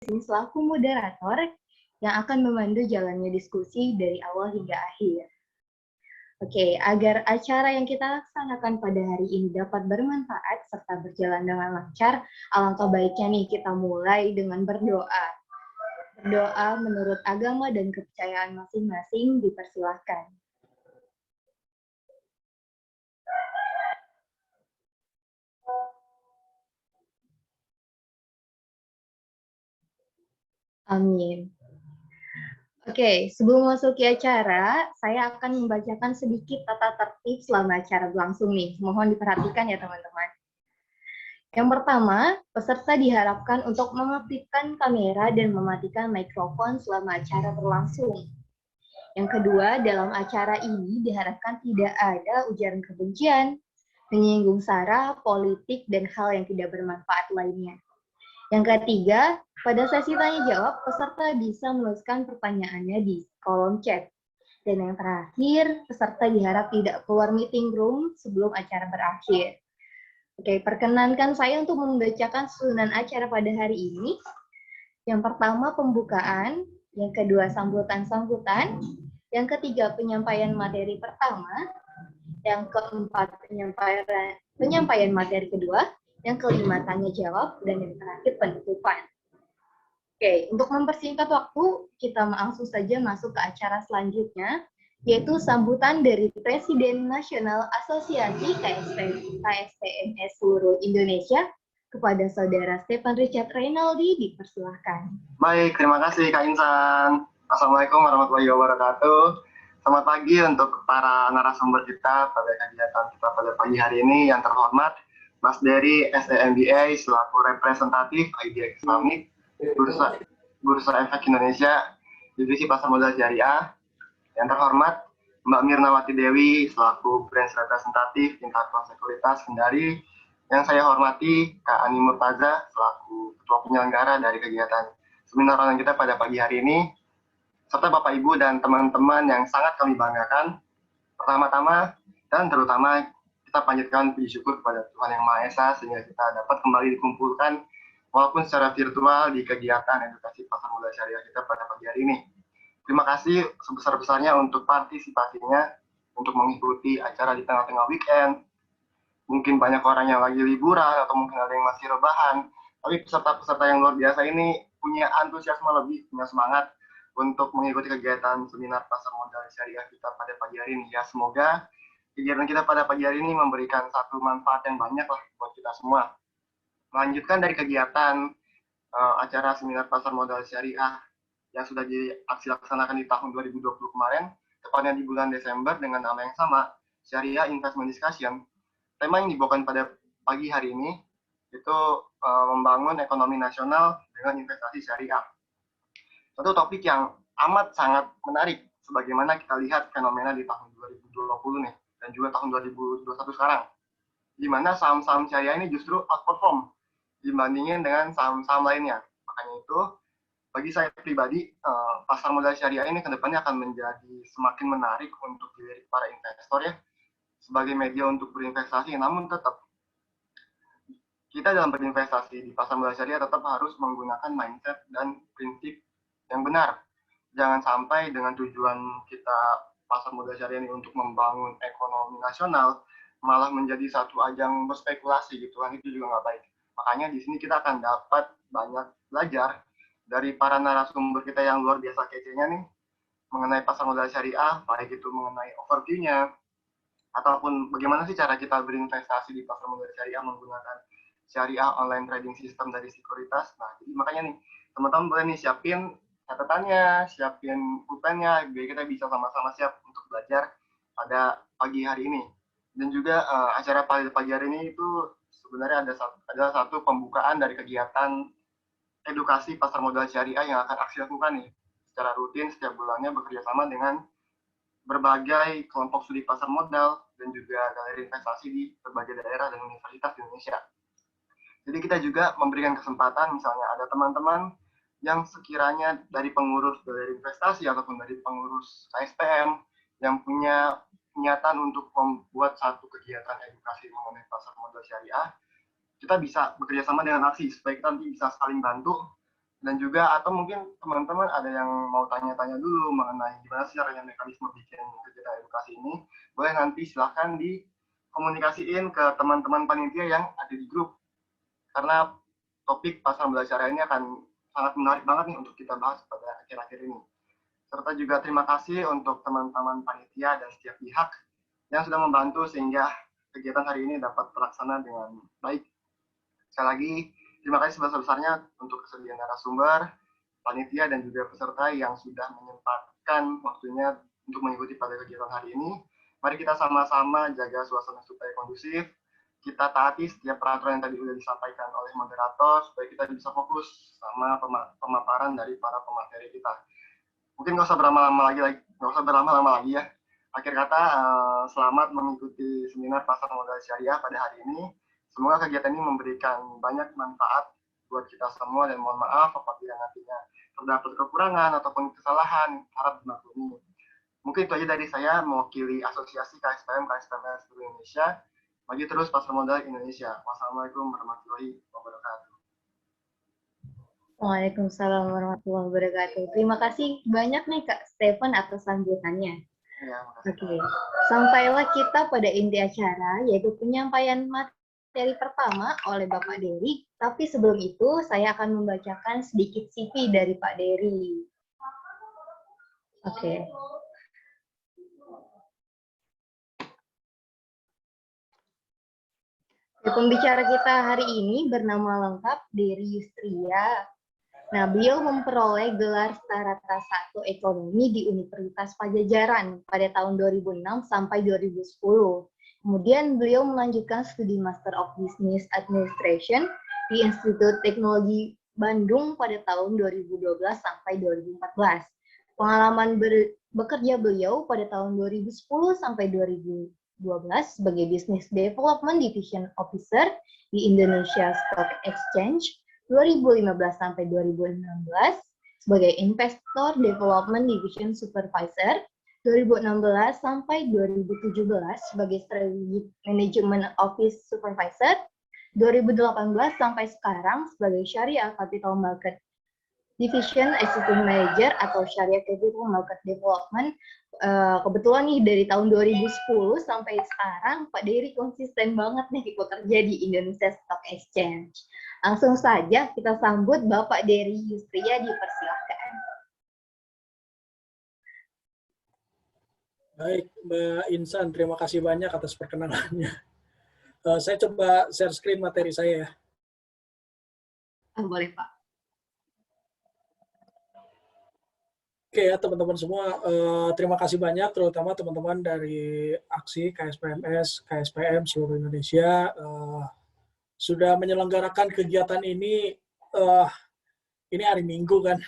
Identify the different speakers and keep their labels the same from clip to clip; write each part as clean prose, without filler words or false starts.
Speaker 1: sini selaku moderator yang akan memandu jalannya diskusi dari awal hingga akhir. Oke, agar acara yang kita laksanakan pada hari ini dapat bermanfaat serta berjalan dengan lancar, alangkah baiknya nih kita mulai dengan berdoa. Berdoa menurut agama dan kepercayaan masing-masing dipersilahkan. Amin. Oke, sebelum masuki acara, saya akan membacakan sedikit tata tertib selama acara berlangsung nih. Mohon diperhatikan ya teman-teman. Yang pertama, peserta diharapkan untuk mengaktifkan kamera dan mematikan mikrofon selama acara berlangsung. Yang kedua, dalam acara ini diharapkan tidak ada ujaran kebencian, menyinggung sara, politik, dan hal yang tidak bermanfaat lainnya. Yang ketiga, pada sesi tanya jawab, peserta bisa menuliskan pertanyaannya di kolom chat. Dan yang terakhir, peserta diharap tidak keluar meeting room sebelum acara berakhir. Oke, perkenankan saya untuk membacakan susunan acara pada hari ini. Yang pertama, pembukaan. Yang kedua, sambutan-sambutan. Yang ketiga, penyampaian materi pertama. Yang keempat, penyampaian materi kedua. Yang kelima, tanya jawab. Dan yang terakhir, penutupan. Oke, untuk mempersingkat waktu, kita langsung saja masuk ke acara selanjutnya, yaitu sambutan dari Presiden Nasional Asosiasi KSTMS seluruh Indonesia kepada Saudara Stephen Richard Reynaldi, dipersilahkan.
Speaker 2: Baik, terima kasih Kak Insan. Assalamualaikum warahmatullahi wabarakatuh. Selamat pagi untuk para narasumber kita pada kegiatan kita pada pagi hari ini. Yang terhormat, Mas Dery, SEMBA, selaku representatif IDX Islamic, Bursa Efek Indonesia, Divisi Pasar Modal Syariah. Yang terhormat, Mbak Mirnawati Dewi, selaku Branch Representatif Interpol Sekuritas Kendari. Yang saya hormati, Kak Ani Murtaza, selaku Ketua Penyelenggara dari kegiatan seminar online kita pada pagi hari ini, serta Bapak Ibu dan teman-teman yang sangat kami banggakan. Pertama-tama dan terutama kita panjatkan puji syukur kepada Tuhan Yang Maha Esa sehingga kita dapat kembali dikumpulkan walaupun secara virtual di kegiatan edukasi pasar modal syariah kita pada pagi hari ini. Terima kasih sebesar-besarnya untuk partisipasinya, untuk mengikuti acara di tengah-tengah weekend. Mungkin banyak orang yang lagi liburan atau mungkin ada yang masih rebahan, tapi peserta-peserta yang luar biasa ini punya antusiasme lebih, punya semangat untuk mengikuti kegiatan seminar pasar modal syariah kita pada pagi hari ini. Ya, semoga kegiatan kita pada pagi hari ini memberikan satu manfaat yang banyak lah buat kita semua. Melanjutkan dari kegiatan acara seminar pasar modal syariah yang sudah dilaksanakan di tahun 2020 kemarin, tepatnya di bulan Desember dengan nama yang sama, Syariah Investment Discussion. Tema yang dibawakan pada pagi hari ini itu membangun ekonomi nasional dengan investasi syariah. Satu topik yang amat sangat menarik, sebagaimana kita lihat fenomena di tahun 2020 nih, dan juga tahun 2021 sekarang, di mana saham-saham syariah ini justru outperform dibandingin dengan saham-saham lainnya. Makanya itu, bagi saya pribadi, pasar modal syariah ini kedepannya akan menjadi semakin menarik untuk dilirik para investor ya, sebagai media untuk berinvestasi, namun tetap kita dalam berinvestasi di pasar modal syariah tetap harus menggunakan mindset dan prinsip yang benar. Jangan sampai dengan tujuan kita pasar modal syariah ini untuk membangun ekonomi nasional, malah menjadi satu ajang berspekulasi gitu kan, itu juga nggak baik. Makanya di sini kita akan dapat banyak belajar dari para narasumber kita yang luar biasa kecenya nih, mengenai pasar modal syariah, baik itu mengenai overview-nya, ataupun bagaimana sih cara kita berinvestasi di pasar modal syariah menggunakan syariah online trading system dari Sekuritas. Nah, jadi makanya nih, teman-teman boleh nih siapin catatannya, siapin pulpennya, biar kita bisa sama-sama siap untuk belajar pada pagi hari ini. Dan juga acara pagi hari ini itu sebenarnya adalah satu pembukaan dari kegiatan edukasi pasar modal syariah yang akan aksi lakukan nih secara rutin setiap bulannya bekerja sama dengan berbagai kelompok studi pasar modal dan juga galeri investasi di berbagai daerah dan universitas di Indonesia. Jadi kita juga memberikan kesempatan, misalnya ada teman-teman yang sekiranya dari pengurus galeri investasi ataupun dari pengurus KSPM yang punya niatan untuk membuat satu kegiatan edukasi mengenai pasar modal syariah, kita bisa bekerja sama dengan aksi supaya kita nanti bisa saling bantu Dan juga atau mungkin teman-teman ada yang mau tanya-tanya dulu mengenai gimana sih caranya mekanisme bikin kegiatan edukasi ini, boleh nanti silahkan dikomunikasiin ke teman-teman panitia yang ada di grup. Karena topik pasar modal syariah ini akan sangat menarik banget nih untuk kita bahas pada akhir-akhir ini. Serta juga terima kasih untuk teman-teman panitia dan setiap pihak yang sudah membantu sehingga kegiatan hari ini dapat terlaksana dengan baik. Sekali lagi, terima kasih sebesar-besarnya untuk kesediaan narasumber, panitia, dan juga peserta yang sudah menyempatkan waktunya untuk mengikuti pada kegiatan hari ini. Mari kita sama-sama jaga suasana supaya kondusif, kita taati setiap peraturan yang tadi sudah disampaikan oleh moderator, supaya kita bisa fokus sama pemaparan dari para pemateri kita. Mungkin nggak usah berlama-lama lagi ya. Akhir kata, selamat mengikuti seminar pasar modal syariah pada hari ini. Semoga kegiatan ini memberikan banyak manfaat buat kita semua dan mohon maaf apabila nantinya terdapat kekurangan ataupun kesalahan, harap dimaklumi. Mungkin itu aja dari saya mewakili Asosiasi KSPM seluruh Indonesia. Maju terus pasar modal Indonesia. Wassalamualaikum warahmatullahi wabarakatuh.
Speaker 1: Waalaikumsalam warahmatullahi wabarakatuh. Terima kasih banyak nih Kak Stephen atas sambutannya.
Speaker 2: Ya,
Speaker 1: Oke, sampailah kita pada inti acara, yaitu penyampaian materi pertama oleh Bapak Dery. Tapi sebelum itu, saya akan membacakan sedikit CV dari Pak Dery. Oke. Pembicara kita hari ini bernama lengkap Dery Yustria. Nah, beliau memperoleh gelar Starata 1 Ekonomi di Universitas Pajajaran pada tahun 2006 sampai 2010. Kemudian beliau melanjutkan studi Master of Business Administration di Institut Teknologi Bandung pada tahun 2012 sampai 2014. Pengalaman bekerja beliau pada tahun 2010 sampai 2012 sebagai Business Development Division Officer di Indonesia Stock Exchange, 2015 sampai 2016 sebagai Investor Development Division Supervisor, 2016 sampai 2017 sebagai Strategic Management Office Supervisor, 2018 sampai sekarang sebagai Syariah Capital Market Division Assistant Manager atau Syariah Capital Market Development. Kebetulan nih dari tahun 2010 sampai sekarang Pak Dery konsisten banget nih bekerja di Indonesia Stock Exchange. Langsung saja kita sambut Bapak Dery Yustria, dipersilakan.
Speaker 3: Baik, Mbak Insan, terima kasih banyak atas perkenalannya. Saya coba share screen materi saya ya.
Speaker 1: Boleh Pak.
Speaker 3: Oke ya teman-teman semua, terima kasih banyak terutama teman-teman dari aksi KSPMS, KSPM seluruh Indonesia sudah menyelenggarakan kegiatan ini hari Minggu kan,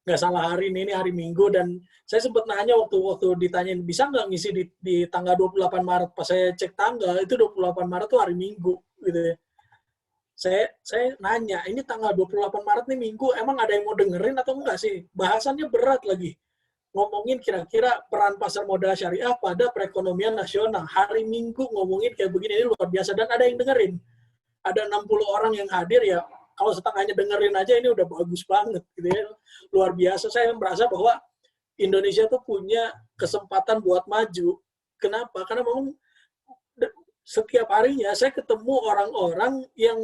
Speaker 3: nggak salah hari ini hari Minggu, dan saya sempat nanya waktu ditanyain bisa nggak ngisi di tanggal 28 Maret, pas saya cek tanggal itu 28 Maret tuh hari Minggu gitu ya. Saya nanya, ini tanggal 28 Maret nih Minggu, emang ada yang mau dengerin atau enggak sih? Bahasannya berat lagi. Ngomongin kira-kira peran pasar modal syariah pada perekonomian nasional. Hari Minggu ngomongin kayak begini, ini luar biasa. Dan ada yang dengerin. Ada 60 orang yang hadir ya, kalau setengahnya dengerin aja ini udah bagus banget. Gitu ya. Luar biasa, saya merasa bahwa Indonesia tuh punya kesempatan buat maju. Kenapa? Karena memang setiap harinya saya ketemu orang-orang yang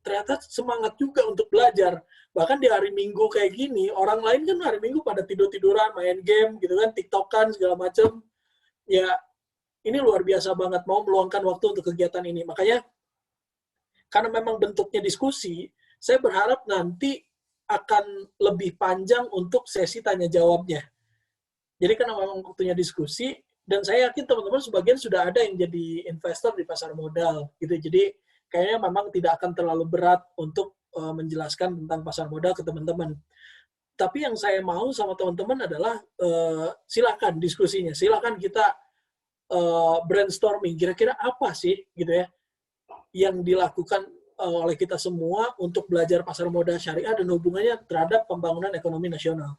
Speaker 3: ternyata semangat juga untuk belajar. Bahkan di hari Minggu kayak gini, orang lain kan hari Minggu pada tidur-tiduran, main game, gitu kan, TikTokan, segala macam. Ya, ini luar biasa banget, mau meluangkan waktu untuk kegiatan ini. Makanya, karena memang bentuknya diskusi, saya berharap nanti akan lebih panjang untuk sesi tanya-jawabnya. Jadi karena memang waktunya diskusi, dan saya yakin teman-teman sebagian sudah ada yang jadi investor di pasar modal, gitu. Jadi, kayaknya memang tidak akan terlalu berat untuk menjelaskan tentang pasar modal ke teman-teman. Tapi yang saya mau sama teman-teman adalah silakan diskusinya, silakan kita brainstorming, kira-kira apa sih gitu ya yang dilakukan oleh kita semua untuk belajar pasar modal syariah dan hubungannya terhadap pembangunan ekonomi nasional.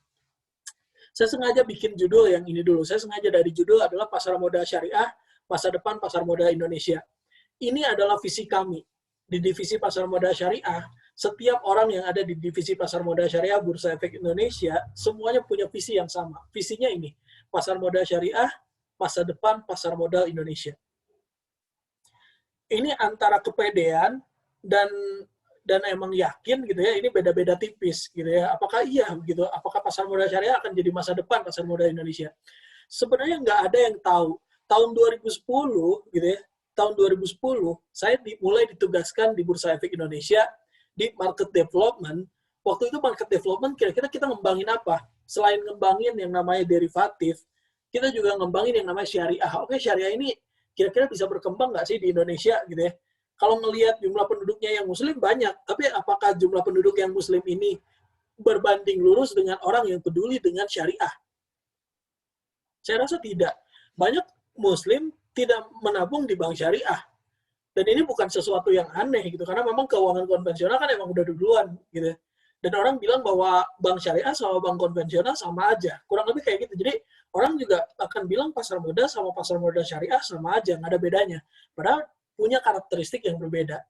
Speaker 3: Saya sengaja bikin judul yang ini dulu. Saya sengaja dari judul adalah pasar modal syariah, masa depan pasar modal Indonesia. Ini adalah visi kami. Di divisi pasar modal syariah, setiap orang yang ada di divisi pasar modal syariah Bursa Efek Indonesia semuanya punya visi yang sama. Visinya ini, pasar modal syariah, masa depan pasar modal Indonesia. Ini antara kepedean dan emang yakin gitu ya, ini beda-beda tipis gitu ya. Apakah iya gitu? Apakah pasar modal syariah akan jadi masa depan pasar modal Indonesia? Sebenarnya nggak ada yang tahu. Tahun 2010 gitu ya, tahun 2010 saya mulai ditugaskan di Bursa Efek Indonesia di market development. Waktu itu market development kira-kira kita ngembangin apa? Selain ngembangin yang namanya derivatif, kita juga ngembangin yang namanya syariah. Oke, syariah ini kira-kira bisa berkembang nggak sih di Indonesia gitu ya? Kalau melihat jumlah penduduknya yang muslim banyak, tapi apakah jumlah penduduk yang muslim ini berbanding lurus dengan orang yang peduli dengan syariah? Saya rasa tidak. Banyak muslim tidak menabung di bank syariah. Dan ini bukan sesuatu yang aneh gitu, karena memang keuangan konvensional kan emang udah duluan gitu. Dan orang bilang bahwa bank syariah sama bank konvensional sama aja. Kurang lebih kayak gitu. Jadi orang juga akan bilang pasar modal sama pasar modal syariah sama aja, nggak ada bedanya. Padahal punya karakteristik yang berbeda.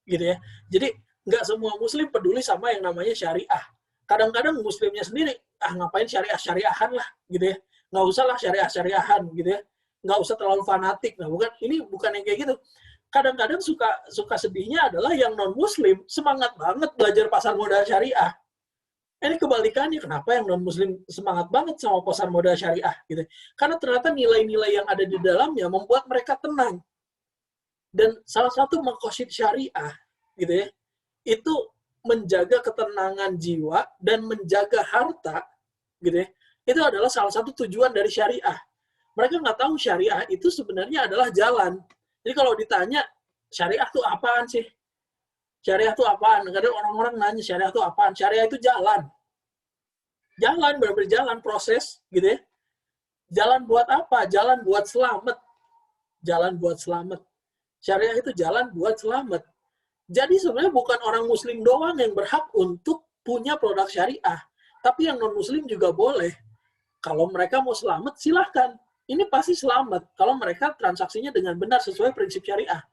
Speaker 3: Gitu ya. Jadi nggak semua muslim peduli sama yang namanya syariah. Kadang-kadang muslimnya sendiri, ngapain syariah-syariahan lah gitu ya. Nggak usah lah syariah-syariahan gitu ya. Nggak usah terlalu fanatik. Nah, ini bukan yang kayak gitu. Kadang-kadang suka sedihnya adalah yang non-muslim semangat banget belajar pasar modal syariah. Ini kebalikannya, kenapa yang non-muslim semangat banget sama pasar modal syariah gitu. Karena ternyata nilai-nilai yang ada di dalamnya membuat mereka tenang. Dan salah satu maqasid syariah gitu ya, itu menjaga ketenangan jiwa dan menjaga harta gitu ya. Itu adalah salah satu tujuan dari syariah. Mereka nggak tahu syariah itu sebenarnya adalah jalan. Jadi kalau ditanya syariah itu apaan sih? Syariah itu apaan? Kadang orang-orang nanya syariah itu apaan? Syariah itu jalan. Jalan, benar-benar jalan, proses, gitu ya. Jalan buat apa? Jalan buat selamat. Jalan buat selamat. Syariah itu jalan buat selamat. Jadi sebenarnya bukan orang muslim doang yang berhak untuk punya produk syariah. Tapi yang non-muslim juga boleh. Kalau mereka mau selamat, silahkan. Ini pasti selamat kalau mereka transaksinya dengan benar sesuai prinsip syariah.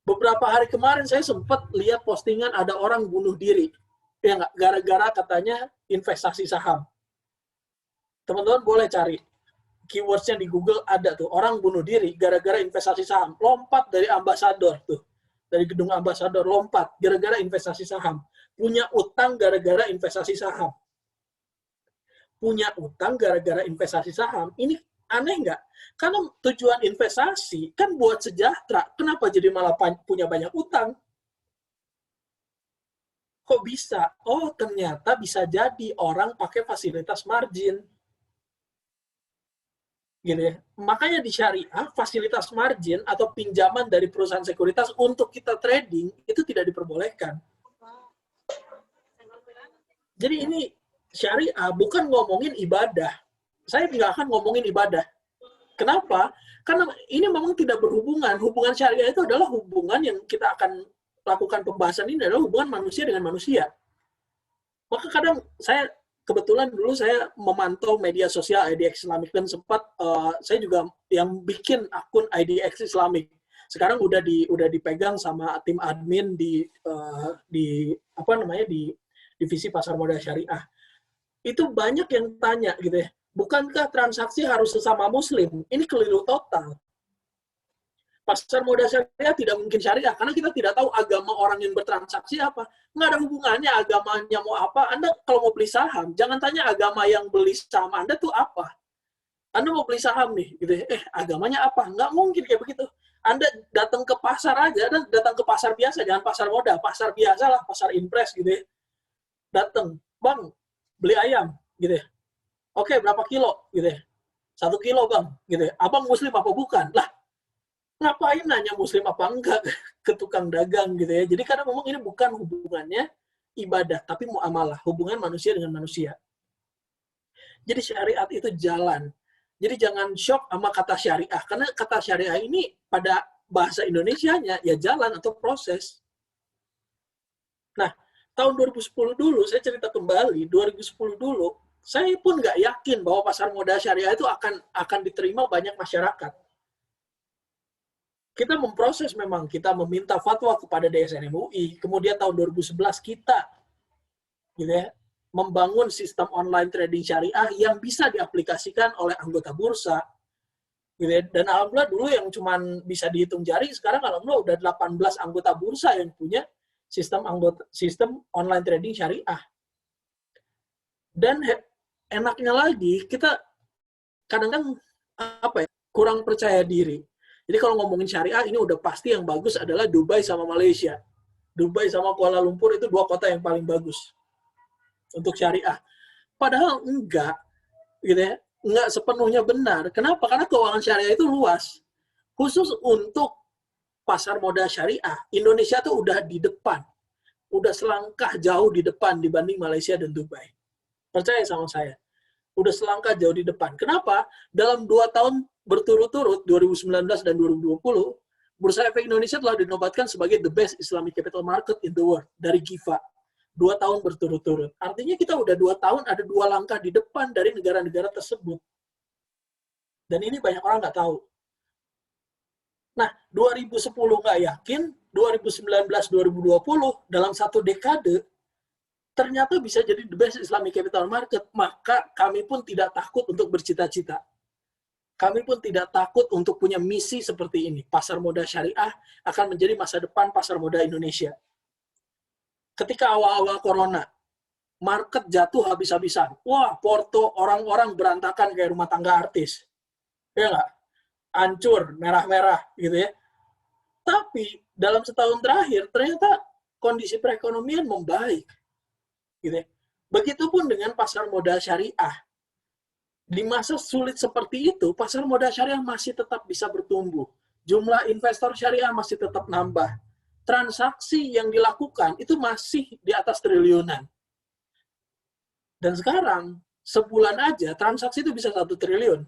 Speaker 3: Beberapa hari kemarin saya sempat lihat postingan ada orang bunuh diri. Ya nggak? Gara-gara katanya investasi saham. Teman-teman boleh cari. Keywords-nya di Google ada tuh. Orang bunuh diri gara-gara investasi saham. Lompat dari ambasador tuh. Dari gedung ambasador lompat gara-gara investasi saham. Punya utang gara-gara investasi saham. Punya utang gara-gara investasi saham. Ini aneh nggak? Karena tujuan investasi kan buat sejahtera. Kenapa jadi malah punya banyak utang? Kok bisa? Oh, ternyata bisa jadi orang pakai fasilitas margin. Gitu ya. Makanya di syariah, fasilitas margin atau pinjaman dari perusahaan sekuritas untuk kita trading itu tidak diperbolehkan. Jadi ini syariah bukan ngomongin ibadah. Saya nggak akan ngomongin ibadah. Kenapa? Karena ini memang tidak berhubungan. Hubungan syariah itu adalah hubungan yang kita akan lakukan pembahasan ini adalah hubungan manusia dengan manusia. Maka kadang saya kebetulan dulu saya memantau media sosial IDX Islamic dan sempat saya juga yang bikin akun IDX Islamic. Sekarang udah dipegang sama tim admin di divisi pasar modal syariah. Itu banyak yang tanya gitu ya, bukankah transaksi harus sesama muslim? Ini keliru total. Pasar modal syariah tidak mungkin syariah, karena kita tidak tahu agama orang yang bertransaksi apa. Nggak ada hubungannya agamanya mau apa. Anda kalau mau beli saham, jangan tanya agama yang beli saham Anda tuh apa. Anda mau beli saham nih, gitu ya. Agamanya apa? Nggak mungkin kayak begitu. Anda datang ke pasar aja, Anda datang ke pasar biasa, jangan pasar modal. Pasar biasa lah, pasar impres gitu ya. Datang, bang, beli ayam, gitu ya. Oke, berapa kilo, gitu ya. 1 kilo, bang, gitu ya. Abang muslim apa bukan? Lah, ngapain nanya muslim apa enggak ke tukang dagang, gitu ya. Jadi karena memang ini bukan hubungannya ibadah, tapi muamalah, hubungan manusia dengan manusia. Jadi syariat itu jalan. Jadi jangan shock sama kata syariah, karena kata syariah ini pada bahasa Indonesianya ya jalan atau proses. Nah, tahun 2010 dulu, saya cerita kembali, 2010 dulu, saya pun nggak yakin bahwa pasar modal syariah itu akan diterima banyak masyarakat. kita memproses memang, kita meminta fatwa kepada DSN MUI, kemudian tahun 2011 kita gitu ya, membangun sistem online trading syariah yang bisa diaplikasikan oleh anggota bursa. Gitu ya. Dan alhamdulillah dulu yang cuman bisa dihitung jari, sekarang alhamdulillah udah 18 anggota bursa yang punya sistem online trading syariah. Dan enaknya lagi, kita kadang-kadang kurang percaya diri. Jadi kalau ngomongin syariah, ini udah pasti yang bagus adalah Dubai sama Malaysia. Dubai sama Kuala Lumpur itu 2 kota yang paling bagus untuk syariah. Padahal enggak, gitu ya, enggak sepenuhnya benar. Kenapa? Karena keuangan syariah itu luas. Khusus untuk pasar modal syariah, Indonesia tuh udah di depan. Udah selangkah jauh di depan dibanding Malaysia dan Dubai. Percaya sama saya. Udah selangkah jauh di depan. Kenapa? Dalam 2 tahun berturut-turut, 2019 dan 2020, Bursa Efek Indonesia telah dinobatkan sebagai the best Islamic capital market in the world dari GIFA. 2 tahun berturut-turut. Artinya kita udah 2 tahun ada 2 langkah di depan dari negara-negara tersebut. Dan ini banyak orang nggak tahu. Nah, 2010 nggak yakin, 2019, 2020, dalam 1 dekade, ternyata bisa jadi the best Islamic capital market. Maka kami pun tidak takut untuk bercita-cita. Kami pun tidak takut untuk punya misi seperti ini. Pasar modal syariah akan menjadi masa depan pasar modal Indonesia. Ketika awal-awal corona, market jatuh habis-habisan. Wah, Porto orang-orang berantakan kayak rumah tangga artis. Ya nggak? Hancur, merah-merah gitu ya. Tapi dalam setahun terakhir, ternyata kondisi perekonomian membaik. Gitu ya. Begitupun dengan pasar modal syariah. Di masa sulit seperti itu, pasar modal syariah masih tetap bisa bertumbuh. Jumlah investor syariah masih tetap nambah. Transaksi yang dilakukan itu masih di atas triliunan. Dan sekarang, sebulan aja transaksi itu bisa 1 triliun.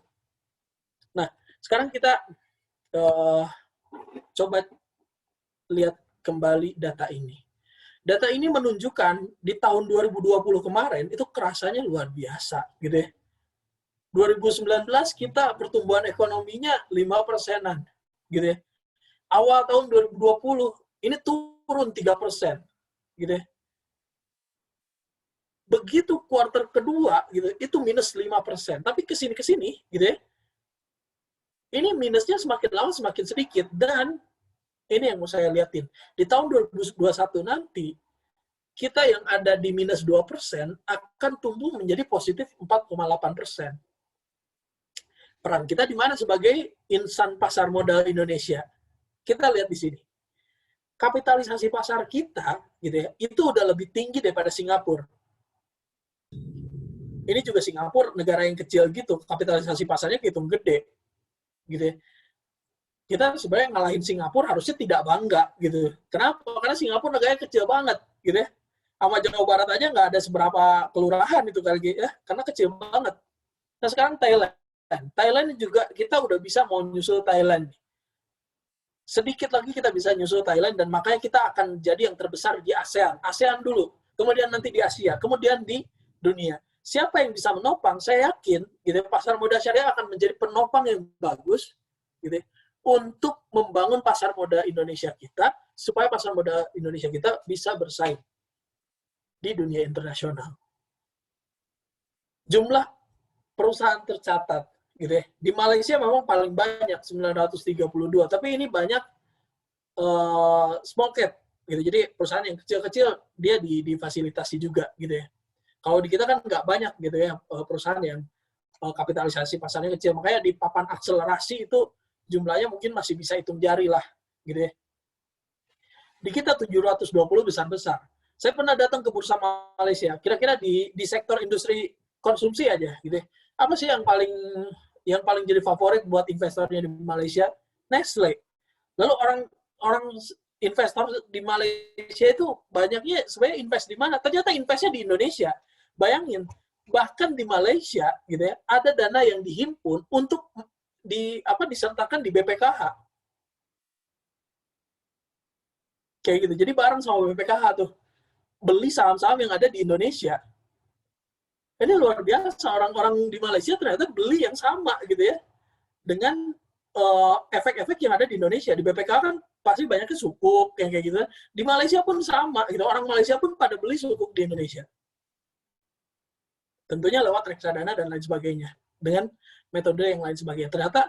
Speaker 3: Nah, sekarang kita coba lihat kembali data ini. Data ini menunjukkan di tahun 2020 kemarin itu kerasanya luar biasa, gitu ya. 2019 kita pertumbuhan ekonominya 5%-an, gitu ya. Awal tahun 2020 ini turun 3%, gitu ya. Begitu kuartal kedua, gitu, itu minus 5%. Tapi kesini, gitu ya, ini minusnya semakin lama semakin sedikit. Dan ini yang mau saya lihatin. Di tahun 2021 nanti, kita yang ada di minus 2% akan tumbuh menjadi positif 4,8%. Peran kita di mana sebagai insan pasar modal Indonesia? Kita lihat di sini. Kapitalisasi pasar kita, gitu ya, itu udah lebih tinggi daripada Singapura. Ini juga Singapura, negara yang kecil gitu, kapitalisasi pasarnya hitung gede, gitu ya. Kita sebenarnya ngalahin Singapura harusnya tidak bangga, gitu. Kenapa? Karena Singapura negaranya kecil banget, gitu ya. Sama Jawa Barat aja nggak ada seberapa kelurahan itu kali ya, karena kecil banget. Nah sekarang Thailand juga kita udah bisa mau nyusul Thailand. Sedikit lagi kita bisa nyusul Thailand dan makanya kita akan jadi yang terbesar di ASEAN. ASEAN dulu, kemudian nanti di Asia, kemudian di dunia. Siapa yang bisa menopang? Saya yakin, gitu, pasar modal syariah akan menjadi penopang yang bagus, gitu, untuk membangun pasar modal Indonesia kita supaya pasar modal Indonesia kita bisa bersaing di dunia internasional. Jumlah perusahaan tercatat, gitu ya. Di Malaysia memang paling banyak 932, tapi ini banyak small cap, gitu. Jadi perusahaan yang kecil-kecil dia difasilitasi juga, gitu ya. Kalau di kita kan nggak banyak, gitu ya, perusahaan yang kapitalisasi pasarnya kecil. Makanya di papan akselerasi itu jumlahnya mungkin masih bisa hitung jari lah, gitu ya. Di kita 720 besar-besar. Saya pernah datang ke bursa Malaysia. Kira-kira di sektor industri konsumsi aja, gitu ya. Apa sih yang paling jadi favorit buat investornya di Malaysia? Nestle. Lalu orang investor di Malaysia itu banyaknya sebenarnya invest di mana? Ternyata investnya di Indonesia. Bayangin, bahkan di Malaysia, gitu ya, ada dana yang dihimpun untuk disertakan di BPKH. Kayak gitu. Jadi bareng sama BPKH tuh beli saham-saham yang ada di Indonesia. Ini luar biasa, orang-orang di Malaysia ternyata beli yang sama, gitu ya, dengan efek-efek yang ada di Indonesia. Di BPK kan pasti banyaknya sukuk yang kayak gitu. Di Malaysia pun sama gitu. Orang Malaysia pun pada beli sukuk di Indonesia. Tentunya lewat reksadana dan lain sebagainya. Dengan metode yang lain sebagainya. Ternyata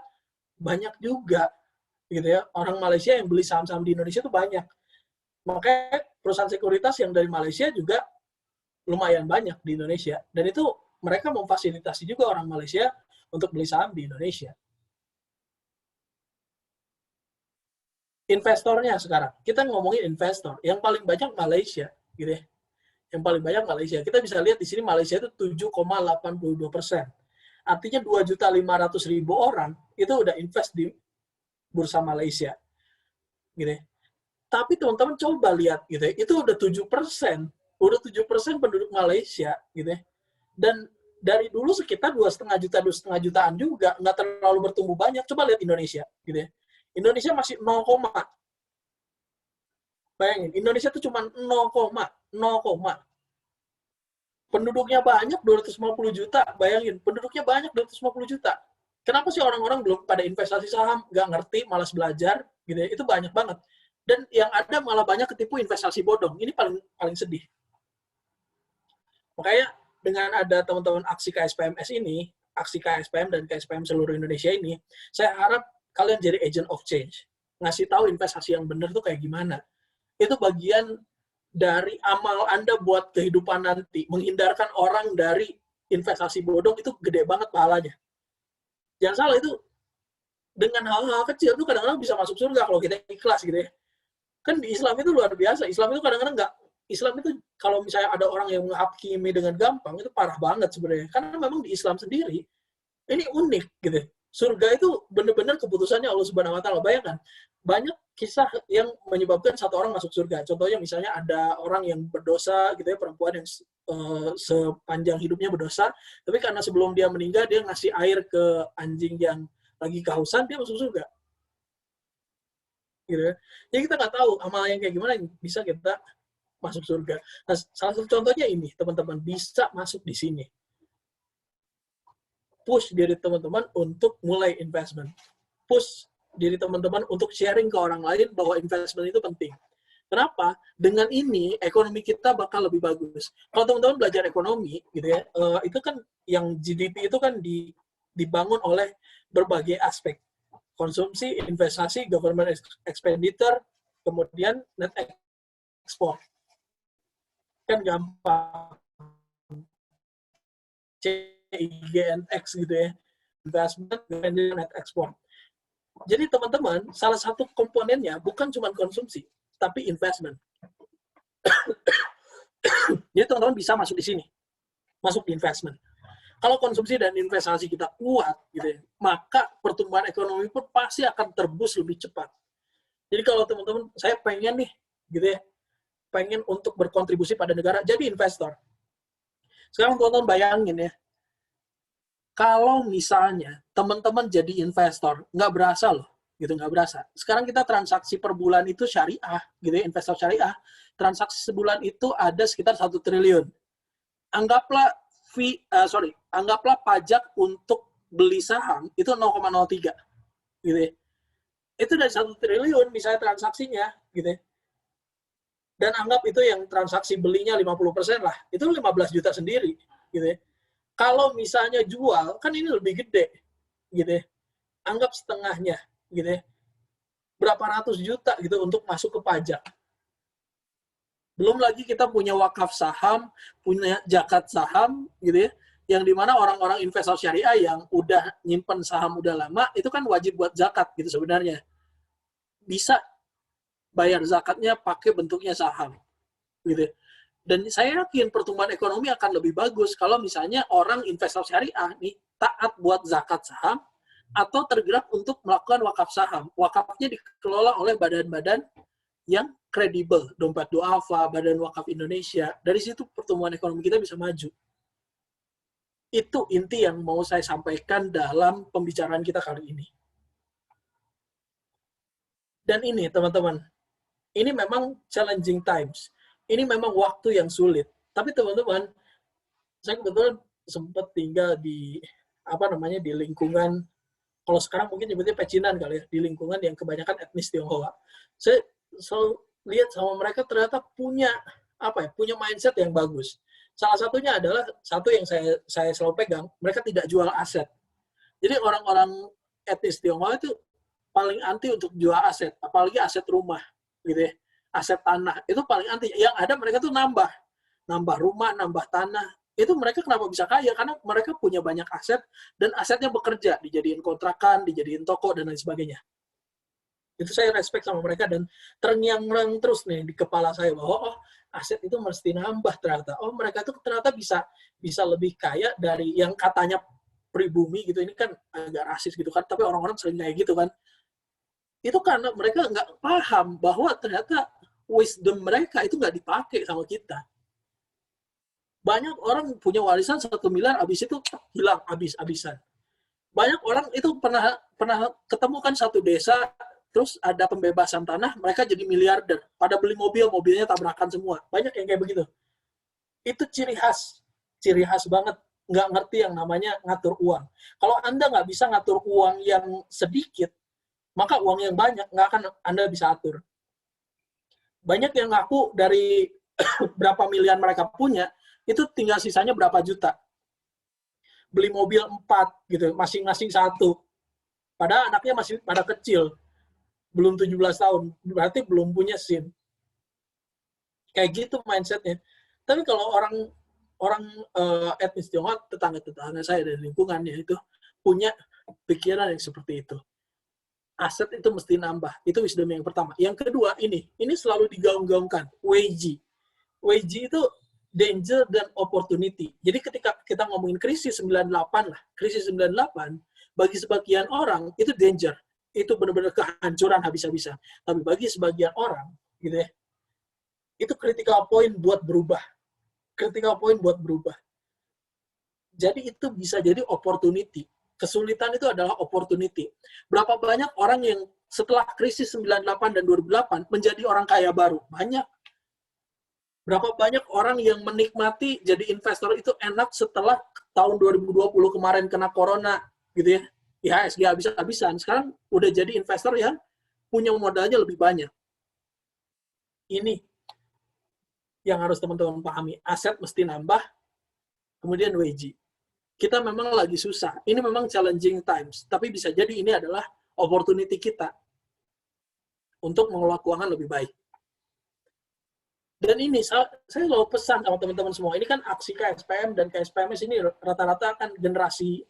Speaker 3: banyak juga gitu ya. Orang Malaysia yang beli saham-saham di Indonesia itu banyak. Makanya perusahaan sekuritas yang dari Malaysia juga lumayan banyak di Indonesia. Dan itu mereka memfasilitasi juga orang Malaysia untuk beli saham di Indonesia. Investornya sekarang, kita ngomongin investor, yang paling banyak Malaysia, gitu ya. Yang paling banyak Malaysia. Kita bisa lihat di sini Malaysia itu 7,82%. Artinya 2.500.000 orang itu udah invest di bursa Malaysia. Gitu ya. Tapi teman-teman coba lihat gitu ya, itu udah 7%. Udah 7% penduduk Malaysia gitu ya. Dan dari dulu sekitar 2,5 jutaan juga, nggak terlalu bertumbuh banyak. Coba lihat Indonesia gitu ya. Indonesia masih 0, bayangin, Indonesia itu cuma 0, penduduknya banyak 250 juta, bayangin, penduduknya banyak 250 juta. Kenapa sih orang-orang belum pada investasi saham, nggak ngerti, malas belajar, gitu ya, itu banyak banget. Dan yang ada malah banyak ketipu investasi bodong, ini paling sedih. Makanya dengan ada teman-teman aksi KSPMS ini, aksi KSPM dan KSPM seluruh Indonesia ini, saya harap kalian jadi agent of change. Ngasih tahu investasi yang benar tuh kayak gimana. Itu bagian dari amal Anda buat kehidupan nanti. Menghindarkan orang dari investasi bodong itu gede banget pahalanya. Jangan salah, itu dengan hal-hal kecil tuh kadang-kadang bisa masuk surga kalau kita ikhlas gitu ya. Kan di Islam itu luar biasa. Islam itu kadang-kadang nggak, Islam itu kalau misalnya ada orang yang menghakimi dengan gampang, itu parah banget sebenarnya. Karena memang di Islam sendiri, ini unik gitu. Surga itu benar-benar keputusannya Allah Subhanahu wa Ta'ala. Bayangkan, banyak kisah yang menyebabkan satu orang masuk surga. Contohnya misalnya ada orang yang berdosa gitu ya, perempuan yang sepanjang hidupnya berdosa, tapi karena sebelum dia meninggal dia ngasih air ke anjing yang lagi kehausan, dia masuk surga. Gitu ya. Jadi kita nggak tahu amal yang kayak gimana yang bisa kita masuk surga. Nah, salah satu contohnya ini, teman-teman bisa masuk di sini. Push diri teman-teman untuk mulai investment. Push diri teman-teman untuk sharing ke orang lain bahwa investment itu penting. Kenapa? Dengan ini ekonomi kita bakal lebih bagus. Kalau teman-teman belajar ekonomi, gitu ya, itu kan yang GDP itu kan dibangun oleh berbagai aspek. Konsumsi, investasi, government expenditure, kemudian net export. Kan gampang. CIGNX gitu ya, investment dan net export. Jadi teman-teman, salah satu komponennya bukan cuma konsumsi, tapi investment. Jadi teman-teman bisa masuk di sini, masuk di investment. Kalau konsumsi dan investasi kita kuat, gitu ya, maka pertumbuhan ekonomi pun pasti akan terbus lebih cepat. Jadi kalau teman-teman, saya pengen nih, gitu ya, pengen untuk berkontribusi pada negara, jadi investor. Sekarang teman-teman bayangin ya, kalau misalnya teman-teman jadi investor, nggak berasa loh, gitu, nggak berasa. Sekarang kita transaksi per bulan itu syariah, gitu ya, investor syariah, transaksi sebulan itu ada sekitar 1 triliun. Anggaplah anggaplah pajak untuk beli saham itu 0,03, gitu ya. Itu dari 1 triliun misalnya transaksinya, gitu ya. Dan anggap itu yang transaksi belinya 50% lah, itu 15 juta sendiri, gitu ya. Kalau misalnya jual, kan ini lebih gede, gitu ya. Anggap setengahnya, gitu ya. Berapa ratus juta gitu untuk masuk ke pajak. Belum lagi kita punya wakaf saham, punya zakat saham, gitu ya. Yang dimana orang-orang investor syariah yang udah nyimpen saham udah lama, itu kan wajib buat zakat gitu sebenarnya. Bisa bayar zakatnya pakai bentuknya saham, gitu ya. Dan saya yakin pertumbuhan ekonomi akan lebih bagus kalau misalnya orang investor syariah nih taat buat zakat saham atau tergerak untuk melakukan wakaf saham. Wakafnya dikelola oleh badan-badan yang kredibel, Dompet Duafa, Badan Wakaf Indonesia. Dari situ pertumbuhan ekonomi kita bisa maju. Itu inti yang mau saya sampaikan dalam pembicaraan kita kali ini. Dan ini teman-teman, ini memang challenging times. Ini memang waktu yang sulit. Tapi teman-teman, saya kebetulan sempat tinggal di di lingkungan Kalau sekarang mungkin nyebutnya pecinan kali ya, di lingkungan yang kebanyakan etnis Tionghoa. Saya selalu lihat sama mereka ternyata punya punya mindset yang bagus. Salah satunya adalah satu yang saya selalu pegang, mereka tidak jual aset. Jadi orang-orang etnis Tionghoa itu paling anti untuk jual aset, apalagi aset rumah, gitu ya. Aset tanah itu paling anti. Yang ada mereka tuh nambah rumah, nambah tanah. Itu mereka kenapa bisa kaya? Karena mereka punya banyak aset dan asetnya bekerja, dijadiin kontrakan, dijadiin toko dan lain sebagainya. Itu saya respect sama mereka dan terngiang-ngiang terus nih di kepala saya bahwa aset itu mesti nambah ternyata. Mereka tuh ternyata bisa lebih kaya dari yang katanya pribumi gitu. Ini kan agak rasis gitu kan, tapi orang-orang sering kayak gitu kan. Itu karena mereka nggak paham bahwa ternyata wisdom mereka itu nggak dipakai sama kita. Banyak orang punya warisan 1 miliar, habis itu hilang, habis-habisan. Banyak orang itu pernah ketemu kan satu desa, terus ada pembebasan tanah, mereka jadi miliarder. Pada beli mobil, mobilnya tabrakan semua. Banyak yang kayak begitu. Itu ciri khas banget. Nggak ngerti yang namanya ngatur uang. Kalau Anda nggak bisa ngatur uang yang sedikit, maka uang yang banyak nggak akan Anda bisa atur. Banyak yang ngaku dari berapa miliar mereka punya, itu tinggal sisanya berapa juta. Beli mobil 4, gitu, masing-masing 1. Padahal anaknya masih pada kecil, belum 17 tahun, berarti belum punya SIM. Kayak gitu mindsetnya. Tapi kalau orang etnis Tionghoa, tetangga-tetangga saya dari lingkungannya itu punya pikiran yang seperti itu. Aset itu mesti nambah. Itu wisdom yang pertama. Yang kedua, ini selalu digaung-gaungkan, Weiji. Weiji itu danger dan opportunity. Jadi ketika kita ngomongin krisis 98 lah, krisis 98, bagi sebagian orang itu danger. Itu benar-benar kehancuran habis-habisan. Tapi bagi sebagian orang, gitu ya, itu critical point buat berubah. Critical point buat berubah. Jadi itu bisa jadi opportunity. Kesulitan itu adalah opportunity. Berapa banyak orang yang setelah krisis 98 dan 2008 menjadi orang kaya baru? Banyak. Berapa banyak orang yang menikmati jadi investor itu enak setelah tahun 2020 kemarin kena corona, gitu ya. IHSG habis-habisan. Sekarang udah jadi investor yang punya modalnya lebih banyak. Ini yang harus teman-teman pahami. Aset mesti nambah, kemudian Weiji. Kita memang lagi susah. Ini memang challenging times. Tapi bisa jadi ini adalah opportunity kita untuk mengelola keuangan lebih baik. Dan ini saya selalu pesan sama teman-teman semua. Ini kan aksi KSPM dan KSPMS ini rata-rata kan generasi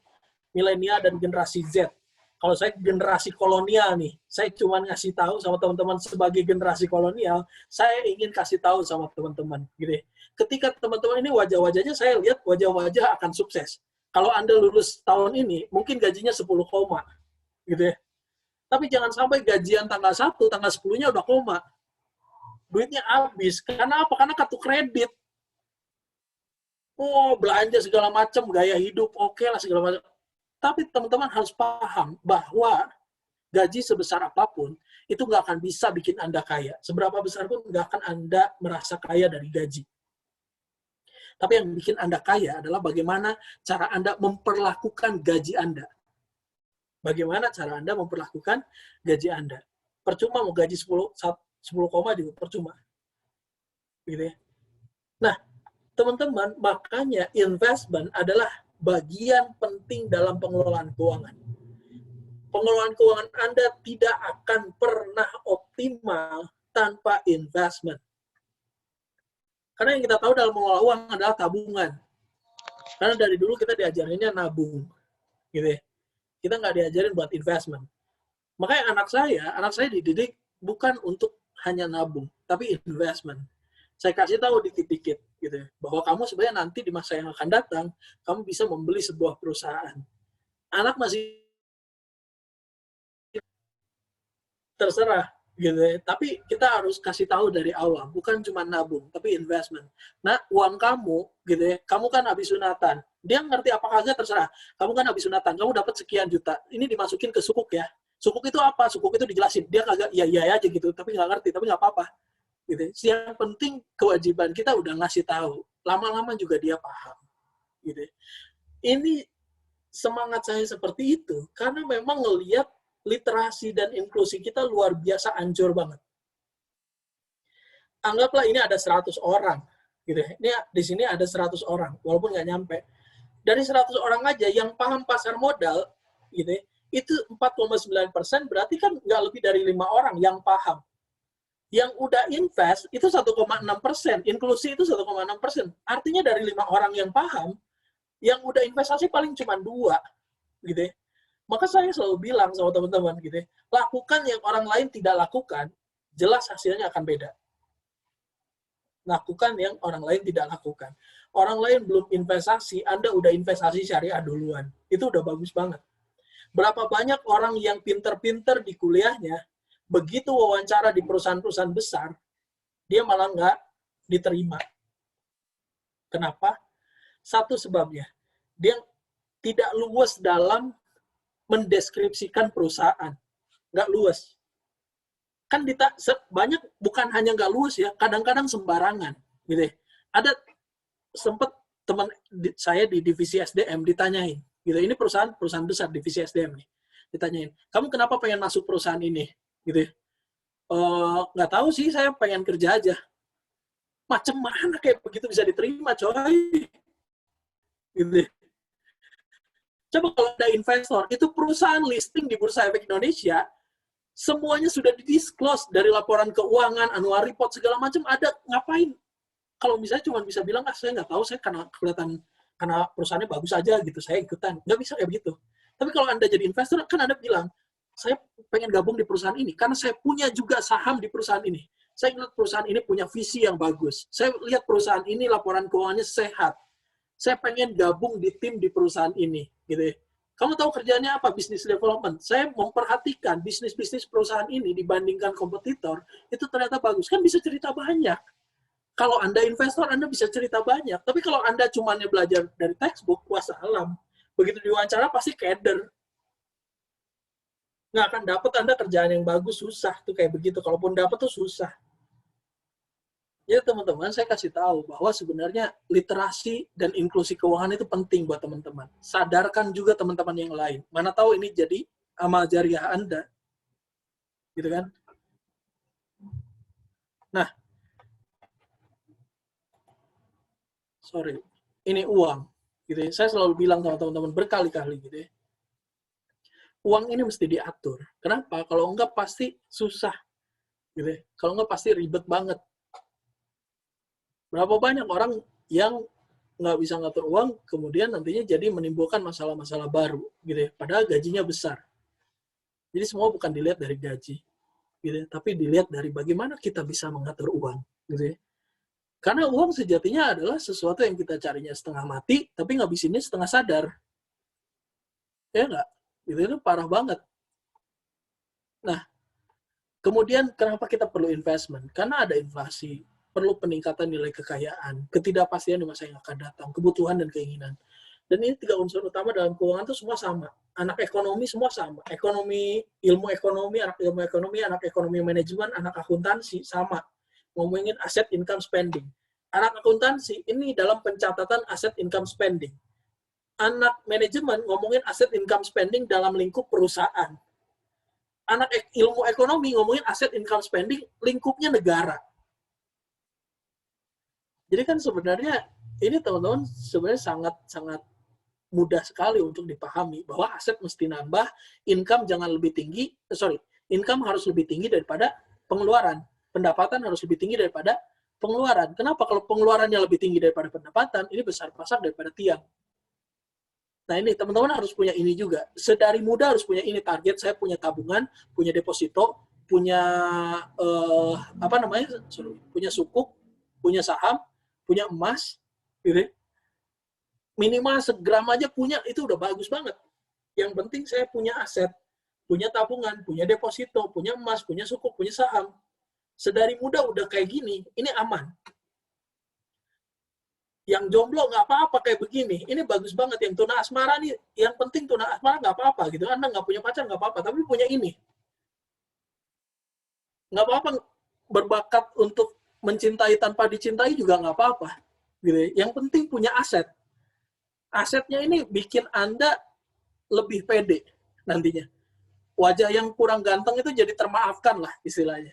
Speaker 3: milenial dan generasi Z. Kalau saya generasi kolonial nih, saya cuma ngasih tahu sama teman-teman sebagai generasi kolonial, saya ingin kasih tahu sama teman-teman. Gitu. Ketika teman-teman ini wajah-wajahnya, saya lihat wajah-wajah akan sukses. Kalau Anda lulus tahun ini, mungkin gajinya 10 koma. Gitu ya. Tapi jangan sampai gajian tanggal 1, tanggal 10-nya udah koma. Duitnya habis. Karena apa? Karena kartu kredit. Belanja segala macam, gaya hidup, oke lah segala macam. Tapi teman-teman harus paham bahwa gaji sebesar apapun, itu nggak akan bisa bikin Anda kaya. Seberapa besar pun nggak akan Anda merasa kaya dari gaji. Tapi yang bikin Anda kaya adalah bagaimana cara Anda memperlakukan gaji Anda. Bagaimana cara Anda memperlakukan gaji Anda. Percuma mau gaji 10 koma juga percuma. Gitu ya. Nah, teman-teman, makanya investment adalah bagian penting dalam pengelolaan keuangan. Pengelolaan keuangan Anda tidak akan pernah optimal tanpa investment. Karena yang kita tahu dalam mengelola uang adalah tabungan. Karena dari dulu kita diajarinnya nabung. Gitu ya. Kita nggak diajarin buat investment. Makanya anak saya dididik bukan untuk hanya nabung, tapi investment. Saya kasih tahu dikit-dikit gitu ya, bahwa kamu sebenarnya nanti di masa yang akan datang, kamu bisa membeli sebuah perusahaan. Anak masih terserah gitu ya, tapi kita harus kasih tahu dari awal, bukan cuma nabung, tapi investment. Nah, uang kamu gitu ya, kamu kan habis sunatan. Dia ngerti apa kagak terserah. Kamu kan habis sunatan, kamu dapat sekian juta. Ini dimasukin ke sukuk ya. Sukuk itu apa? Sukuk itu dijelasin. Dia kagak iya aja gitu, tapi nggak ngerti, tapi nggak apa-apa. Gitu. Yang penting kewajiban kita udah ngasih tahu. Lama-lama juga dia paham. Gitu. Ini semangat saya seperti itu karena memang ngelihat literasi dan inklusi kita luar biasa anjur banget. Anggaplah ini ada 100 orang, gitu. Ini di sini ada 100 orang, walaupun nggak nyampe. Dari 100 orang aja yang paham pasar modal, gitu, itu 4,9%, berarti kan nggak lebih dari 5 orang yang paham. Yang udah invest itu 1,6%, inklusi itu 1,6%. Artinya dari 5 orang yang paham, yang udah investasi paling cuma 2, gitu. Maka saya selalu bilang sama teman-teman, gitu, lakukan yang orang lain tidak lakukan, jelas hasilnya akan beda. Lakukan yang orang lain tidak lakukan. Orang lain belum investasi, Anda udah investasi syariah duluan. Itu udah bagus banget. Berapa banyak orang yang pinter-pinter di kuliahnya, begitu wawancara di perusahaan-perusahaan besar, dia malah nggak diterima. Kenapa? Satu sebabnya, dia tidak luwes dalam mendeskripsikan perusahaan. Nggak luwes. Kan banyak, bukan hanya nggak luwes ya, kadang-kadang sembarangan. Gitu. Ada sempat teman saya di divisi SDM ditanyain, gitu. Ini perusahaan besar divisi SDM nih, ditanyain, kamu kenapa pengen masuk perusahaan ini, gitu. Nggak tahu sih, saya pengen kerja aja. Macam mana kayak begitu bisa diterima, coy? Gitu. Coba kalau ada investor, itu perusahaan listing di Bursa Efek Indonesia, semuanya sudah di-disclose dari laporan keuangan, annual report, segala macam ada. Ngapain? Kalau misalnya cuma bisa bilang, saya nggak tahu, saya karena perusahaannya bagus aja gitu, saya ikutan. Nggak bisa kayak begitu. Tapi kalau Anda jadi investor, kan Anda bilang, saya pengen gabung di perusahaan ini, karena saya punya juga saham di perusahaan ini. Saya lihat perusahaan ini punya visi yang bagus. Saya lihat perusahaan ini laporan keuangannya sehat. Saya pengen gabung di tim di perusahaan ini. Gitu. Kamu tahu kerjanya apa? Business development. Saya memperhatikan bisnis-bisnis perusahaan ini dibandingkan kompetitor, itu ternyata bagus. Kan bisa cerita banyak. Kalau Anda investor, Anda bisa cerita banyak. Tapi kalau Anda cuma belajar dari textbook, wassalam. Begitu diwawancara, pasti keder. Nggak akan dapat Anda kerjaan yang bagus, susah. Tuh kayak begitu. Kalaupun dapat tuh susah. Ya teman-teman, saya kasih tahu bahwa sebenarnya literasi dan inklusi keuangan itu penting buat teman-teman. Sadarkan juga teman-teman yang lain. Mana tahu ini jadi amal jariah Anda. Gitu kan? Nah, sorry, ini uang. Gitu ya. Saya selalu bilang sama teman-teman berkali-kali gitu ya. Uang ini mesti diatur. Kenapa? Kalau enggak pasti susah. Gitu ya. Kalau enggak pasti ribet banget. Berapa banyak orang yang nggak bisa ngatur uang, kemudian nantinya jadi menimbulkan masalah-masalah baru, gitu ya. Padahal gajinya besar. Jadi semua bukan dilihat dari gaji, gitu ya, tapi dilihat dari bagaimana kita bisa mengatur uang, gitu ya. Karena uang sejatinya adalah sesuatu yang kita carinya setengah mati, tapi ngabisinnya setengah sadar. Ya nggak? Itu parah banget. Nah, kemudian kenapa kita perlu investment? Karena ada inflasi, perlu peningkatan nilai kekayaan, ketidakpastian di masa yang akan datang, kebutuhan dan keinginan. Dan ini 3 unsur utama dalam keuangan itu semua sama. Anak ekonomi semua sama. Ilmu ekonomi, anak ekonomi manajemen, anak akuntansi sama. Ngomongin aset income spending. Anak akuntansi ini dalam pencatatan aset income spending. Anak manajemen ngomongin aset income spending dalam lingkup perusahaan. Anak ilmu ekonomi ngomongin aset income spending lingkupnya negara. Jadi kan sebenarnya ini teman-teman sebenarnya sangat mudah sekali untuk dipahami bahwa aset mesti nambah, income income harus lebih tinggi daripada pengeluaran, pendapatan harus lebih tinggi daripada pengeluaran. Kenapa? Kalau pengeluarannya lebih tinggi daripada pendapatan, ini besar pasak daripada tiang. Nah ini teman-teman harus punya ini juga. Sedari muda harus punya ini target. Saya punya tabungan, punya deposito, punya punya sukuk, punya saham, punya emas, gitu. Minimal segram aja punya, itu udah bagus banget. Yang penting saya punya aset, punya tabungan, punya deposito, punya emas, punya sukuk, punya saham. Sedari muda udah kayak gini, ini aman. Yang jomblo nggak apa-apa kayak begini, ini bagus banget. Yang tuna asmara nih, yang penting tuna asmara nggak apa-apa gitu. Anda nggak punya pacar nggak apa-apa, tapi punya ini. Nggak apa-apa berbakat untuk mencintai tanpa dicintai juga nggak apa-apa. Gitu. Yang penting punya aset. Asetnya ini bikin Anda lebih pede nantinya. Wajah yang kurang ganteng itu jadi termaafkan lah istilahnya.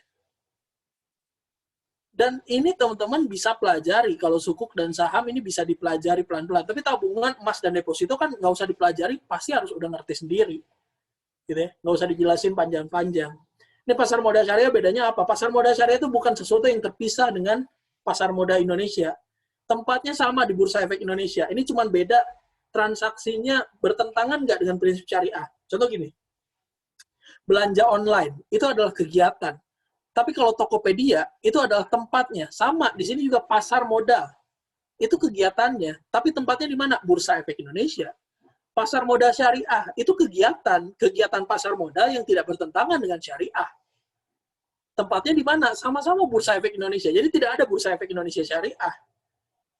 Speaker 3: Dan ini teman-teman bisa pelajari, kalau sukuk dan saham ini bisa dipelajari pelan-pelan. Tapi tabungan emas dan deposito kan nggak usah dipelajari, pasti harus udah ngerti sendiri. Gitu ya, nggak usah dijelasin panjang-panjang. Ini pasar modal syariah bedanya apa? Pasar modal syariah itu bukan sesuatu yang terpisah dengan pasar modal Indonesia. Tempatnya sama di Bursa Efek Indonesia. Ini cuma beda transaksinya bertentangan nggak dengan prinsip syariah. Contoh gini, belanja online itu adalah kegiatan. Tapi kalau Tokopedia itu adalah tempatnya. Sama, di sini juga pasar modal. Itu kegiatannya. Tapi tempatnya di mana? Bursa Efek Indonesia. Pasar modal syariah itu kegiatan pasar modal yang tidak bertentangan dengan syariah. Tempatnya di mana? Sama-sama Bursa Efek Indonesia. Jadi tidak ada Bursa Efek Indonesia syariah.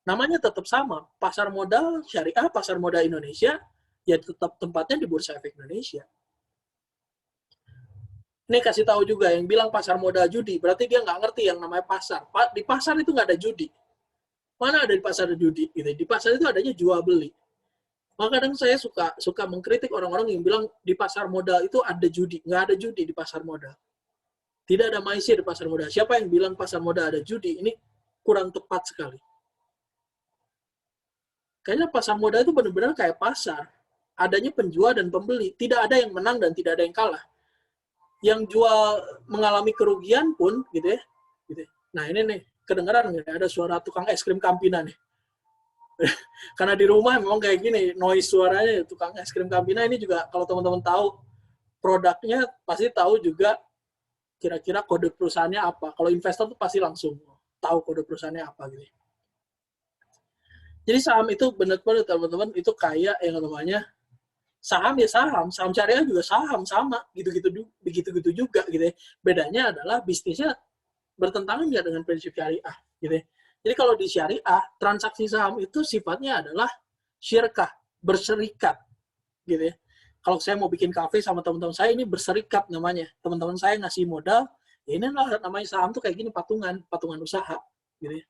Speaker 3: Namanya tetap sama. Pasar modal syariah, pasar modal Indonesia, ya tetap tempatnya di Bursa Efek Indonesia. Ini kasih tahu juga, yang bilang pasar modal judi, berarti dia nggak ngerti yang namanya pasar. Di pasar itu nggak ada judi. Mana ada di pasar judi? Gitu. Di pasar itu adanya jual beli. Maka kadang saya suka mengkritik orang-orang yang bilang di pasar modal itu ada judi. Nggak ada judi di pasar modal. Tidak ada maisir di pasar modal. Siapa yang bilang pasar modal ada judi? Ini kurang tepat sekali. Kayaknya pasar modal itu benar-benar kayak pasar. Adanya penjual dan pembeli. Tidak ada yang menang dan tidak ada yang kalah. Yang jual mengalami kerugian pun, gitu ya. Gitu. Nah ini nih, kedengeran nggak? Ada suara tukang es krim Campina nih. Karena di rumah memang kayak gini, noise suaranya tukang es krim Campina ini juga kalau teman-teman tahu produknya pasti tahu juga kira-kira kode perusahaannya apa. Kalau investor tuh pasti langsung tahu kode perusahaannya apa gitu. Jadi saham itu benar-benar teman-teman itu kayak yang namanya saham ya saham syariah juga saham sama gitu-gitu juga gitu ya. Bedanya adalah bisnisnya bertentangan nggak dengan prinsip syariah gitu ya. Jadi kalau di syariah, transaksi saham itu sifatnya adalah syirkah, berserikat. Gitu ya. Kalau saya mau bikin kafe sama teman-teman saya, ini berserikat namanya. Teman-teman saya ngasih modal, ya ini namanya saham tuh kayak gini, patungan usaha. Gitu ya.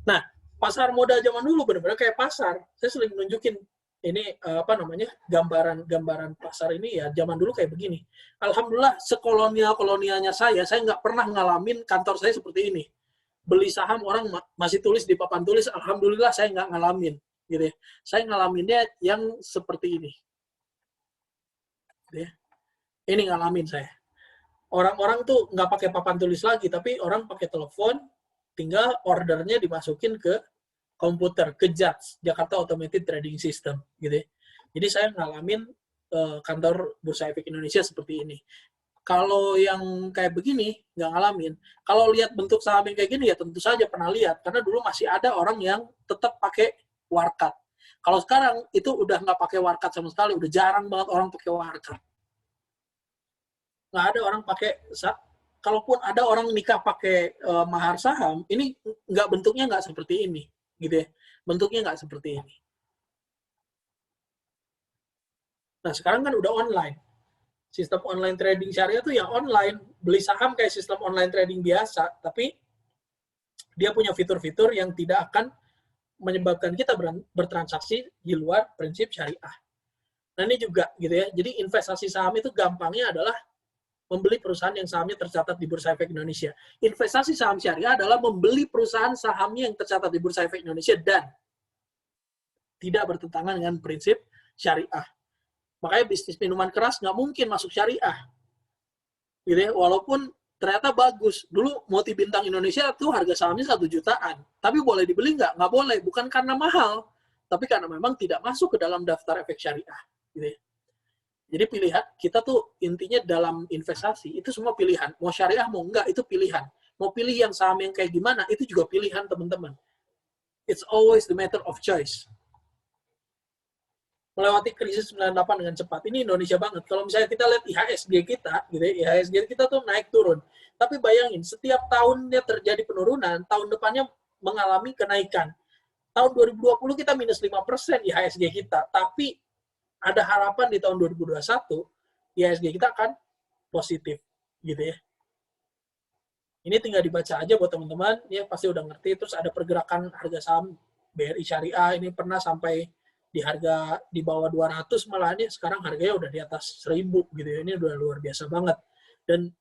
Speaker 3: Nah, pasar modal zaman dulu benar-benar kayak pasar. Saya sering nunjukin ini gambaran pasar ini ya zaman dulu kayak begini. Alhamdulillah sekolonialnya saya nggak pernah ngalamin kantor saya seperti ini. Beli saham orang masih tulis di papan tulis, alhamdulillah saya nggak ngalamin, gitu ya. Saya ngalaminnya yang seperti ini, gitu ya. Ini ngalamin saya. Orang-orang tuh nggak pakai papan tulis lagi, tapi orang pakai telepon, tinggal ordernya dimasukin ke komputer, ke JATS, Jakarta Automated Trading System, gitu ya. Jadi saya ngalamin kantor Bursa Efek Indonesia seperti ini. Kalau yang kayak begini, nggak ngalamin. Kalau lihat bentuk saham yang kayak gini, ya tentu saja pernah lihat. Karena dulu masih ada orang yang tetap pakai warkat. Kalau sekarang, itu udah nggak pakai warkat sama sekali. Udah jarang banget orang pakai warkat. Nggak ada orang pakai, kalaupun ada orang nikah pakai mahar saham, ini bentuknya nggak seperti ini. Gitu ya. Bentuknya nggak seperti ini. Nah, sekarang kan udah online. Sistem online trading syariah itu yang online, beli saham kayak sistem online trading biasa, tapi dia punya fitur-fitur yang tidak akan menyebabkan kita bertransaksi di luar prinsip syariah. Nah ini juga gitu ya, jadi investasi saham itu gampangnya adalah membeli perusahaan yang sahamnya tercatat di Bursa Efek Indonesia. Investasi saham syariah adalah membeli perusahaan sahamnya yang tercatat di Bursa Efek Indonesia dan tidak bertentangan dengan prinsip syariah. Makanya bisnis minuman keras nggak mungkin masuk syariah. Gitu ya, walaupun ternyata bagus. Dulu Multi Bintang Indonesia tuh harga sahamnya 1 jutaan. Tapi boleh dibeli nggak? Nggak boleh. Bukan karena mahal. Tapi karena memang tidak masuk ke dalam daftar efek syariah. Gitu ya. Jadi pilihan, kita tuh intinya dalam investasi, itu semua pilihan. Mau syariah, mau enggak, itu pilihan. Mau pilih yang saham yang kayak gimana, itu juga pilihan teman-teman. It's always the matter of choice. Melewati krisis 98 dengan cepat. Ini Indonesia banget. Kalau misalnya kita lihat IHSG kita, gitu ya, IHSG kita tuh naik turun. Tapi bayangin, setiap tahunnya terjadi penurunan, tahun depannya mengalami kenaikan. Tahun 2020 kita minus 5% IHSG kita. Tapi ada harapan di tahun 2021, IHSG kita akan positif. Gitu ya. Ini tinggal dibaca aja buat teman-teman. Ini pasti udah ngerti. Terus ada pergerakan harga saham BRI Syariah. Ini pernah sampai di harga di bawah 200 malah ini sekarang harganya udah di atas 1.000 gitu ya. Ini udah luar biasa banget. Dan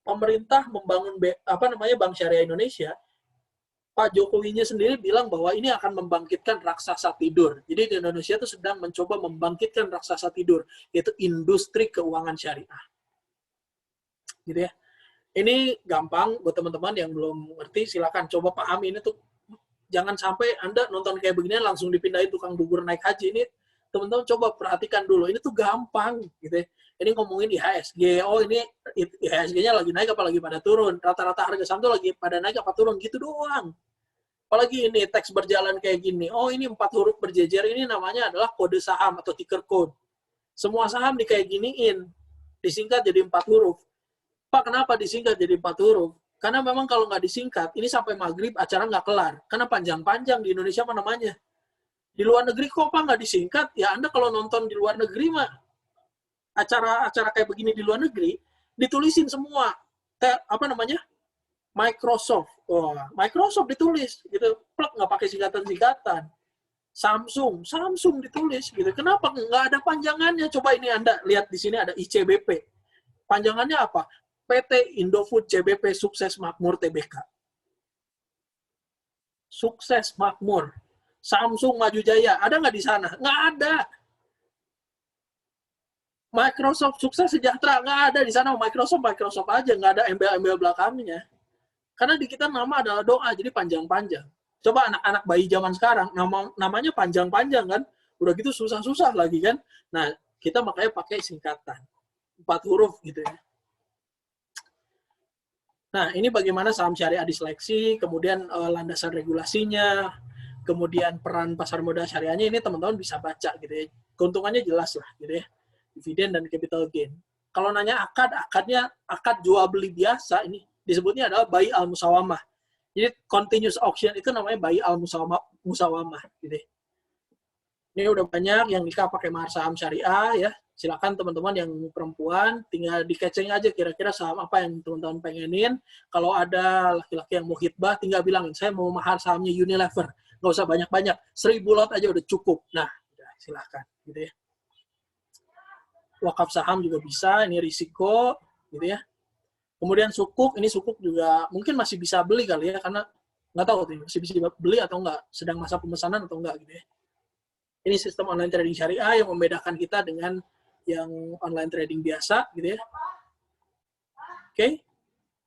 Speaker 3: pemerintah membangun Bank Syariah Indonesia, Pak Jokowinya sendiri bilang bahwa ini akan membangkitkan raksasa tidur. Jadi di Indonesia itu sedang mencoba membangkitkan raksasa tidur, yaitu industri keuangan syariah. Gitu ya. Ini gampang buat teman-teman yang belum ngerti, silakan coba pahami ini tuh. Jangan sampai Anda nonton kayak begini langsung dipindahin tukang bubur naik haji. Ini teman-teman coba perhatikan dulu. Ini tuh gampang gitu ya. Ini ngomongin IHSG. Oh, ini IHSG-nya lagi naik apa lagi pada turun? Rata-rata harga saham tuh lagi pada naik apa turun gitu doang. Apalagi ini teks berjalan kayak gini. Oh, ini 4 huruf berjejer, ini namanya adalah kode saham atau ticker code. Semua saham di kayak giniin, disingkat jadi 4 huruf. Pak, kenapa disingkat jadi 4 huruf? Karena memang kalau nggak disingkat, ini sampai maghrib acara nggak kelar. Karena panjang-panjang di Indonesia apa namanya. Di luar negeri kok Pak nggak disingkat? Ya Anda kalau nonton di luar negeri mah, acara-acara kayak begini di luar negeri, ditulisin semua. Microsoft. Oh, Microsoft ditulis gitu. Plek, nggak pakai singkatan-singkatan. Samsung ditulis gitu. Kenapa nggak ada panjangannya? Coba ini Anda lihat di sini ada ICBP. Panjangannya apa? PT Indofood CBP Sukses Makmur Tbk. Sukses Makmur. Samsung Maju Jaya. Ada nggak di sana? Nggak ada. Microsoft Sukses Sejahtera. Nggak ada di sana. Microsoft aja. Nggak ada embel-embel belakangnya. Karena di kita nama adalah doa, jadi panjang-panjang. Coba anak-anak bayi zaman sekarang, namanya panjang-panjang kan? Udah gitu susah-susah lagi kan? Nah, kita makanya pakai singkatan. 4 huruf gitu ya. Nah, ini bagaimana saham syariah diseleksi, kemudian landasan regulasinya, kemudian peran pasar modal syariahnya, ini teman-teman bisa baca gitu ya. Keuntungannya jelas lah gitu ya. Dividen dan capital gain. Kalau nanya akadnya akad jual beli biasa, ini disebutnya adalah bai al-musawamah. Jadi continuous auction itu namanya bai al-musawamah gitu. Ini udah banyak yang nikah pakai mahar saham syariah ya. Silakan teman-teman yang perempuan tinggal dikeceng aja kira-kira saham apa yang teman-teman pengenin. Kalau ada laki-laki yang mau khitbah tinggal bilangin saya mau mahar sahamnya Unilever. Nggak usah banyak-banyak. 1.000 lot aja udah cukup. Nah, silakan gitu ya. Wakaf saham juga bisa, ini risiko gitu ya. Kemudian sukuk, ini sukuk juga mungkin masih bisa beli kali ya, karena nggak tahu tuh, masih bisa beli atau nggak, sedang masa pemesanan atau nggak gitu ya. Ini sistem online trading syariah yang membedakan kita dengan yang online trading biasa gitu ya. Oke,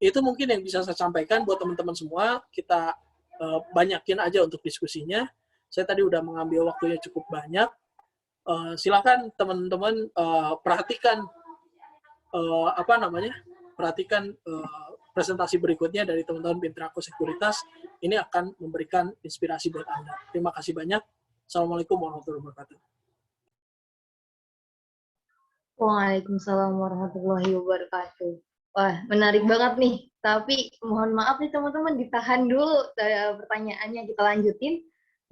Speaker 3: itu mungkin yang bisa saya sampaikan buat teman-teman semua. Kita banyakin aja untuk diskusinya. Saya tadi udah mengambil waktunya cukup banyak. Silakan teman-teman perhatikan perhatikan presentasi berikutnya dari teman-teman Pintrako Sekuritas. Ini akan memberikan inspirasi buat Anda. Terima kasih banyak. Assalamualaikum warahmatullahi wabarakatuh.
Speaker 1: Waalaikumsalam warahmatullahi wabarakatuh. Wah, menarik banget nih. Tapi mohon maaf nih teman-teman, ditahan dulu pertanyaannya. Kita lanjutin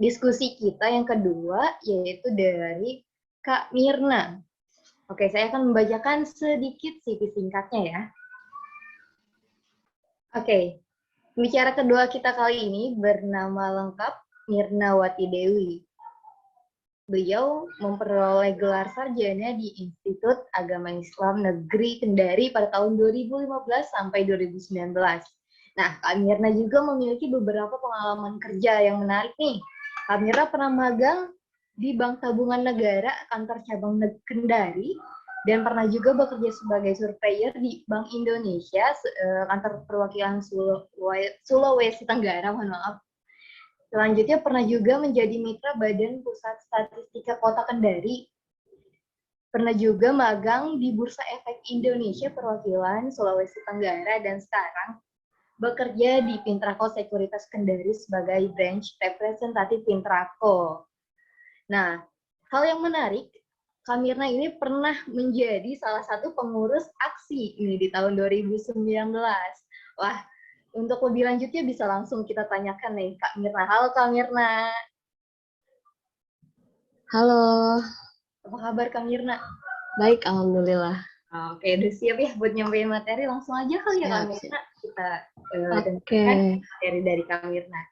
Speaker 1: diskusi kita yang kedua, yaitu dari Kak Mirna. Oke, saya akan membacakan sedikit CV singkatnya ya. Oke, pembicara kedua kita kali ini bernama lengkap Mirna Wati Dewi. Beliau memperoleh gelar sarjana di Institut Agama Islam Negeri Kendari pada tahun 2015 sampai 2019. Nah, Kak Mirna juga memiliki beberapa pengalaman kerja yang menarik nih. Kak Mirna pernah magang di Bank Tabungan Negara, kantor cabang Kendari, dan pernah juga bekerja sebagai surveyor di Bank Indonesia, kantor perwakilan Sulawesi Tenggara, mohon maaf. Selanjutnya pernah juga menjadi mitra Badan Pusat Statistika Kota Kendari. Pernah juga magang di Bursa Efek Indonesia perwakilan Sulawesi Tenggara, dan sekarang bekerja di Pintrako Sekuritas Kendari sebagai branch representatif Pintrako. Nah, hal yang menarik, Kak Mirna ini pernah menjadi salah satu pengurus aksi ini di tahun 2019. Wah, untuk lebih lanjutnya bisa langsung kita tanyakan nih Kak Mirna. Halo Kak Mirna.
Speaker 4: Halo.
Speaker 1: Apa kabar Kak Mirna?
Speaker 4: Baik, alhamdulillah.
Speaker 1: Oke, udah siap ya buat nyampein materi, langsung aja kali ya Kak Mirna. Kita dengarkan materi dari Kak Mirna.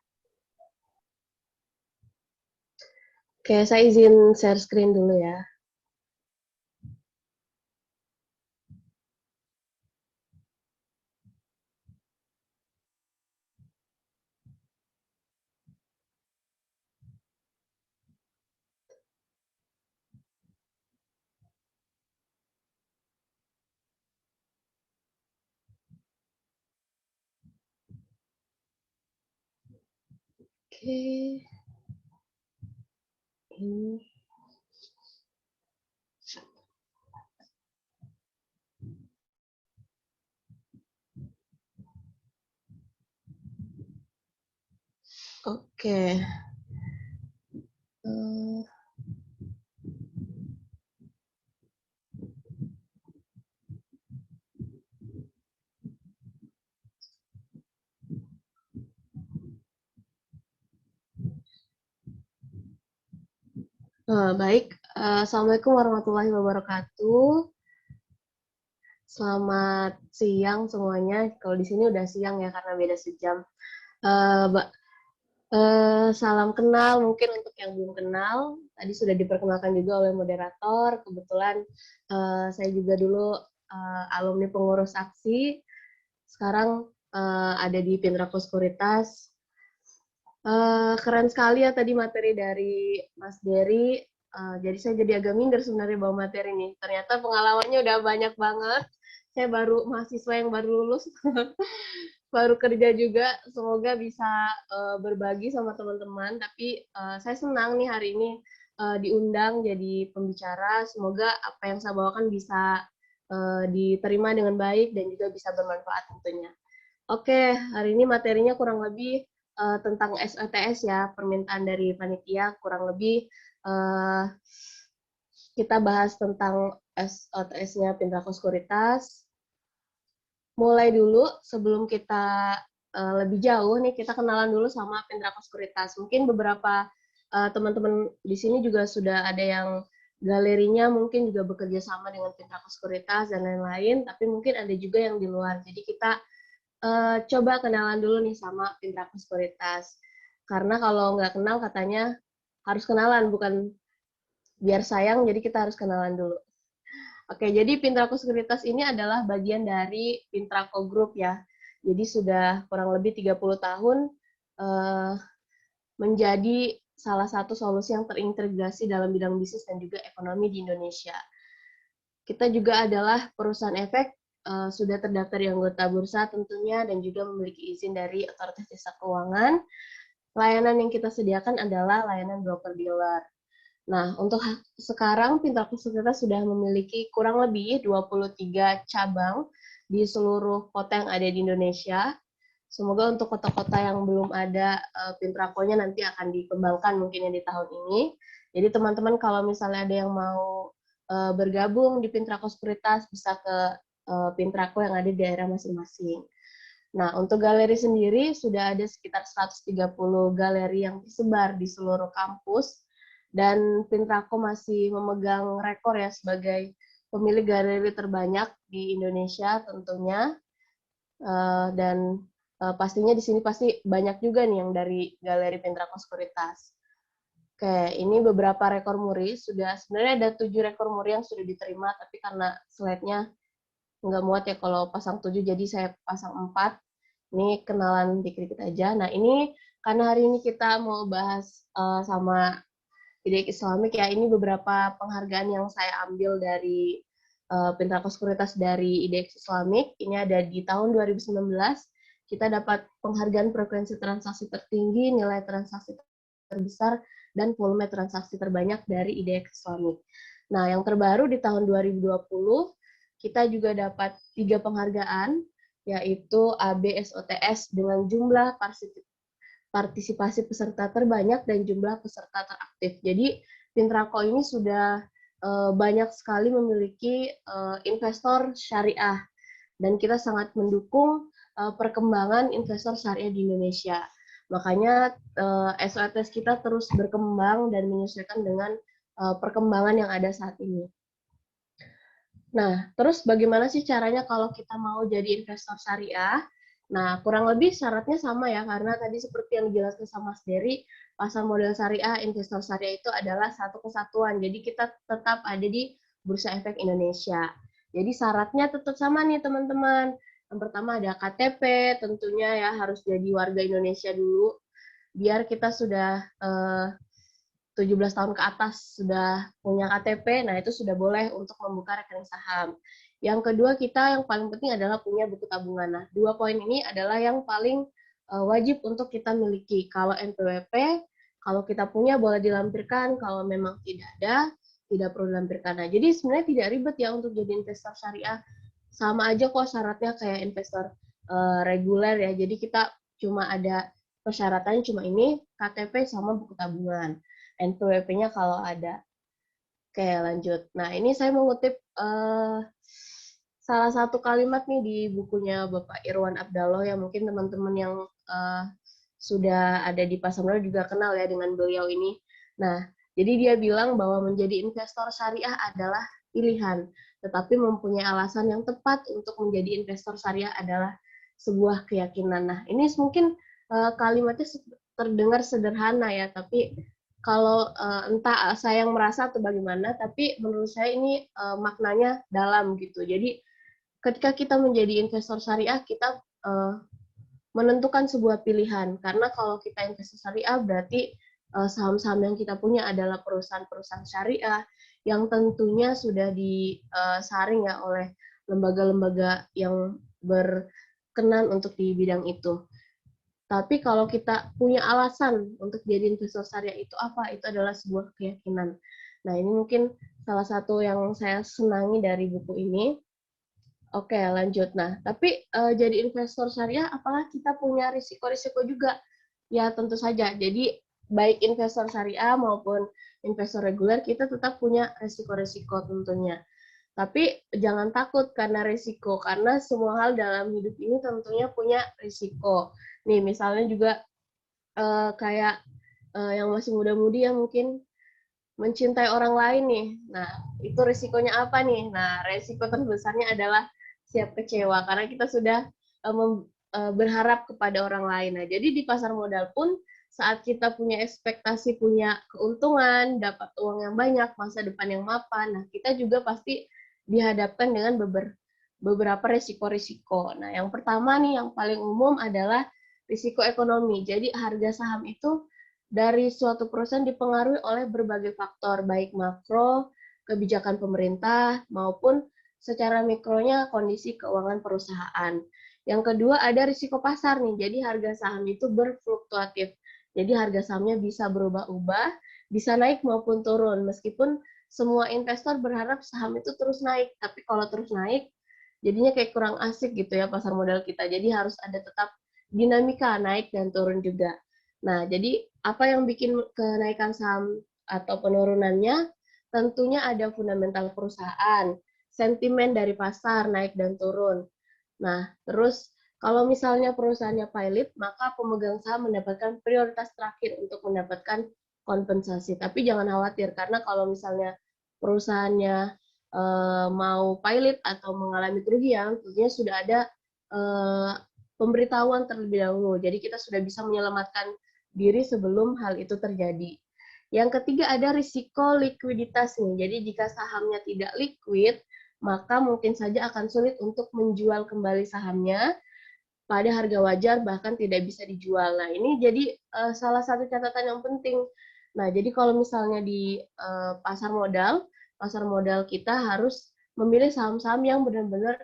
Speaker 4: Oke, saya izin share screen dulu ya. Oke. Ini. Oke. Eh, Baik, Assalamualaikum warahmatullahi wabarakatuh. Selamat siang semuanya. Kalau di sini udah siang ya karena beda sejam. Ba- Salam kenal mungkin untuk yang belum kenal. Tadi sudah diperkenalkan juga oleh moderator. Kebetulan saya juga dulu alumni pengurus aksi. Sekarang ada di Pintrako Sekuritas. Keren sekali ya tadi materi dari Mas Dery. Jadi saya jadi agak minder sebenarnya bawa materi ini. Ternyata pengalamannya udah banyak banget. Saya baru mahasiswa yang baru lulus, baru kerja juga. Semoga bisa berbagi sama teman-teman. Tapi saya senang nih hari ini diundang jadi pembicara. Semoga apa yang saya bawakan bisa diterima dengan baik dan juga bisa bermanfaat tentunya. Oke, hari ini materinya kurang lebih tentang SOTS ya, permintaan dari panitia kurang lebih kita bahas tentang SOTS-nya Pintrako Sekuritas. Mulai dulu sebelum kita lebih jauh nih, kita kenalan dulu sama Pintrako Sekuritas. Mungkin beberapa teman-teman di sini juga sudah ada yang galerinya mungkin juga bekerja sama dengan Pintrako Sekuritas dan lain-lain, tapi mungkin ada juga yang di luar. Jadi kita coba kenalan dulu nih sama Pintrako Sekuritas. Karena kalau nggak kenal katanya harus kenalan, bukan biar sayang, jadi kita harus kenalan dulu. Oke, jadi Pintrako Sekuritas ini adalah bagian dari Pintrako Group ya. Jadi sudah kurang lebih 30 tahun menjadi salah satu solusi yang terintegrasi dalam bidang bisnis dan juga ekonomi di Indonesia. Kita juga adalah perusahaan efek sudah terdaftar di anggota bursa tentunya dan juga memiliki izin dari Otoritas Jasa Keuangan. Layanan yang kita sediakan adalah layanan broker dealer. Nah, untuk sekarang Pintrako Sekuritas sudah memiliki kurang lebih 23 cabang di seluruh kota yang ada di Indonesia. Semoga untuk kota-kota yang belum ada Pintrakonya nanti akan dikembangkan mungkin di tahun ini. Jadi teman-teman kalau misalnya ada yang mau bergabung di Pintrako Sekuritas bisa ke Pintrako yang ada di daerah masing-masing. Nah, untuk galeri sendiri sudah ada sekitar 130 galeri yang tersebar di seluruh kampus dan Pintrako masih memegang rekor ya sebagai pemilik galeri terbanyak di Indonesia tentunya. Dan pastinya di sini pasti banyak juga nih yang dari galeri Pintrako Sekuritas. Oke, ini beberapa rekor muri. Sebenarnya ada 7 rekor muri yang sudah diterima, tapi karena slide-nya nggak muat ya kalau pasang 7, jadi saya pasang 4. Ini kenalan dikit-dikit aja. Nah, ini karena hari ini kita mau bahas sama IDX Islamik ya, ini beberapa penghargaan yang saya ambil dari Pintrako Sekuritas dari IDX Islamik. Ini ada di tahun 2019, kita dapat penghargaan frekuensi transaksi tertinggi, nilai transaksi terbesar, dan volume transaksi terbanyak dari IDX Islamik. Nah, yang terbaru di tahun 2020, kita juga dapat 3 penghargaan, yaitu ABSOTS dengan jumlah partisipasi peserta terbanyak dan jumlah peserta teraktif. Jadi, Pintrako ini sudah banyak sekali memiliki investor syariah, dan kita sangat mendukung perkembangan investor syariah di Indonesia. Makanya SOTS kita terus berkembang dan menyesuaikan dengan perkembangan yang ada saat ini. Nah, terus bagaimana sih caranya kalau kita mau jadi investor syariah? Nah, kurang lebih syaratnya sama ya, karena tadi seperti yang dijelaskan sama Mas Dery, pasar modal syariah, investor syariah itu adalah satu kesatuan. Jadi kita tetap ada di Bursa Efek Indonesia. Jadi syaratnya tetap sama nih teman-teman. Yang pertama ada KTP, tentunya ya harus jadi warga Indonesia dulu. Biar kita sudah 17 tahun ke atas sudah punya KTP, nah itu sudah boleh untuk membuka rekening saham. Yang kedua kita yang paling penting adalah punya buku tabungan. Nah, 2 poin ini adalah yang paling wajib untuk kita miliki. Kalau NPWP, kalau kita punya boleh dilampirkan, kalau memang tidak ada, tidak perlu dilampirkan. Nah, jadi sebenarnya tidak ribet ya untuk jadi investor syariah. Sama aja kok syaratnya kayak investor reguler ya. Jadi kita cuma ada persyaratannya cuma ini, KTP sama buku tabungan. NPWP-nya kalau ada. Oke, lanjut. Nah, ini saya mengutip salah satu kalimat nih di bukunya Bapak Irwan Abdallah yang mungkin teman-teman yang sudah ada di pasar modal juga kenal ya dengan beliau ini. Nah, jadi dia bilang bahwa menjadi investor syariah adalah pilihan, tetapi mempunyai alasan yang tepat untuk menjadi investor syariah adalah sebuah keyakinan. Nah, ini mungkin kalimatnya terdengar sederhana ya, tapi kalau entah saya yang merasa atau bagaimana, tapi menurut saya ini maknanya dalam gitu. Jadi ketika kita menjadi investor syariah, kita menentukan sebuah pilihan. Karena kalau kita investor syariah berarti saham-saham yang kita punya adalah perusahaan-perusahaan syariah yang tentunya sudah disaring ya oleh lembaga-lembaga yang berkenan untuk di bidang itu. Tapi kalau kita punya alasan untuk jadi investor syariah itu apa? Itu adalah sebuah keyakinan. Nah, ini mungkin salah satu yang saya senangi dari buku ini. Oke, lanjut. Nah, tapi jadi investor syariah, apakah kita punya risiko-risiko juga? Ya, tentu saja. Jadi, baik investor syariah maupun investor reguler, kita tetap punya risiko-risiko tentunya. Tapi jangan takut karena risiko, karena semua hal dalam hidup ini tentunya punya risiko. Nih, misalnya juga kayak yang masih muda-mudi yang mungkin mencintai orang lain nih. Nah, itu risikonya apa nih? Nah, risiko terbesarnya adalah siap kecewa karena kita sudah berharap kepada orang lain. Nah, jadi di pasar modal pun saat kita punya ekspektasi, punya keuntungan, dapat uang yang banyak, masa depan yang mapan, nah kita juga pasti dihadapkan dengan beberapa risiko-risiko. Nah, yang pertama nih yang paling umum adalah risiko ekonomi. Jadi harga saham itu dari suatu perusahaan dipengaruhi oleh berbagai faktor, baik makro, kebijakan pemerintah, maupun secara mikronya kondisi keuangan perusahaan. Yang kedua ada risiko pasar nih, jadi harga saham itu berfluktuatif. Jadi harga sahamnya bisa berubah-ubah, bisa naik maupun turun, meskipun semua investor berharap saham itu terus naik, tapi kalau terus naik, jadinya kayak kurang asik gitu ya pasar modal kita. Jadi harus ada tetap dinamika naik dan turun juga. Nah, jadi apa yang bikin kenaikan saham atau penurunannya? Tentunya ada fundamental perusahaan, sentimen dari pasar naik dan turun. Nah, terus kalau misalnya perusahaannya pilot, maka pemegang saham mendapatkan prioritas terakhir untuk mendapatkan kompensasi. Tapi jangan khawatir, karena kalau misalnya perusahaannya mau pilot atau mengalami kerugian, tentunya sudah ada pemberitahuan terlebih dahulu. Jadi kita sudah bisa menyelamatkan diri sebelum hal itu terjadi. Yang ketiga ada risiko likuiditas nih. Jadi jika sahamnya tidak liquid, maka mungkin saja akan sulit untuk menjual kembali sahamnya pada harga wajar, bahkan tidak bisa dijual. Nah, ini jadi salah satu catatan yang penting. Nah, jadi kalau misalnya di pasar modal kita harus memilih saham-saham yang benar-benar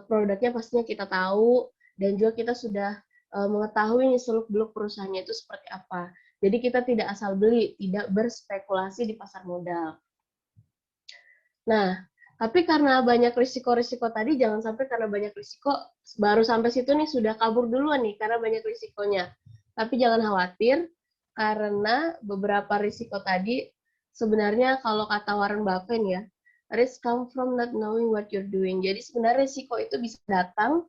Speaker 4: produknya pastinya kita tahu, dan juga kita sudah mengetahui seluk-beluk perusahaannya itu seperti apa. Jadi kita tidak asal beli, tidak berspekulasi di pasar modal. Nah, tapi karena banyak risiko-risiko tadi, jangan sampai karena banyak risiko, baru sampai situ nih sudah kabur duluan nih, karena banyak risikonya. Tapi jangan khawatir, karena beberapa risiko tadi, sebenarnya kalau kata Warren Buffett ya, risk come from not knowing what you're doing. Jadi sebenarnya risiko itu bisa datang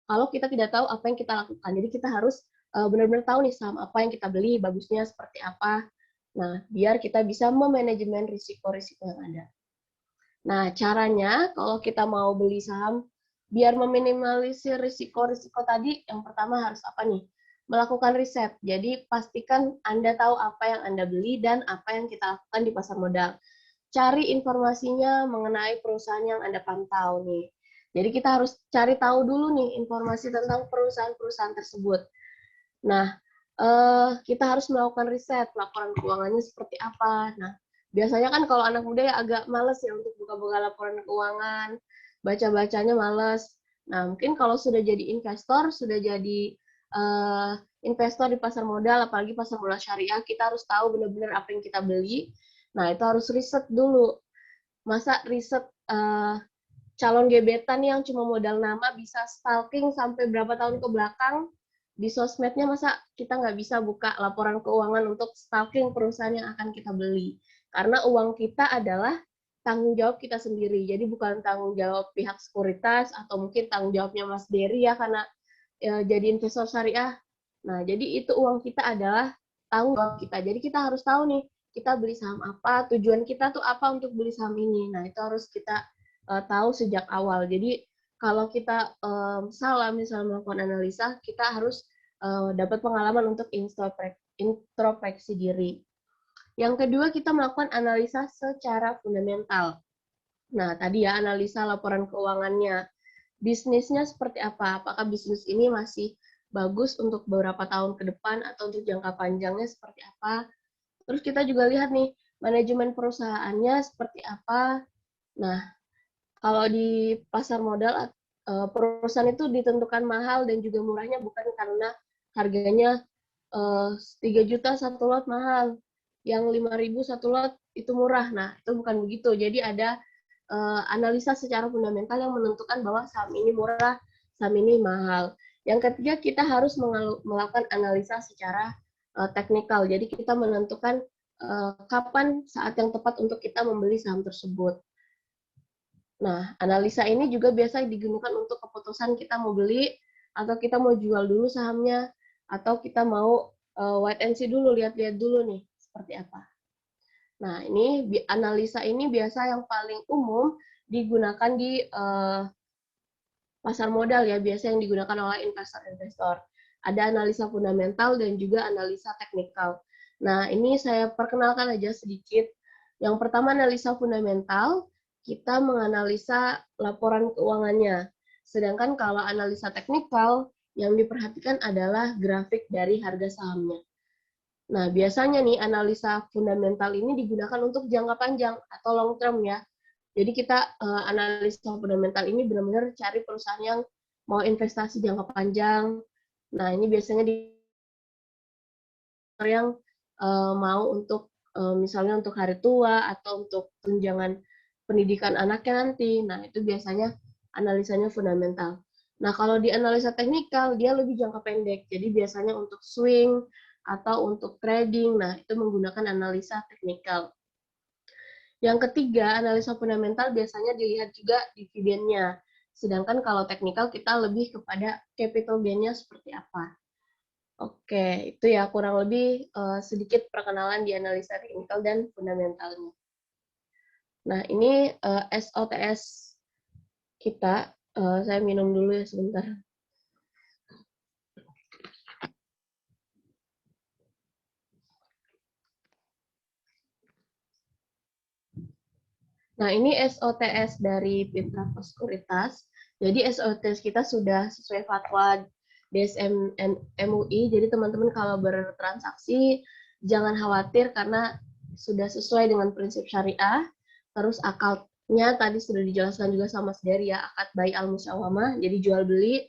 Speaker 4: kalau kita tidak tahu apa yang kita lakukan. Jadi kita harus benar-benar tahu nih saham apa yang kita beli, bagusnya seperti apa. Nah, biar kita bisa memanajemen risiko-risiko yang ada. Nah, caranya kalau kita mau beli saham, biar meminimalisir risiko-risiko tadi, yang pertama harus apa nih? melakukan riset. Jadi pastikan Anda tahu apa yang Anda beli dan apa yang kita lakukan di pasar modal. Cari informasinya mengenai perusahaan yang Anda pantau nih. Jadi kita harus cari tahu dulu nih informasi tentang perusahaan-perusahaan tersebut. Nah, kita harus melakukan riset, laporan keuangannya seperti apa. Nah, biasanya kan kalau anak muda ya agak males ya untuk buka-buka laporan keuangan, baca-bacanya males. Nah, mungkin kalau sudah jadi investor, sudah jadi investor di pasar modal, apalagi pasar modal syariah, kita harus tahu benar-benar apa yang kita beli. Nah, itu harus riset dulu. Masa riset calon gebetan yang cuma modal nama bisa stalking sampai berapa tahun ke belakang di sosmednya, masa kita nggak bisa buka laporan keuangan untuk stalking perusahaan yang akan kita beli. Karena uang kita adalah tanggung jawab kita sendiri, jadi bukan tanggung jawab pihak sekuritas atau mungkin tanggung jawabnya Mas Dery ya karena jadi investor syariah. Nah, jadi itu uang kita adalah tanggung jawab kita. Jadi kita harus tahu nih, kita beli saham apa, tujuan kita tuh apa untuk beli saham ini. Nah, itu harus kita tahu sejak awal. Jadi kalau kita salah misalnya melakukan analisa, kita harus dapat pengalaman untuk introspeksi diri. Yang kedua, kita melakukan analisa secara fundamental. Nah, tadi ya analisa laporan keuangannya. Bisnisnya seperti apa? Apakah bisnis ini masih bagus untuk beberapa tahun ke depan atau untuk jangka panjangnya seperti apa? Terus kita juga lihat nih, manajemen perusahaannya seperti apa. Nah, kalau di pasar modal, perusahaan itu ditentukan mahal dan juga murahnya bukan karena harganya 3 juta satu lot mahal, yang 5.000 satu lot itu murah. Nah, itu bukan begitu. Jadi ada analisa secara fundamental yang menentukan bahwa saham ini murah, saham ini mahal. Yang ketiga, kita harus melakukan analisa secara teknikal. Jadi kita menentukan kapan saat yang tepat untuk kita membeli saham tersebut. Nah, analisa ini juga biasa digunakan untuk keputusan kita mau beli, atau kita mau jual dulu sahamnya, atau kita mau wait and see dulu, lihat-lihat dulu nih, seperti apa. Nah, ini analisa ini biasa yang paling umum digunakan di pasar modal ya, biasa yang digunakan oleh investor-investor. Ada analisa fundamental dan juga analisa teknikal. Nah, ini saya perkenalkan aja sedikit. Yang pertama analisa fundamental, kita menganalisa laporan keuangannya. Sedangkan kalau analisa teknikal, yang diperhatikan adalah grafik dari harga sahamnya. Nah, biasanya nih analisa fundamental ini digunakan untuk jangka panjang atau long term ya. Jadi kita analisa fundamental ini benar-benar cari perusahaan yang mau investasi jangka panjang. Nah, ini biasanya di yang mau untuk misalnya untuk hari tua atau untuk tunjangan pendidikan anaknya nanti. Nah, itu biasanya analisanya fundamental. Nah, kalau di analisa teknikal, dia lebih jangka pendek. Jadi biasanya untuk swing, atau untuk trading, nah itu menggunakan analisa teknikal. Yang ketiga, analisa fundamental biasanya dilihat juga dividennya. Sedangkan kalau teknikal kita lebih kepada capital gain-nya seperti apa. Oke, itu ya kurang lebih sedikit perkenalan di analisa teknikal dan fundamentalnya. Nah, ini SOTS kita. Saya minum dulu ya sebentar. Nah, ini SOTS dari Mitra Sekuritas. Jadi SOTS kita sudah sesuai fatwa DSM MUI. Jadi teman-teman kalau bertransaksi jangan khawatir karena sudah sesuai dengan prinsip syariah. Terus akadnya tadi sudah dijelaskan juga sama Mas Dery ya, akad bai al musawamah. Jadi jual beli,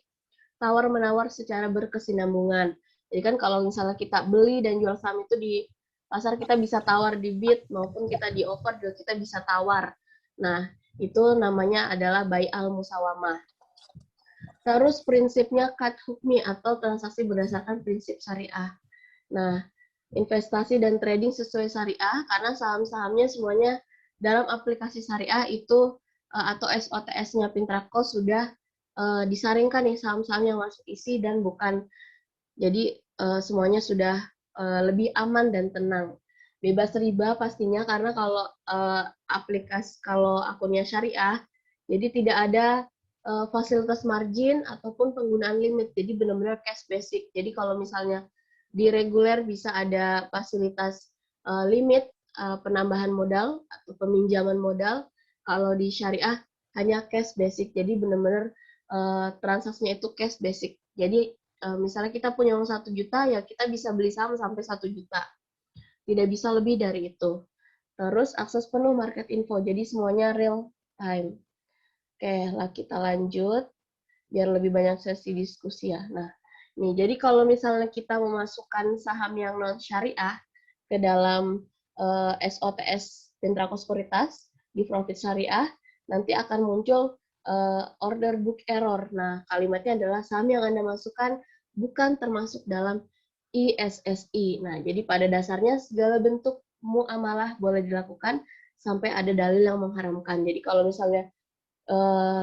Speaker 4: tawar menawar secara berkesinambungan. Jadi kan kalau misalnya kita beli dan jual saham itu di pasar, kita bisa tawar di bid maupun kita di offer juga kita bisa tawar. Nah, itu namanya adalah bai al musawamah. Terus prinsipnya qad hukmi atau transaksi berdasarkan prinsip syariah. Nah, investasi dan trading sesuai syariah karena saham-sahamnya semuanya dalam aplikasi syariah itu atau SOTS-nya Pintrako sudah disaringkan nih saham-saham yang masuk isi dan bukan. Jadi semuanya sudah lebih aman dan tenang. Bebas riba pastinya karena kalau aplikasi kalau akunnya syariah, jadi tidak ada fasilitas margin ataupun penggunaan limit. Jadi benar-benar cash basic. Jadi kalau misalnya di reguler bisa ada fasilitas limit penambahan modal atau peminjaman modal. Kalau di syariah hanya cash basic. Jadi benar-benar transaksinya itu cash basic. Jadi misalnya kita punya uang 1 juta, ya kita bisa beli saham sampai 1 juta. Tidak bisa lebih dari itu. Terus akses penuh market info. Jadi semuanya real time. Oke, lah kita lanjut biar lebih banyak sesi diskusi ya. Nah, nih jadi kalau misalnya kita memasukkan saham yang non syariah ke dalam SOTS Pintrako Sekuritas di profit syariah, nanti akan muncul order book error. Nah, kalimatnya adalah saham yang Anda masukkan bukan termasuk dalam ISSI. Nah, jadi pada dasarnya segala bentuk muamalah boleh dilakukan sampai ada dalil yang mengharamkan. Jadi kalau misalnya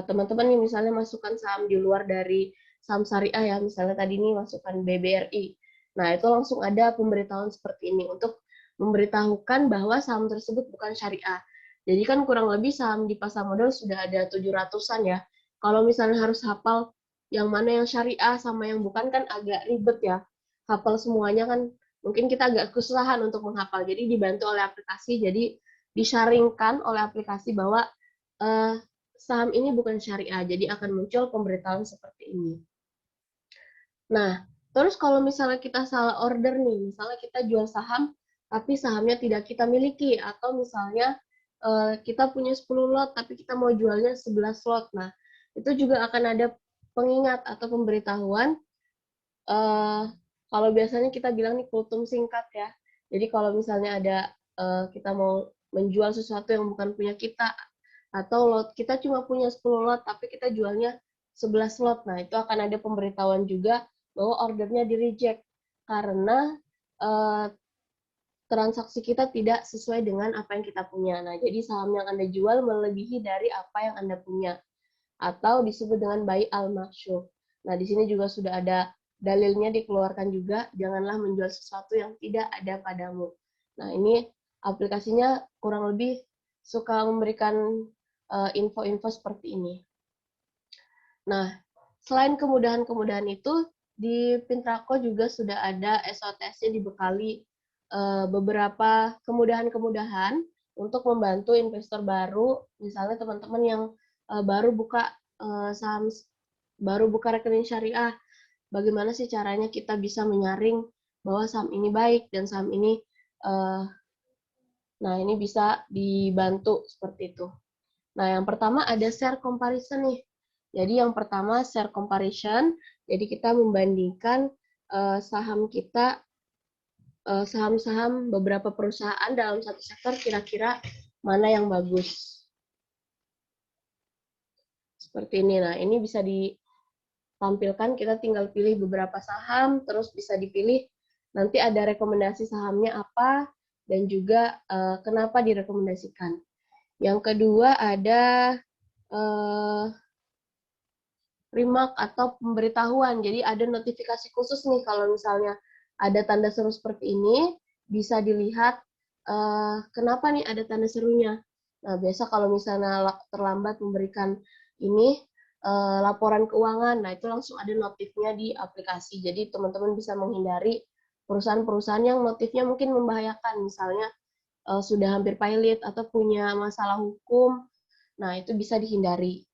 Speaker 4: teman-teman yang misalnya masukkan saham di luar dari saham syariah ya, misalnya tadi ini masukkan BBRI. Nah, itu langsung ada pemberitahuan seperti ini untuk memberitahukan bahwa saham tersebut bukan syariah. Jadi kan kurang lebih saham di pasar modal sudah ada 700-an ya. Kalau misalnya harus hafal yang mana yang syariah sama yang bukan kan agak ribet ya. Hafal semuanya kan mungkin kita agak kesusahan untuk menghafal. Jadi dibantu oleh aplikasi, jadi disaringkan oleh aplikasi bahwa saham ini bukan syariah, jadi akan muncul pemberitahuan seperti ini. Nah, terus kalau misalnya kita salah order nih, misalnya kita jual saham, tapi sahamnya tidak kita miliki, atau misalnya kita punya 10 lot, tapi kita mau jualnya 11 lot. Nah, itu juga akan ada pengingat atau pemberitahuan. Kalau biasanya kita bilang nih kultum singkat ya. Jadi kalau misalnya ada kita mau menjual sesuatu yang bukan punya kita, atau lot kita cuma punya 10 lot tapi kita jualnya 11 lot. Nah, itu akan ada pemberitahuan juga bahwa ordernya di-reject karena transaksi kita tidak sesuai dengan apa yang kita punya. Nah, jadi saham yang Anda jual melebihi dari apa yang Anda punya atau disebut dengan buy al-maksyuf. Nah, di sini juga sudah ada dalilnya dikeluarkan juga, janganlah menjual sesuatu yang tidak ada padamu. Nah, ini aplikasinya kurang lebih suka memberikan info-info seperti ini. Nah, selain kemudahan-kemudahan itu, di Pintrako juga sudah ada SOTS-nya dibekali beberapa kemudahan-kemudahan untuk membantu investor baru, misalnya teman-teman yang baru buka saham, baru buka rekening syariah, bagaimana sih caranya kita bisa menyaring bahwa saham ini baik dan saham ini, nah ini bisa dibantu seperti itu. Nah, yang pertama ada share comparison nih. Jadi yang pertama share comparison, jadi kita membandingkan saham kita, saham-saham beberapa perusahaan dalam satu sektor kira-kira mana yang bagus. Seperti ini. Nah, ini bisa ditampilkan, kita tinggal pilih beberapa saham, terus bisa dipilih nanti ada rekomendasi sahamnya apa, dan juga kenapa direkomendasikan. Yang kedua ada remark atau pemberitahuan. Jadi ada notifikasi khusus nih kalau misalnya ada tanda seru seperti ini, bisa dilihat kenapa nih ada tanda serunya. Nah, biasa kalau misalnya terlambat memberikan ini laporan keuangan, nah itu langsung ada notifnya di aplikasi. Jadi teman-teman bisa menghindari perusahaan-perusahaan yang notifnya mungkin membahayakan, misalnya sudah hampir pilot atau punya masalah hukum, nah itu bisa dihindari.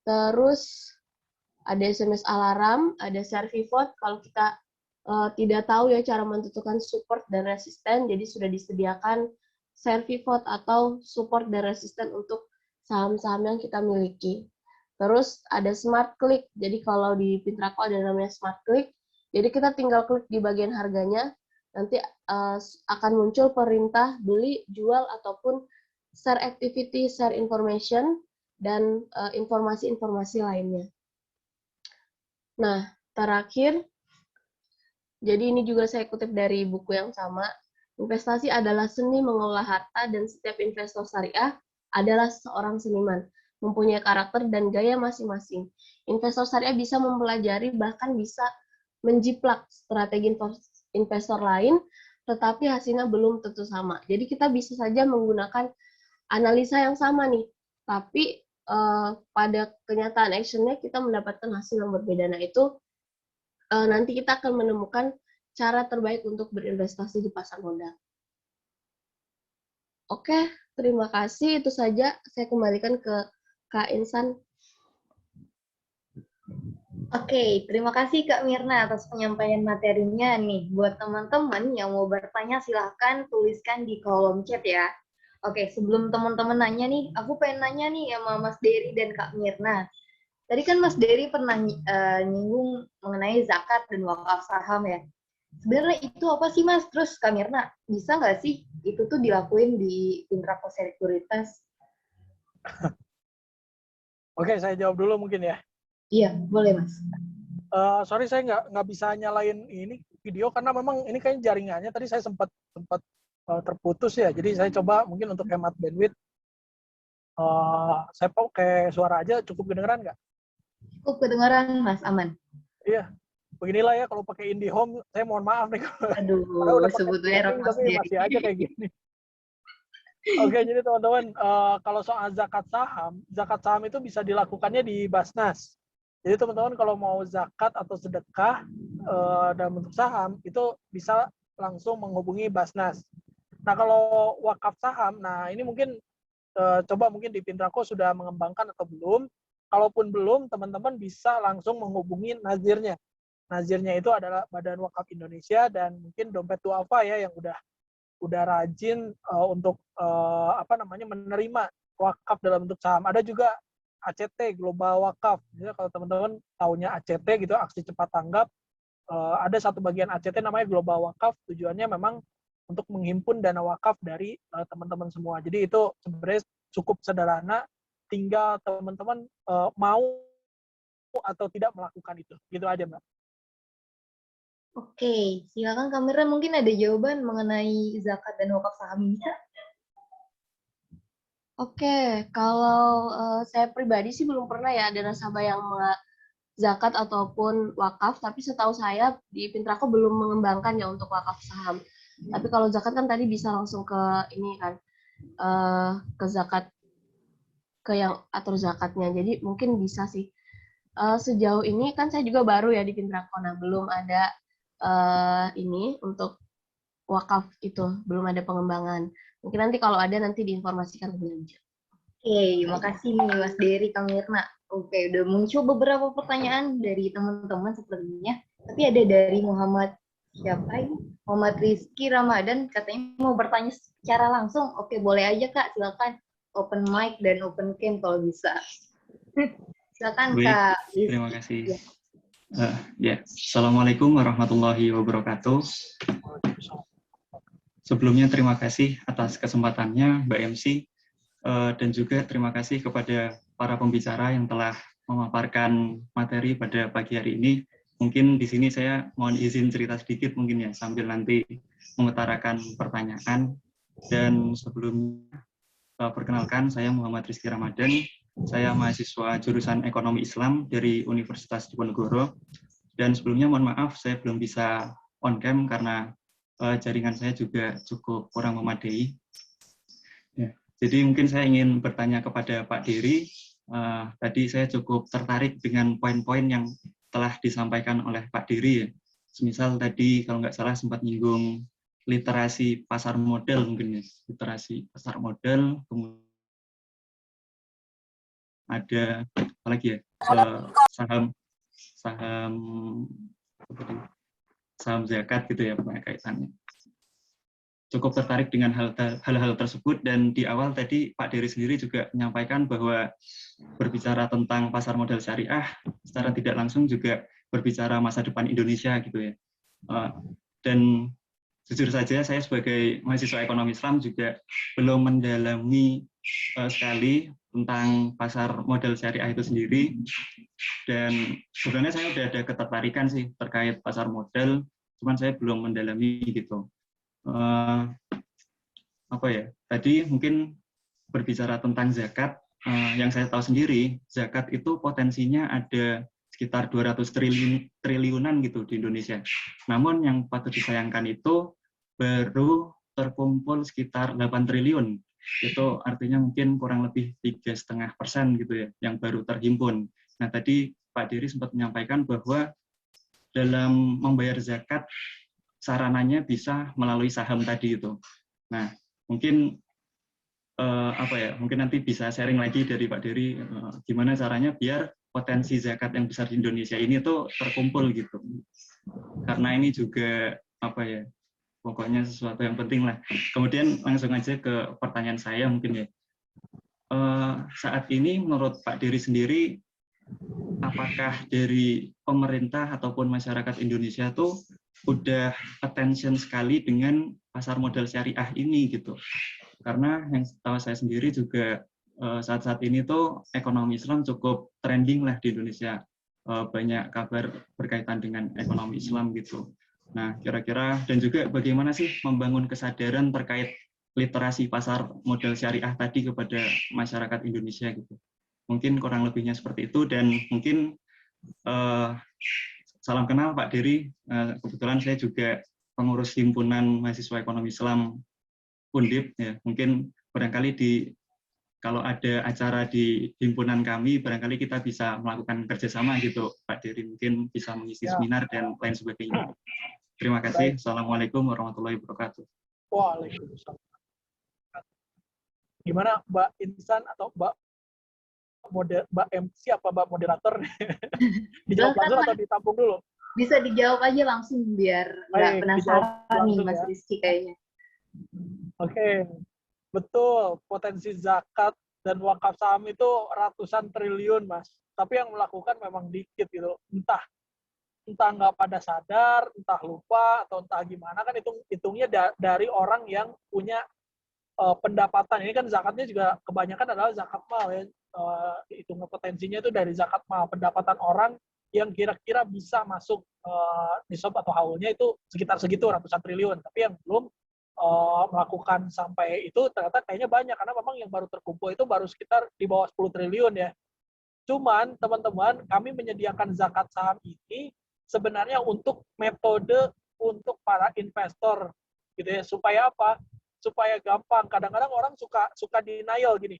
Speaker 4: Terus ada SMS alarm, ada servivote kalau kita tidak tahu ya cara menentukan support dan resisten, jadi sudah disediakan servivote atau support dan resisten untuk saham-saham yang kita miliki. Terus ada smart click, jadi kalau di Pintrako ada namanya smart click, jadi kita tinggal klik di bagian harganya, nanti akan muncul perintah beli, jual, ataupun share activity, share information, dan informasi-informasi lainnya. Nah, terakhir, jadi ini juga saya kutip dari buku yang sama, investasi adalah seni mengolah harta dan setiap investor syariah adalah seorang seniman, mempunyai karakter dan gaya masing-masing. Investor syariah bisa mempelajari, bahkan bisa menjiplak strategi investor lain, tetapi hasilnya belum tentu sama. Jadi kita bisa saja menggunakan analisa yang sama nih, tapi pada kenyataan actionnya kita mendapatkan hasil yang berbeda. Nah itu nanti kita akan menemukan cara terbaik untuk berinvestasi di pasar modal. Oke, terima kasih. Itu saja saya kembalikan ke Kak Insan.
Speaker 1: Oke, terima kasih Kak Mirna atas penyampaian materinya nih. Buat teman-teman yang mau bertanya silahkan tuliskan di kolom chat ya. Oke, sebelum teman-teman nanya nih, aku pengen nanya nih sama Mas Dery dan Kak Mirna. Tadi kan Mas Dery pernah nyinggung mengenai zakat dan wakaf saham ya. Sebenarnya itu apa sih Mas? Terus Kak Mirna, bisa nggak sih itu tuh dilakuin di Intraco Sekuritas?
Speaker 3: Oke, saya jawab dulu mungkin ya.
Speaker 1: Iya, boleh Mas.
Speaker 3: Sorry saya nggak bisa nyalain ini video karena memang ini kayaknya jaringannya tadi saya sempat terputus ya. Jadi saya coba mungkin untuk hemat bandwidth. Saya pakai suara aja cukup kedengeran nggak?
Speaker 1: Cukup kedengaran Mas, aman.
Speaker 3: Iya, beginilah ya kalau pakai IndiHome, saya mohon maaf nih.
Speaker 1: Aduh,
Speaker 3: udah
Speaker 1: sebut merek Mas
Speaker 3: tapi
Speaker 1: Dery.
Speaker 3: masih aja kayak gini. Oke, jadi teman-teman, kalau soal zakat saham itu bisa dilakukannya di Basnas. Jadi teman-teman kalau mau zakat atau sedekah dalam bentuk saham, itu bisa langsung menghubungi Basnas. Nah, kalau wakaf saham, nah ini mungkin coba mungkin di Pintraco sudah mengembangkan atau belum. Kalaupun belum, teman-teman bisa langsung menghubungi nazirnya. Nazirnya itu adalah Badan Wakaf Indonesia dan mungkin Dompet Duafa ya yang udah rajin untuk menerima wakaf dalam bentuk saham. Ada juga ACT Global Wakaf. Jadi kalau teman-teman taunya ACT gitu, aksi cepat tanggap, ada satu bagian ACT namanya Global Wakaf. Tujuannya memang untuk menghimpun dana wakaf dari teman-teman semua. Jadi itu sebenarnya cukup sederhana, tinggal teman-teman mau atau tidak melakukan itu. Gitu aja, Mbak.
Speaker 1: Oke, silakan Kak Mirna, mungkin ada jawaban mengenai zakat dan wakaf saham ini Kak?
Speaker 4: Oke, kalau saya pribadi sih belum pernah ya ada nasabah yang zakat ataupun wakaf, tapi setahu saya di Pintraco belum mengembangkan ya untuk wakaf saham. Tapi kalau zakat kan tadi bisa langsung ke ini kan, ke zakat, ke yang atur zakatnya. Jadi mungkin bisa sih. Sejauh ini kan saya juga baru ya di Pintraco, nah belum ada ini untuk wakaf itu, belum ada pengembangan. Mungkin nanti kalau ada nanti diinformasikan lebih lanjut.
Speaker 1: Oke, makasih nih Mas Dery, Kak Mirna. Oke, udah muncul beberapa pertanyaan dari teman-teman sepertinya. Tapi ada dari Muhammad, siapa ini? Muhammad Rizky Ramadan, katanya mau bertanya secara langsung. Oke, boleh aja Kak, silakan. Open mic dan open cam kalau bisa. Silakan Kak.
Speaker 5: Terima kasih. Ya, Assalamualaikum warahmatullahi wabarakatuh. Sebelumnya terima kasih atas kesempatannya Mbak MC dan juga terima kasih kepada para pembicara yang telah memaparkan materi pada pagi hari ini. Mungkin di sini saya mohon izin cerita sedikit mungkin ya sambil nanti mengutarakan pertanyaan. Dan sebelumnya perkenalkan saya Muhammad Rizky Ramadan. Saya mahasiswa jurusan Ekonomi Islam dari Universitas Diponegoro. Dan sebelumnya mohon maaf saya belum bisa on cam karena jaringan saya juga cukup kurang memadai. Ya, jadi mungkin saya ingin bertanya kepada Pak Dery. Tadi saya cukup tertarik dengan poin-poin yang telah disampaikan oleh Pak Dery. Ya. Semisal tadi kalau nggak salah sempat nyinggung literasi pasar modal mungkin ya, literasi pasar modal, kemudian ada apa lagi ya, saham zakat gitu ya kaitannya. Cukup tertarik dengan hal-hal tersebut dan di awal tadi Pak Dery sendiri juga menyampaikan bahwa berbicara tentang pasar modal syariah secara tidak langsung juga berbicara masa depan Indonesia gitu ya. Dan jujur saja saya sebagai mahasiswa ekonomi Islam juga belum mendalami sekali tentang pasar modal syariah itu sendiri, dan sebenarnya saya sudah ada ketertarikan sih terkait pasar modal, cuman saya belum mendalami gitu. Tadi mungkin berbicara tentang zakat, yang saya tahu sendiri zakat itu potensinya ada sekitar 200 triliunan gitu di Indonesia. Namun yang patut disayangkan itu baru terkumpul sekitar 8 triliun Itu artinya mungkin kurang lebih 3,5% gitu ya, yang baru terhimpun. Nah, tadi Pak Dery sempat menyampaikan bahwa dalam membayar zakat, sarananya bisa melalui saham tadi itu. Nah, mungkin mungkin nanti bisa sharing lagi dari Pak Dery gimana caranya biar potensi zakat yang besar di Indonesia ini tuh terkumpul gitu. Karena ini juga pokoknya sesuatu yang penting lah. Kemudian langsung aja ke pertanyaan saya mungkin ya. Saat ini menurut Pak Dery sendiri, apakah dari pemerintah ataupun masyarakat Indonesia tuh udah attention sekali dengan pasar modal syariah ini gitu? Karena yang tahu saya sendiri juga saat-saat ini tuh ekonomi Islam cukup trending lah di Indonesia. Banyak kabar berkaitan dengan ekonomi Islam gitu. Nah, kira-kira dan juga bagaimana sih membangun kesadaran terkait literasi pasar modal syariah tadi kepada masyarakat Indonesia gitu. Mungkin kurang lebihnya seperti itu, dan mungkin salam kenal Pak Dery. Kebetulan saya juga pengurus himpunan mahasiswa ekonomi Islam Undip ya. Mungkin barangkali kalau ada acara di himpunan kami, barangkali kita bisa melakukan kerjasama gitu, Pak Dery, mungkin bisa mengisi seminar dan lain sebagainya. Terima kasih.
Speaker 3: Baik.
Speaker 5: Assalamualaikum warahmatullahi wabarakatuh.
Speaker 3: Waalaikumsalam. Gimana Mbak Insan atau Mbak MC apa Mbak moderator? Dijawab langsung atau ditampung dulu?
Speaker 1: Bisa dijawab aja langsung biar nggak penasaran nih Mas Rizky kayaknya.
Speaker 3: Oke, betul. Potensi zakat dan wakaf saham itu ratusan triliun, Mas. Tapi yang melakukan memang dikit gitu. Entah nggak pada sadar, entah lupa, atau entah gimana, kan hitungnya dari orang yang punya pendapatan. Ini kan zakatnya juga kebanyakan adalah zakat mal ya. Hitung potensinya itu dari zakat mal. Pendapatan orang yang kira-kira bisa masuk nisab atau haulnya itu sekitar segitu, ratusan triliun. Tapi yang belum melakukan sampai itu ternyata kayaknya banyak, karena memang yang baru terkumpul itu baru sekitar di bawah 10 triliun ya. Cuman teman-teman, kami menyediakan zakat saham ini sebenarnya untuk metode untuk para investor gitu ya, supaya apa? Supaya gampang. Kadang-kadang orang suka denial gini.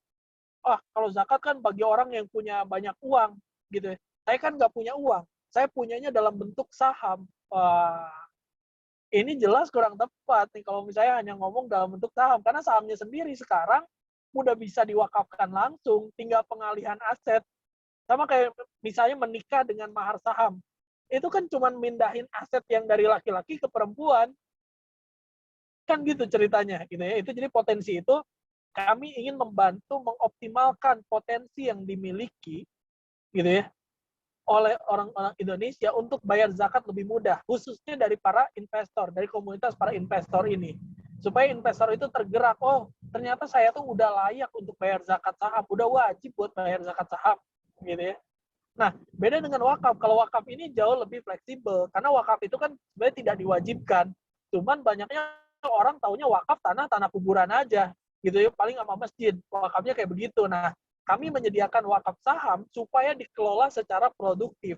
Speaker 3: Kalau zakat kan bagi orang yang punya banyak uang gitu ya. Saya kan nggak punya uang. Saya punyanya dalam bentuk saham. Ini jelas kurang tepat nih kalau misalnya hanya ngomong dalam bentuk saham, karena sahamnya sendiri sekarang udah bisa diwakafkan langsung, tinggal pengalihan aset. Sama kayak misalnya menikah dengan mahar saham. Itu kan cuma mindahin aset yang dari laki-laki ke perempuan. Kan gitu ceritanya gitu ya. Itu jadi potensi itu kami ingin membantu mengoptimalkan potensi yang dimiliki gitu ya oleh orang-orang Indonesia untuk bayar zakat lebih mudah, khususnya dari para investor, dari komunitas para investor ini. Supaya investor itu tergerak, ternyata saya tuh udah layak untuk bayar zakat saham, udah wajib buat bayar zakat saham, gitu ya. Nah, beda dengan wakaf. Kalau wakaf ini jauh lebih fleksibel, karena wakaf itu kan sebenarnya tidak diwajibkan. Cuman banyaknya orang taunya wakaf tanah kuburan aja, gitu ya, paling sama masjid. Wakafnya kayak begitu. Nah, kami menyediakan wakaf saham supaya dikelola secara produktif.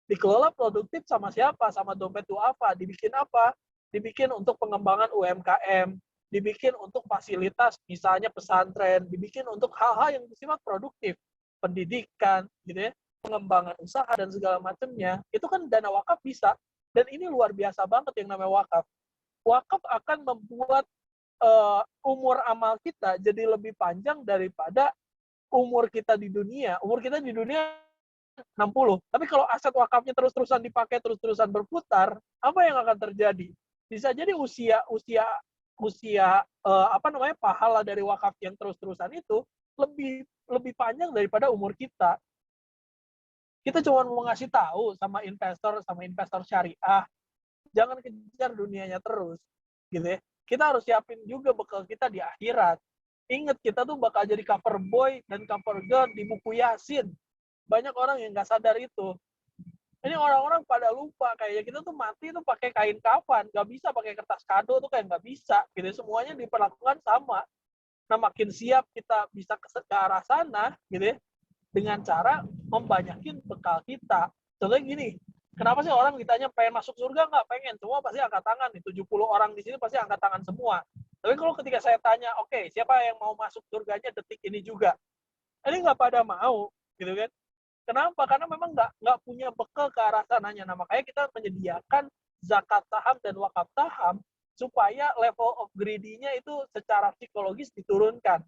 Speaker 3: Dikelola produktif sama siapa? Sama dompet duafa. Dibikin apa? Dibikin untuk pengembangan UMKM, dibikin untuk fasilitas, misalnya pesantren, dibikin untuk hal-hal yang bersifat produktif, pendidikan, gitu ya, pengembangan usaha dan segala macamnya. Itu kan dana wakaf bisa. Dan ini luar biasa banget yang namanya wakaf. Wakaf akan membuat umur amal kita jadi lebih panjang daripada umur kita di dunia. Umur kita di dunia 60. Tapi kalau aset wakafnya terus-terusan dipakai, terus-terusan berputar, apa yang akan terjadi? Bisa jadi usia pahala dari wakaf yang terus-terusan itu lebih panjang daripada umur kita. Kita cuma mau ngasih tahu sama investor syariah, jangan kejar dunianya terus, gitu ya. Kita harus siapin juga bekal kita di akhirat. Ingat, kita tuh bakal jadi cover boy dan cover girl di buku Yasin. Banyak orang yang nggak sadar itu. Ini orang-orang pada lupa, kayak kita tuh mati tuh pakai kain kafan, nggak bisa pakai kertas kado tuh kayak nggak bisa. Gitu. Semuanya diperlakukan sama. Nah, makin siap kita bisa ke arah sana, gitu ya, dengan cara membanyakin bekal kita. Contohnya gini, kenapa sih orang ditanya pengen masuk surga nggak? Pengen. Semua pasti angkat tangan nih. 70 orang di sini pasti angkat tangan semua. Tapi kalau ketika saya tanya, oke, siapa yang mau masuk surganya detik ini juga? Ini nggak pada mau, gitu kan? Kenapa? Karena memang nggak punya bekal ke arah sananya. Nah, makanya kita menyediakan zakat saham dan wakaf saham supaya level of greedy-nya itu secara psikologis diturunkan.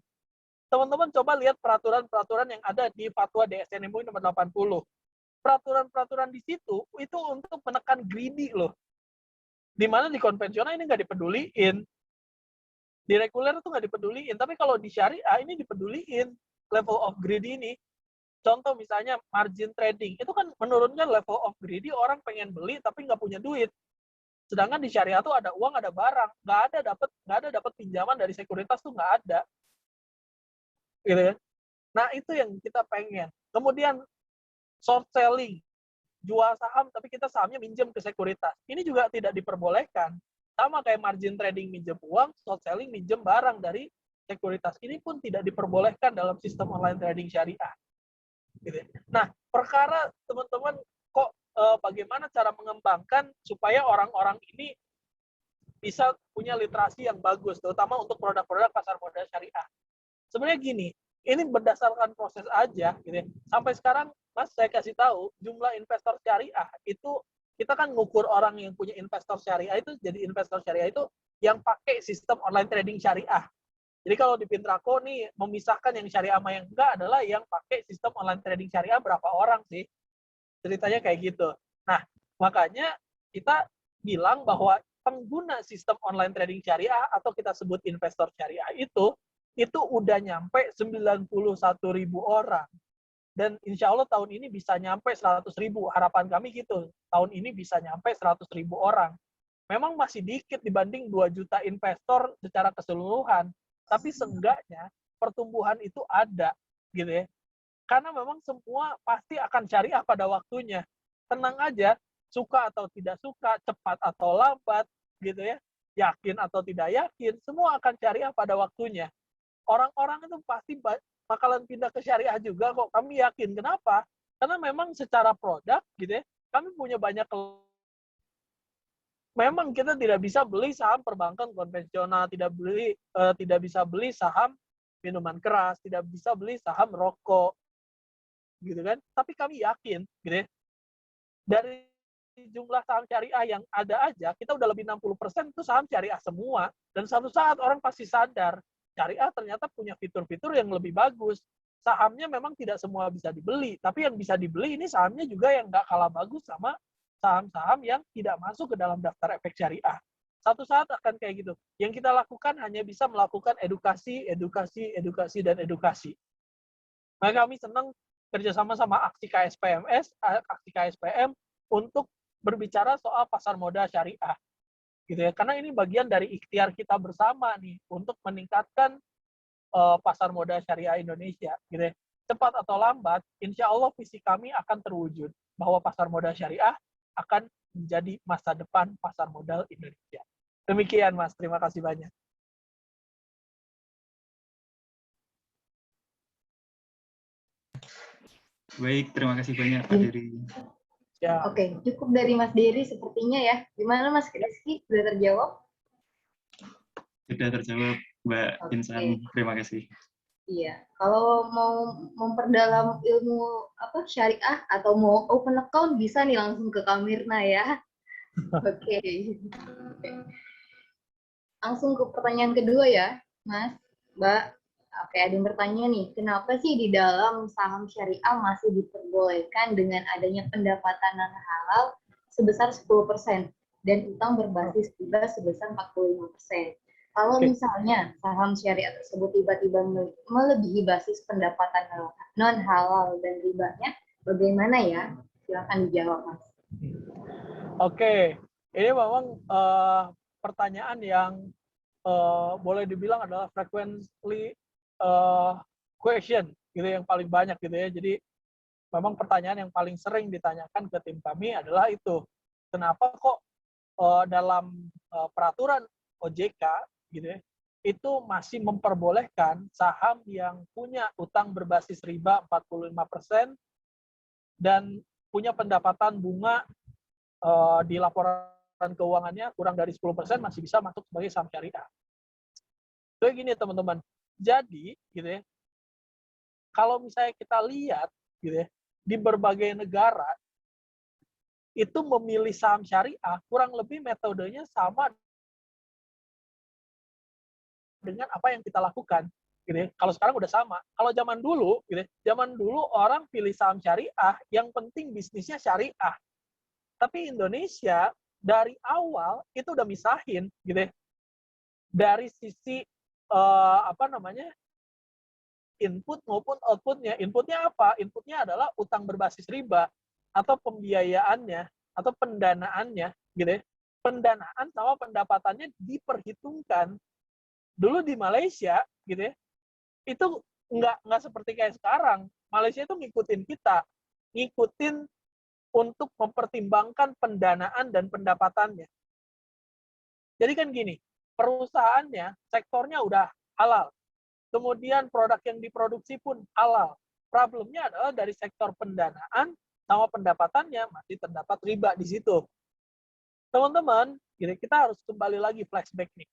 Speaker 3: Teman-teman coba lihat peraturan-peraturan yang ada di Fatwa DSN MUI nomor 80. Peraturan-peraturan di situ itu untuk menekan greedy loh. Di mana di konvensional ini nggak dipeduliin. Di reguler itu nggak dipeduliin. Tapi kalau di syariah ini dipeduliin level of greedy ini. Contoh misalnya margin trading. Itu kan menurunkan level of greedy, orang pengen beli tapi nggak punya duit. Sedangkan di syariah tuh ada uang, ada barang. Nggak ada dapat pinjaman dari sekuritas tuh nggak ada. Gitu ya. Nah, itu yang kita pengen. Kemudian short selling, jual saham tapi kita sahamnya minjem ke sekuritas. Ini juga tidak diperbolehkan. Sama kayak margin trading minjem uang, short selling minjem barang dari sekuritas. Ini pun tidak diperbolehkan dalam sistem online trading syariah. Gitu. Nah, perkara teman-teman kok bagaimana cara mengembangkan supaya orang-orang ini bisa punya literasi yang bagus, terutama untuk produk-produk pasar modal syariah. Sebenarnya gini, ini berdasarkan proses aja, gitu ya. Sampai sekarang, Mas, saya kasih tahu, jumlah investor syariah itu, kita kan ngukur orang yang punya investor syariah itu, jadi investor syariah itu yang pakai sistem online trading syariah. Jadi kalau di Pintrako nih, memisahkan yang syariah sama yang enggak adalah yang pakai sistem online trading syariah berapa orang sih. Ceritanya kayak gitu. Nah, makanya kita bilang bahwa pengguna sistem online trading syariah atau kita sebut investor syariah itu udah nyampe 91.000 orang. Dan insya Allah tahun ini bisa nyampe 100.000. Harapan kami gitu. Tahun ini bisa nyampe 100.000 orang. Memang masih dikit dibanding 2 juta investor secara keseluruhan. Tapi seenggaknya pertumbuhan itu ada. Gitu ya. Karena memang semua pasti akan syariah pada waktunya. Tenang aja, suka atau tidak suka, cepat atau lambat, gitu ya, yakin atau tidak yakin, semua akan syariah pada waktunya. Orang-orang itu pasti bakalan pindah ke syariah juga kok. Kami yakin. Kenapa? Karena memang secara produk, gitu ya, kami punya banyak. Memang kita tidak bisa beli saham perbankan konvensional, tidak bisa beli saham minuman keras, tidak bisa beli saham rokok, gitu kan? Tapi kami yakin, gitu ya, dari jumlah saham syariah yang ada aja, kita udah lebih 60% itu saham syariah semua. Dan suatu saat orang pasti sadar, syariah ternyata punya fitur-fitur yang lebih bagus. Sahamnya memang tidak semua bisa dibeli, tapi yang bisa dibeli ini sahamnya juga yang nggak kalah bagus sama saham-saham yang tidak masuk ke dalam daftar efek syariah. Satu saat akan kayak gitu. Yang kita lakukan hanya bisa melakukan edukasi, dan edukasi. Maka kami senang kerjasama sama aksi KSPM untuk berbicara soal pasar modal syariah, gitu ya. Karena ini bagian dari ikhtiar kita bersama nih untuk meningkatkan pasar modal syariah Indonesia, gitu ya. Cepat atau lambat, insya Allah visi kami akan terwujud bahwa pasar modal syariah akan menjadi masa depan pasar modal Indonesia. Demikian, Mas. Terima kasih banyak.
Speaker 5: Baik, terima kasih banyak Pak Dery.
Speaker 3: Ya.
Speaker 1: Oke, cukup dari Mas Dery sepertinya ya. Gimana Mas Rizky? Sudah terjawab?
Speaker 5: Sudah terjawab, Mbak Insan. Terima kasih.
Speaker 1: Iya, kalau mau memperdalam ilmu syariah atau mau open account bisa nih langsung ke Kamirna ya. Oke. Langsung ke pertanyaan kedua ya, Mas, Mbak. Oke, ada yang bertanya nih, kenapa sih di dalam saham syariah masih diperbolehkan dengan adanya pendapatan non-halal sebesar 10% dan utang berbasis riba sebesar 45%? Kalau misalnya saham syariah tersebut tiba-tiba melebihi basis pendapatan non-halal dan ribanya, bagaimana ya? Silakan dijawab, Mas.
Speaker 3: Oke, ini memang pertanyaan yang boleh dibilang adalah frequently question, gitu, yang paling banyak, gitu ya. Jadi memang pertanyaan yang paling sering ditanyakan ke tim kami adalah itu, kenapa kok dalam peraturan OJK, gitu ya, itu masih memperbolehkan saham yang punya utang berbasis riba 45% dan punya pendapatan bunga di laporan keuangannya kurang dari 10% masih bisa masuk sebagai saham syariah. Kayak gini teman-teman. Jadi, gitu ya, kalau misalnya kita lihat, gitu ya, di berbagai negara itu memilih saham syariah kurang lebih metodenya sama dengan apa yang kita lakukan, gitu ya. Kalau sekarang udah sama. Kalau zaman dulu, gitu ya, zaman dulu orang pilih saham syariah, yang penting bisnisnya syariah. Tapi Indonesia dari awal itu udah misahin, gitu ya. Dari sisi apa namanya, input maupun outputnya. Inputnya apa? Inputnya adalah utang berbasis riba atau pembiayaannya atau pendanaannya, gitu ya. Pendanaan sama pendapatannya diperhitungkan. Dulu di Malaysia, gitu ya, itu nggak seperti kayak sekarang. Malaysia itu ngikutin kita, ngikutin untuk mempertimbangkan pendanaan dan pendapatannya. Jadi kan gini, perusahaannya, sektornya udah halal. Kemudian produk yang diproduksi pun halal. Problemnya adalah dari sektor pendanaan sama pendapatannya masih terdapat riba di situ. Teman-teman, kita harus kembali lagi flashback nih.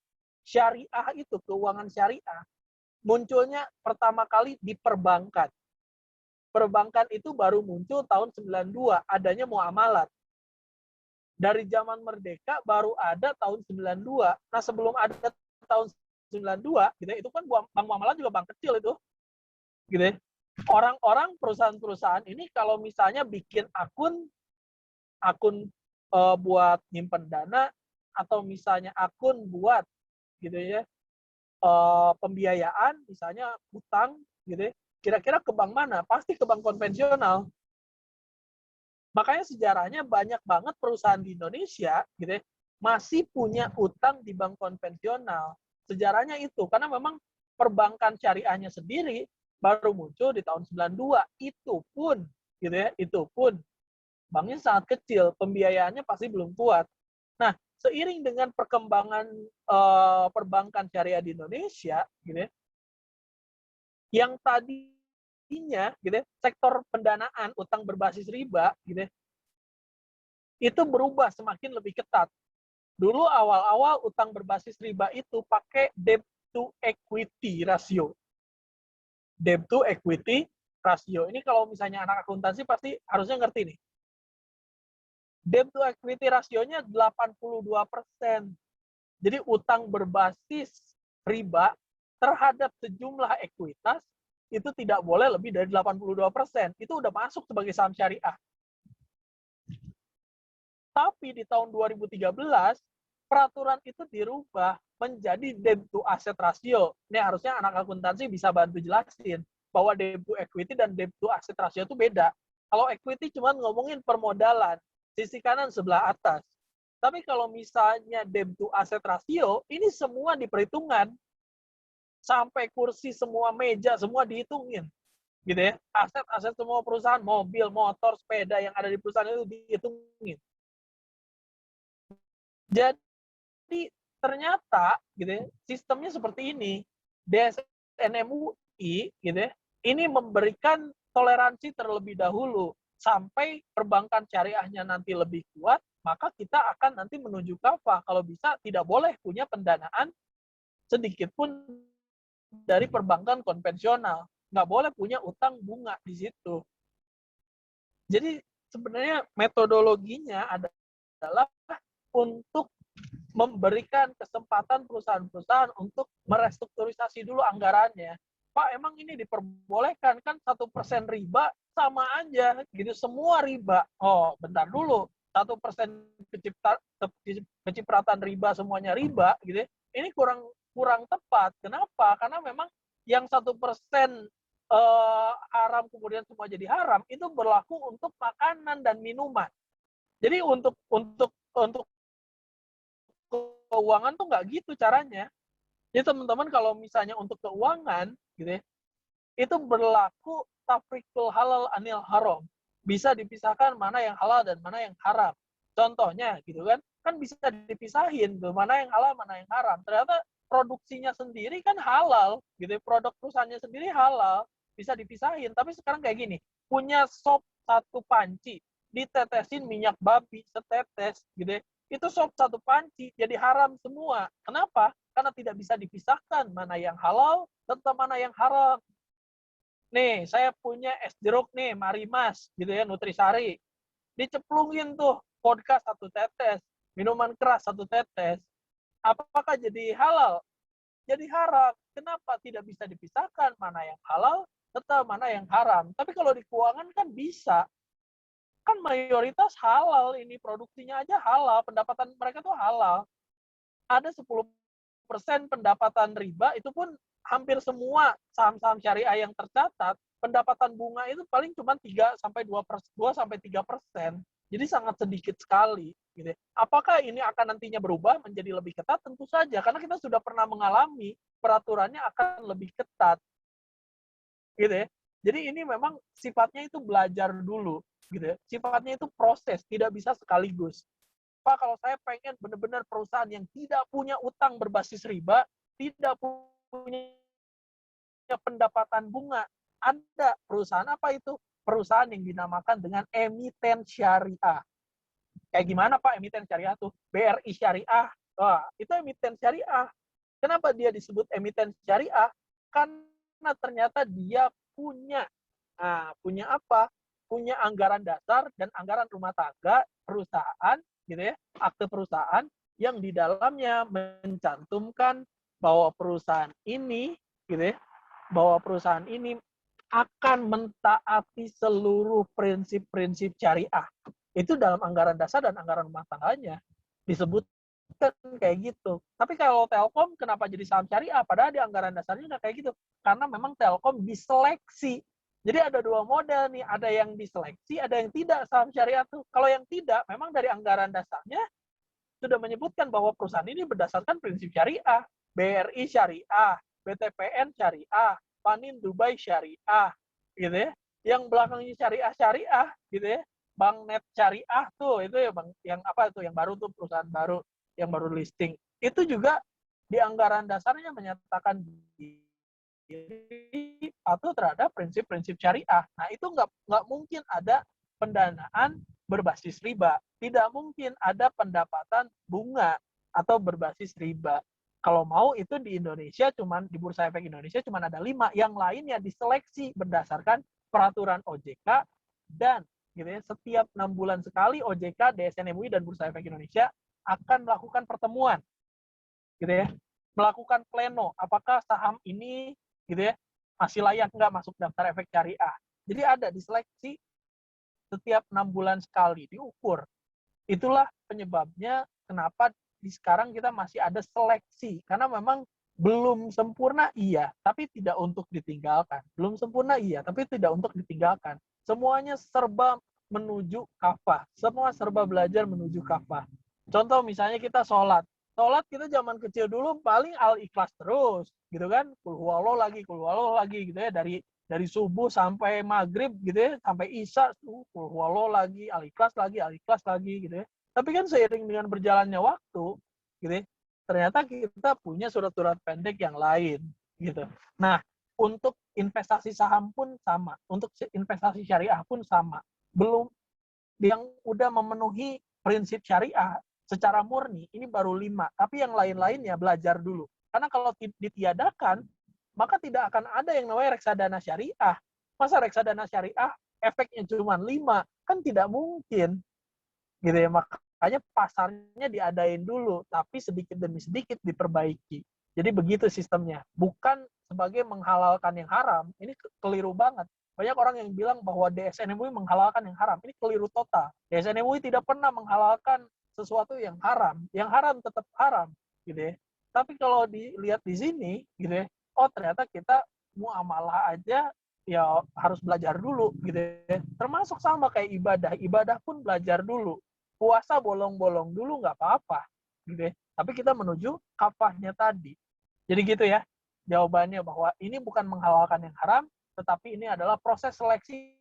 Speaker 3: Syariah itu, keuangan syariah, munculnya pertama kali di perbankan. Perbankan itu baru muncul tahun 92, adanya muamalat. Dari zaman merdeka baru ada tahun 92. Nah, sebelum ada tahun 92, gitu, itu kan bank muamalat juga bank kecil itu. Gitu. Orang-orang perusahaan-perusahaan ini kalau misalnya bikin akun buat nyimpen dana atau misalnya akun buat gitu ya pembiayaan, misalnya utang gitu ya, kira-kira ke bank mana? Pasti ke bank konvensional. Makanya sejarahnya banyak banget perusahaan di Indonesia gitu ya, masih punya utang di bank konvensional. Sejarahnya itu karena memang perbankan syariahnya sendiri baru muncul di tahun 92. Itu pun gitu ya, itu pun banknya sangat kecil, pembiayaannya pasti belum kuat. Nah, seiring dengan perkembangan perbankan syariah di Indonesia gitu ya, yang tadinya gitu ya, sektor pendanaan utang berbasis riba gitu ya, itu berubah semakin lebih ketat. Dulu awal-awal utang berbasis riba itu pakai debt to equity ratio. Debt to equity ratio. Ini kalau misalnya anak akuntansi pasti harusnya ngerti nih. Debt to equity rasionya 82%. Jadi utang berbasis riba terhadap sejumlah ekuitas itu tidak boleh lebih dari 82%. Itu udah masuk sebagai saham syariah. Tapi di tahun 2013, peraturan itu dirubah menjadi debt to asset ratio. Ini harusnya anak akuntansi bisa bantu jelasin bahwa debt to equity dan debt to asset ratio itu beda. Kalau equity cuma ngomongin permodalan, sisi kanan sebelah atas. Tapi kalau misalnya debt to asset ratio, ini semua diperhitungkan. Sampai kursi semua meja, semua dihitungin. Gitu ya. Aset-aset semua perusahaan, mobil, motor, sepeda yang ada di perusahaan itu dihitungin. Jadi ternyata gitu ya, sistemnya seperti ini. DSN MUI gitu ya, ini memberikan toleransi terlebih dahulu sampai perbankan syariahnya nanti lebih kuat, maka kita akan nanti menuju kafah. Kalau bisa tidak boleh punya pendanaan sedikit pun dari perbankan konvensional. Nggak boleh punya utang bunga di situ. Jadi sebenarnya metodologinya adalah untuk memberikan kesempatan perusahaan-perusahaan untuk merestrukturisasi dulu anggarannya. Pak, emang ini diperbolehkan kan 1% riba sama aja, gitu semua riba. Oh, bentar dulu, 1% kecipratan riba semuanya riba, gitu. Ini kurang tepat. Kenapa? Karena memang yang 1% haram kemudian semua jadi haram itu berlaku untuk makanan dan minuman. Jadi untuk keuangan tuh nggak gitu caranya. Jadi teman-teman kalau misalnya untuk keuangan, gitu ya, itu berlaku tafrikul halal anil haram. Bisa dipisahkan mana yang halal dan mana yang haram. Contohnya, gitu kan bisa dipisahin tuh mana yang halal, mana yang haram. Ternyata produksinya sendiri kan halal, gitu. Produk perusahaannya sendiri halal, bisa dipisahin. Tapi sekarang kayak gini, punya sop 1 panci, ditetesin minyak babi setetes, gitu. Itu sop 1 panci jadi haram semua. Kenapa?
Speaker 6: karena tidak bisa dipisahkan mana yang halal serta mana yang haram. Nih, saya punya es jeruk nih, Marimas, gitu ya, Nutrisari. Diceplungin tuh vodka 1 tetes, minuman keras 1 tetes. Apakah jadi halal? Jadi haram. Kenapa tidak bisa dipisahkan mana yang halal serta mana yang haram? Tapi kalau di keuangan kan bisa. Kan mayoritas halal ini, produksinya aja halal, pendapatan mereka tuh halal. Ada 10% pendapatan riba, itu pun hampir semua saham-saham syariah yang tercatat, pendapatan bunga itu paling cuma 2-3%. Jadi sangat sedikit sekali. Gitu. Apakah ini akan nantinya berubah menjadi lebih ketat? Tentu saja, karena kita sudah pernah mengalami peraturannya akan lebih ketat. Gitu ya. Jadi ini memang sifatnya itu belajar dulu. Gitu ya. Sifatnya itu proses, tidak bisa sekaligus. Pak, kalau saya pengen benar-benar perusahaan yang tidak punya utang berbasis riba, tidak punya pendapatan bunga, ada perusahaan apa itu? Perusahaan yang dinamakan dengan emiten syariah. Kayak gimana Pak emiten syariah tuh? BRI Syariah. Wah, itu emiten syariah. Kenapa dia disebut emiten syariah? Karena ternyata dia punya apa? Punya anggaran dasar dan anggaran rumah tangga perusahaan, gitu ya, akte perusahaan yang di dalamnya mencantumkan bahwa perusahaan ini, gitu ya, bahwa perusahaan ini akan mentaati seluruh prinsip-prinsip syariah. Itu dalam anggaran dasar dan anggaran rumah tangganya disebutkan kayak gitu. Tapi kalau Telkom kenapa jadi saham syariah? Padahal di anggaran dasarnya nggak kayak gitu. Karena memang Telkom diseleksi. Jadi ada 2 model nih, ada yang diseleksi, ada yang tidak saham syariah tuh. Kalau yang tidak, memang dari anggaran dasarnya sudah menyebutkan bahwa perusahaan ini berdasarkan prinsip syariah. BRI syariah, BTPN syariah, Panin Dubai syariah, gitu ya. Yang belakangnya syariah, gitu ya. Banknet syariah tuh, itu ya Bang, yang apa tuh, yang baru tuh, perusahaan baru, yang baru listing. Itu juga di anggaran dasarnya menyatakan patuh terhadap prinsip-prinsip syariah. Nah, itu nggak mungkin ada pendanaan berbasis riba. Tidak mungkin ada pendapatan bunga atau berbasis riba. Kalau mau itu di Indonesia, di Bursa Efek Indonesia cuma ada 5. Yang lainnya diseleksi berdasarkan peraturan OJK dan gitu ya, setiap 6 bulan sekali OJK, DSN MUI, dan Bursa Efek Indonesia akan melakukan pertemuan. Gitu ya. Melakukan pleno, apakah saham ini gitu ya masih layak nggak masuk daftar efek syariah. Jadi ada diseleksi setiap 6 bulan sekali, diukur. Itulah penyebabnya kenapa sekarang kita masih ada seleksi, karena memang belum sempurna iya, tapi tidak untuk ditinggalkan. Belum sempurna iya, tapi tidak untuk ditinggalkan. Semuanya serba menuju kafah. Semua serba belajar menuju kafah. Contoh misalnya kita sholat kita zaman kecil dulu paling al-ikhlas terus, gitu kan? Kul huwallahu lagi gitu ya, dari subuh sampai maghrib gitu ya, sampai isya kul huwallahu lagi, al-ikhlas lagi gitu ya. Tapi kan seiring dengan berjalannya waktu, gitu ya, ternyata kita punya surat-surat pendek yang lain, gitu. Nah, untuk investasi saham pun sama, untuk investasi syariah pun sama. Belum yang udah memenuhi prinsip syariah secara murni, ini baru 5. Tapi yang lain-lainnya belajar dulu. Karena kalau ditiadakan, maka tidak akan ada yang namanya reksadana syariah. Masa reksadana syariah efeknya cuma 5? Kan tidak mungkin. Gitu ya, makanya pasarnya diadain dulu, tapi sedikit demi sedikit diperbaiki. Jadi begitu sistemnya. Bukan sebagai menghalalkan yang haram. Ini keliru banget. Banyak orang yang bilang bahwa DSN MUI menghalalkan yang haram. Ini keliru total. DSN MUI tidak pernah menghalalkan sesuatu yang haram. Yang haram tetap haram, gitu ya. Tapi kalau dilihat di sini, gitu ya, oh ternyata kita muamalah aja ya harus belajar dulu, gitu ya. Termasuk sama kayak ibadah. Ibadah pun belajar dulu. Puasa bolong-bolong dulu nggak apa-apa, gitu ya. Tapi kita menuju kafahnya tadi. Jadi gitu ya, jawabannya bahwa ini bukan menghalalkan yang haram, tetapi ini adalah proses seleksi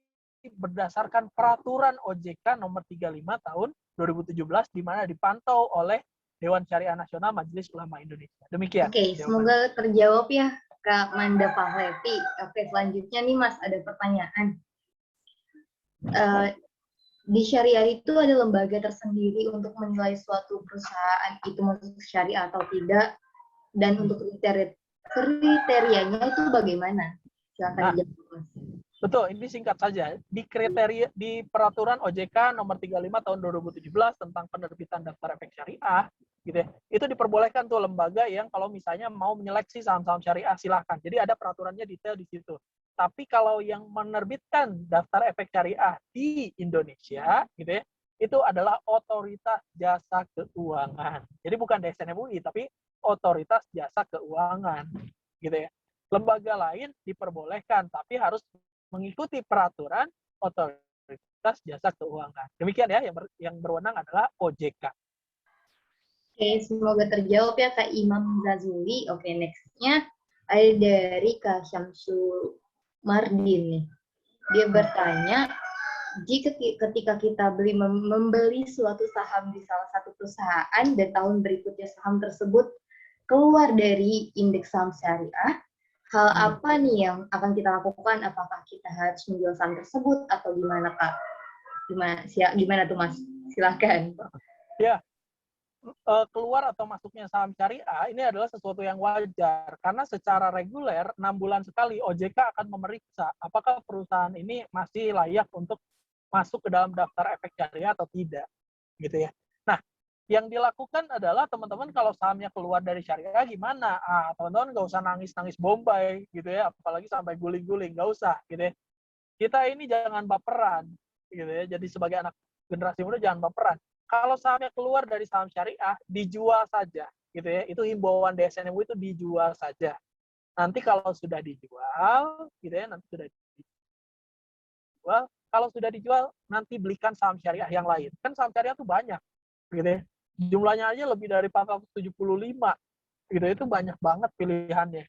Speaker 6: berdasarkan peraturan OJK nomor 35 tahun 2017 di mana dipantau oleh Dewan Syariah Nasional Majelis Ulama Indonesia. Demikian.
Speaker 1: Oke, semoga terjawab ya Kak Manda Pahlevi. Oke, selanjutnya nih Mas, ada pertanyaan. Di syariah itu ada lembaga tersendiri untuk menilai suatu perusahaan itu masuk syariah atau tidak. Dan untuk kriterianya itu bagaimana? Silakan dijawab, Mas.
Speaker 6: Betul, ini singkat saja. Di peraturan OJK nomor 35 tahun 2017 tentang penerbitan daftar efek syariah, gitu ya, itu diperbolehkan tuh lembaga yang kalau misalnya mau menyeleksi saham-saham syariah, silahkan. Jadi ada peraturannya detail di situ. Tapi kalau yang menerbitkan daftar efek syariah di Indonesia, gitu ya, itu adalah Otoritas Jasa Keuangan. Jadi bukan DSN MUI, tapi Otoritas Jasa Keuangan, gitu ya. Lembaga lain diperbolehkan, tapi harus mengikuti peraturan Otoritas Jasa Keuangan. Demikian ya, yang berwenang adalah OJK.
Speaker 1: Oke, semoga terjawab ya Kak Imam Zazuli. Oke, next-nya ada dari Kak Syamsul Mardin nih. Dia bertanya, jika ketika kita membeli suatu saham di salah satu perusahaan dan tahun berikutnya saham tersebut keluar dari indeks saham syariah, hal apa nih yang akan kita lakukan? Apakah kita harus menjual saham tersebut atau gimana Kak? Gimana tuh Mas? Silahkan.
Speaker 6: Ya, keluar atau masuknya saham syariah ini adalah sesuatu yang wajar karena secara reguler 6 bulan sekali OJK akan memeriksa apakah perusahaan ini masih layak untuk masuk ke dalam daftar efek syariah atau tidak, gitu ya. Nah, yang dilakukan adalah teman-teman kalau sahamnya keluar dari syariah gimana? Teman-teman nggak usah nangis-nangis Bombay, gitu ya, apalagi sampai guling-guling, nggak usah, gitu ya. Kita ini jangan baperan, gitu ya. Jadi sebagai anak generasi muda jangan baperan. Kalau sahamnya keluar dari saham syariah, dijual saja, gitu ya. Itu himbauan DSN MUI itu dijual saja. Nanti kalau sudah dijual, gitu ya, kalau sudah dijual, nanti belikan saham syariah yang lain. Kan saham syariah itu banyak, gitu ya. Jumlahnya aja lebih dari 475, gitu. Itu banyak banget pilihannya.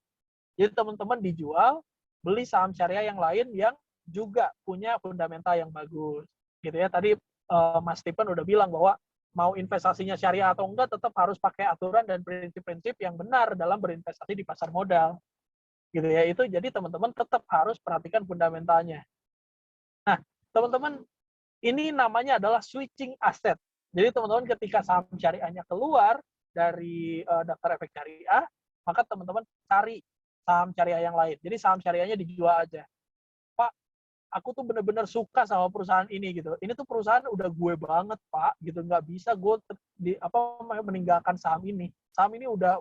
Speaker 6: Jadi teman-teman dijual, beli saham syariah yang lain yang juga punya fundamental yang bagus, gitu ya. Tadi Mas Stephen udah bilang bahwa mau investasinya syariah atau enggak tetap harus pakai aturan dan prinsip-prinsip yang benar dalam berinvestasi di pasar modal, gitu ya. Itu jadi teman-teman tetap harus perhatikan fundamentalnya. Nah, teman-teman, ini namanya adalah switching aset. Jadi teman-teman ketika saham syariahnya keluar dari daftar efek syariah, maka teman-teman cari saham syariah yang lain. Jadi saham syariahnya dijual aja. Pak, aku tuh bener-bener suka sama perusahaan ini gitu. Ini tuh perusahaan udah gue banget Pak, gitu. Nggak bisa gue meninggalkan saham ini. Saham ini udah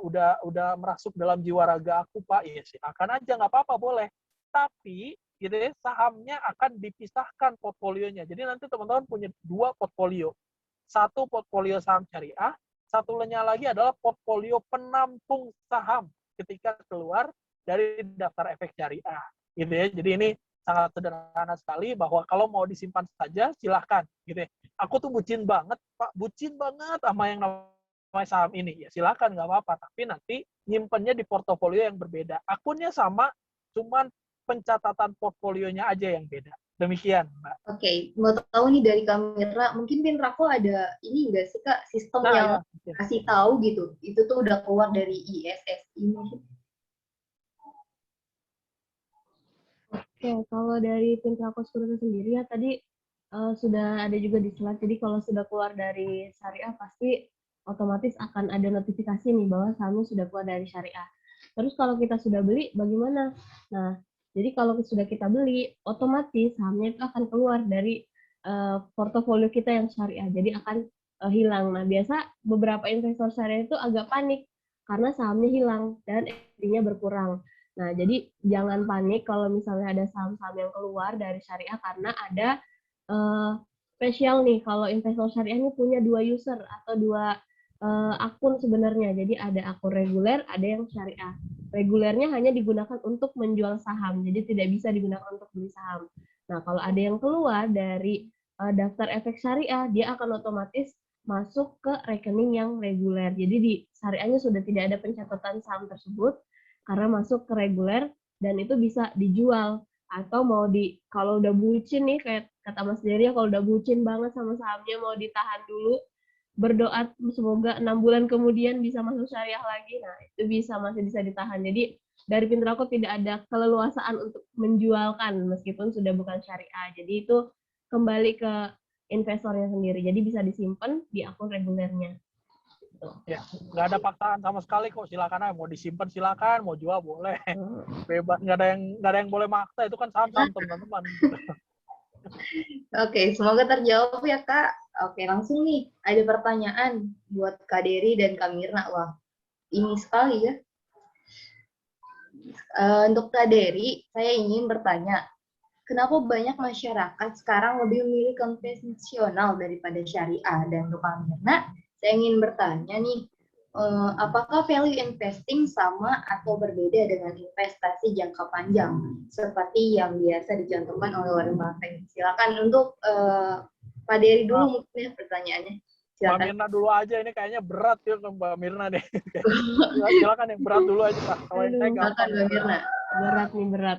Speaker 6: merasuk dalam jiwa raga aku Pak. Iya sih, akan aja nggak apa-apa boleh. Tapi gitu ya, sahamnya akan dipisahkan portfolionya. Jadi nanti teman-teman punya 2 portfolio. Satu portfolio saham syariah, satunya lagi adalah portfolio penampung saham ketika keluar dari daftar efek syariah. Gitu ya. Jadi ini sangat sederhana sekali bahwa kalau mau disimpan saja silahkan gitu ya. Aku tuh bucin banget Pak, bucin banget sama yang namanya saham ini. Ya silahkan nggak apa-apa, tapi nanti nyimpennya di portofolio yang berbeda. Akunnya sama, cuman pencatatan portfolionya aja yang beda. Demikian, Mbak.
Speaker 1: Oke, mau tahu nih dari Kamera, mungkin Pintrako ada ini nggak sih Kak, sistem yang kasih tahu gitu, itu tuh udah keluar dari ISSI mungkin?
Speaker 4: Oke, kalau dari Pintrako Sekuritas sendiri ya tadi sudah ada juga di slide. Jadi kalau sudah keluar dari syariah pasti otomatis akan ada notifikasi nih bahwa sahamnya sudah keluar dari syariah. Terus kalau kita sudah beli bagaimana? Nah, jadi kalau sudah kita beli, otomatis sahamnya itu akan keluar dari portofolio kita yang syariah. Jadi akan hilang. Nah, biasa beberapa investor syariah itu agak panik karena sahamnya hilang dan FD-nya berkurang. Nah, jadi jangan panik kalau misalnya ada saham-saham yang keluar dari syariah karena ada spesial nih kalau investor syariah ini punya 2 user atau 2 akun sebenarnya. Jadi ada akun reguler, ada yang syariah. Regulernya hanya digunakan untuk menjual saham, jadi tidak bisa digunakan untuk beli saham. Nah, kalau ada yang keluar dari daftar efek syariah, dia akan otomatis masuk ke rekening yang reguler. Jadi di syariahnya sudah tidak ada pencatatan saham tersebut, karena masuk ke reguler dan itu bisa dijual atau mau kalau udah bucin nih kayak kata Mas Dery ya, kalau udah bucin banget sama sahamnya mau ditahan dulu, berdoa semoga 6 bulan kemudian bisa masuk syariah lagi. Nah, itu masih bisa ditahan. Jadi dari Pintrako tidak ada keleluasaan untuk menjualkan meskipun sudah bukan syariah. Jadi itu kembali ke investornya sendiri. Jadi bisa disimpan di akun regulernya. gitu.
Speaker 6: Ya, nggak ada paksaan sama sekali kok. Silakan aja, mau disimpan silakan, mau jual boleh, bebas. Nggak ada yang boleh maksa. Itu kan saham-saham teman-teman.
Speaker 1: Oke, semoga terjawab ya Kak. Oke, langsung nih ada pertanyaan buat Kak Dery dan Kak Mirna. Wah, ini sekali ya. Untuk Kak Dery, saya ingin bertanya, kenapa banyak masyarakat sekarang lebih memilih konvensional daripada syariah? Dan untuk Kak Mirna, saya ingin bertanya nih, apakah value investing sama atau berbeda dengan investasi jangka panjang seperti yang biasa dicontohkan oleh Warren Buffett? Silakan untuk Pak Dery dulu mungkin ya pertanyaannya.
Speaker 6: Mbak
Speaker 1: Silakan.
Speaker 6: Mirna dulu aja, ini kayaknya berat ya ke Mbak Mirna deh. Silakan yang berat dulu aja Pak. Kalau yang saya
Speaker 1: Silakan
Speaker 6: gampang.
Speaker 1: Mbak Mirna.
Speaker 4: Berat nih, berat.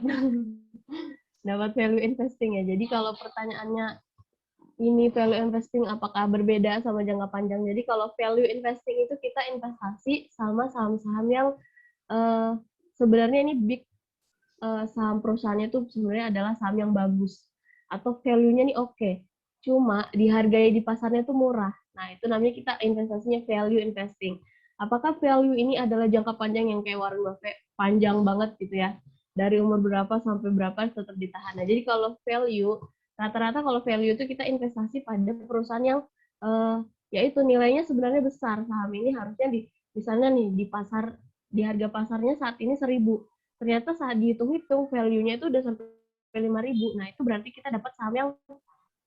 Speaker 4: Dapat value investing ya. Jadi kalau pertanyaannya ini value investing apakah berbeda sama jangka panjang? Jadi kalau value investing itu kita investasi sama saham-saham yang sebenarnya ini big saham perusahaannya itu sebenarnya adalah saham yang bagus atau value-nya nih oke. Cuma dihargai di pasarnya tuh murah. Nah, itu namanya kita investasinya value investing. Apakah value ini adalah jangka panjang yang kayak Warren Buffett panjang banget gitu ya? Dari umur berapa sampai berapa tetap ditahan. Nah, jadi kalau value, rata-rata kalau value itu kita investasi pada perusahaan yang yaitu nilainya sebenarnya besar. Saham ini harusnya misalnya nih di pasar, di harga pasarnya saat ini 1.000. Ternyata saat dihitung-hitung value-nya itu udah sampai 5.000. Nah, itu berarti kita dapat saham yang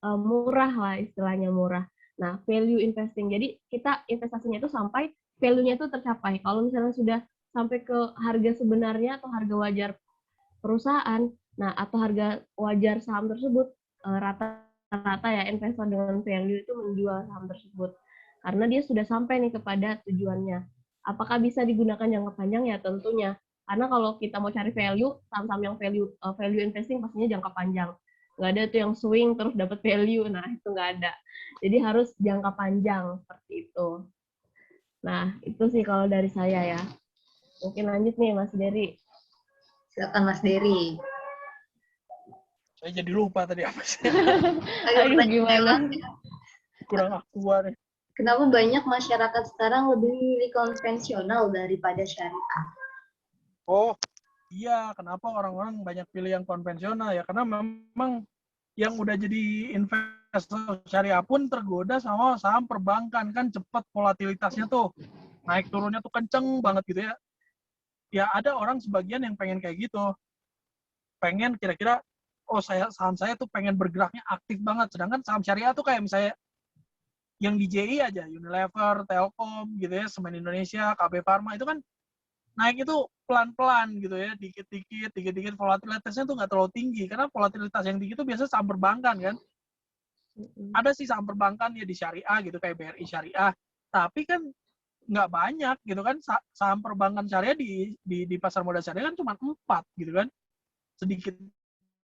Speaker 4: murah lah, istilahnya murah. Nah, value investing. Jadi kita investasinya itu sampai value-nya itu tercapai. Kalau misalnya sudah sampai ke harga sebenarnya atau harga wajar perusahaan, nah atau harga wajar saham tersebut, rata-rata ya investor dengan value itu menjual saham tersebut. Karena dia sudah sampai nih kepada tujuannya. Apakah bisa digunakan jangka panjang? Ya tentunya. Karena kalau kita mau cari value, saham-saham yang value investing pastinya jangka panjang. Nggak ada tuh yang swing terus dapat value, nah itu nggak ada. Jadi harus jangka panjang seperti itu. Nah itu sih kalau dari saya ya. Mungkin lanjut nih Mas Dery.
Speaker 1: Silakan Mas Dery.
Speaker 6: Saya jadi lupa tadi apa sih.
Speaker 4: Aduh gimana?
Speaker 6: Kurang akurat nih.
Speaker 1: Kenapa banyak masyarakat sekarang lebih memilih konvensional daripada syariah?
Speaker 6: Oh, iya, kenapa orang-orang banyak pilih yang konvensional ya? Karena memang yang udah jadi investor syariah pun tergoda sama saham perbankan, kan cepat volatilitasnya tuh. Naik turunnya tuh kenceng banget gitu ya. Ya ada orang sebagian yang pengen kayak gitu. Pengen kira-kira, oh saham saya tuh pengen bergeraknya aktif banget. Sedangkan saham syariah tuh kayak misalnya yang di JI aja, Unilever, Telkom gitu ya, Semen Indonesia, KB Pharma, itu kan naik itu pelan-pelan gitu ya, dikit-dikit volatilitasnya tuh nggak terlalu tinggi, karena volatilitas yang tinggi itu biasanya saham perbankan kan. Ada sih saham perbankan ya di syariah gitu, kayak BRI Syariah, tapi kan nggak banyak gitu kan. Saham perbankan syariah di pasar modal syariah kan cuma 4 gitu kan, sedikit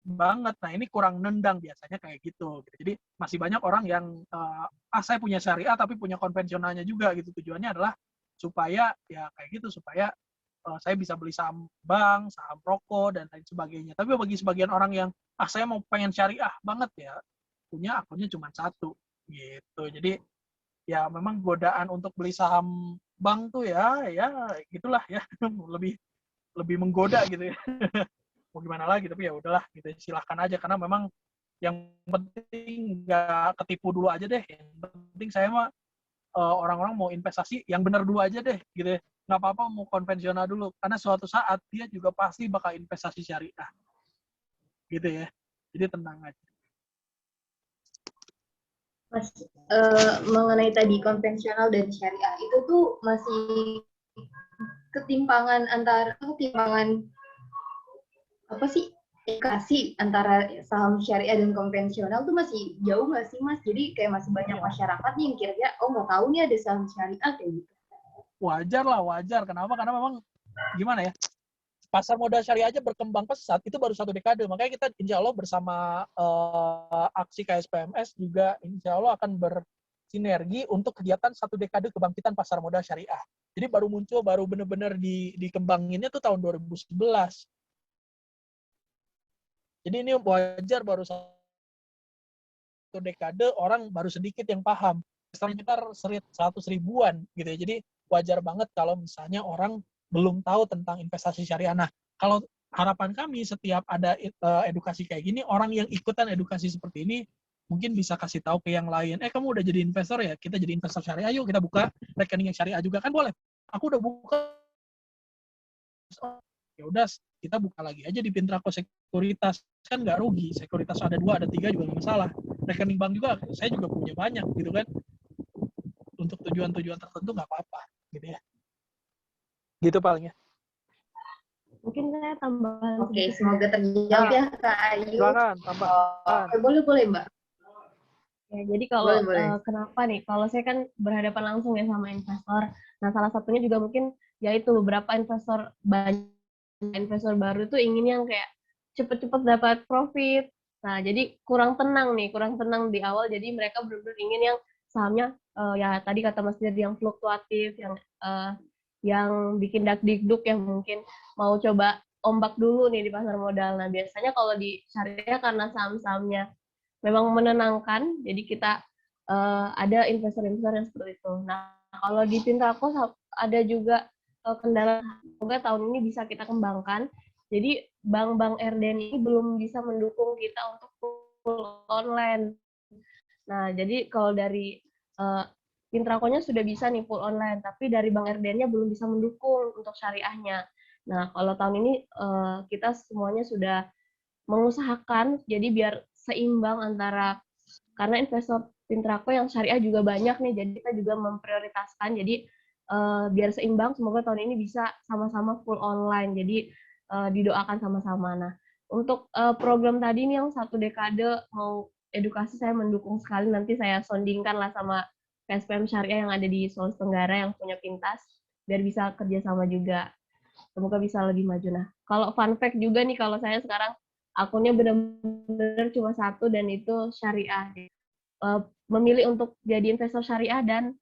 Speaker 6: banget. Nah ini kurang nendang biasanya kayak gitu. Jadi masih banyak orang yang saya punya syariah tapi punya konvensionalnya juga gitu. Tujuannya adalah supaya ya kayak gitu, supaya saya bisa beli saham bank, saham rokok dan lain sebagainya. Tapi bagi sebagian orang yang saya mau pengen syariah banget ya, punya akunnya cuma 1 gitu. Jadi ya memang godaan untuk beli saham bank tuh ya gitulah ya, lebih menggoda gitu ya. Mau gimana lagi, tapi ya udahlah gitu, silahkan aja, karena memang yang penting nggak ketipu dulu aja deh. Yang penting saya mah orang-orang mau investasi yang benar dulu aja deh gitu ya. Nggak apa-apa mau konvensional dulu, karena suatu saat dia juga pasti bakal investasi syariah gitu ya. Jadi tenang aja.
Speaker 1: Mas, mengenai tadi konvensional dan syariah itu tuh masih ketimpangan apa sih, edukasi antara saham syariah dan konvensional tuh masih jauh nggak sih Mas? Jadi kayak masih banyak masyarakat nih yang kira-kira nggak tahu nih ada saham syariah kayak gitu.
Speaker 6: Wajar. Kenapa? Karena memang gimana ya, pasar modal syariah aja berkembang pesat itu baru 1 dekade. Makanya kita insya Allah bersama aksi KSPMS juga insya Allah akan bersinergi untuk kegiatan 1 dekade kebangkitan pasar modal syariah. Jadi baru muncul, baru benar-benar dikembanginnya tuh tahun 2011. Jadi ini wajar, baru 1 dekade orang baru sedikit yang paham. sekitar 100 ribuan gitu ya. Jadi wajar banget kalau misalnya orang belum tahu tentang investasi syariah. Nah, kalau harapan kami setiap ada edukasi kayak gini, orang yang ikutan edukasi seperti ini mungkin bisa kasih tahu ke yang lain. Kamu udah jadi investor ya? Kita jadi investor syariah, yuk kita buka rekening yang syariah juga, kan boleh. Aku udah buka, ya udah kita buka lagi aja di Pintrako Sekuritas, kan nggak rugi. Sekuritas ada 2, ada 3 juga nggak masalah. Rekening bank juga saya juga punya banyak gitu kan. Untuk tujuan-tujuan tertentu nggak apa-apa gitu ya. Gitu palingnya.
Speaker 4: Mungkin saya tambahan.
Speaker 1: Oke, semoga terjawab ya Kak Ayu.
Speaker 6: Silakan tambahkan.
Speaker 1: Oke, boleh Mbak.
Speaker 4: Ya, jadi kalau
Speaker 1: Boleh.
Speaker 4: kenapa nih? Kalau saya kan berhadapan langsung ya sama investor. Nah, salah satunya juga mungkin yaitu beberapa investor baru tuh ingin yang kayak cepet-cepet dapat profit. Nah, jadi kurang tenang di awal. Jadi mereka benar-benar ingin yang sahamnya ya tadi kata Mas Dirdi yang fluktuatif, yang bikin dak-dikduk, yang mungkin mau coba ombak dulu nih di pasar modal. Nah, biasanya kalau di syariah karena saham-sahamnya memang menenangkan, jadi kita ada investor-investor yang seperti itu. Nah, kalau di Pintrako ada juga kendala, semoga tahun ini bisa kita kembangkan. Jadi bank-bank RDN ini belum bisa mendukung kita untuk full online. Nah, jadi kalau dari Pintrakonya sudah bisa nih full online, tapi dari bank RDN-nya belum bisa mendukung untuk syariahnya. Nah, kalau tahun ini kita semuanya sudah mengusahakan, jadi biar seimbang antara, karena investor Pintrako yang syariah juga banyak nih, jadi kita juga memprioritaskan, jadi biar seimbang, semoga tahun ini bisa sama-sama full online, jadi didoakan sama-sama. Nah, untuk program tadi nih yang 1 dekade mau edukasi, saya mendukung sekali, nanti saya sondingkan lah sama KSPM Syariah yang ada di Sulawesi Tenggara yang punya Pintas, biar bisa kerjasama juga. Semoga bisa lebih maju. Nah, kalau fun fact juga nih, kalau saya sekarang akunnya benar-benar cuma 1 dan itu syariah. Memilih untuk jadi investor syariah dan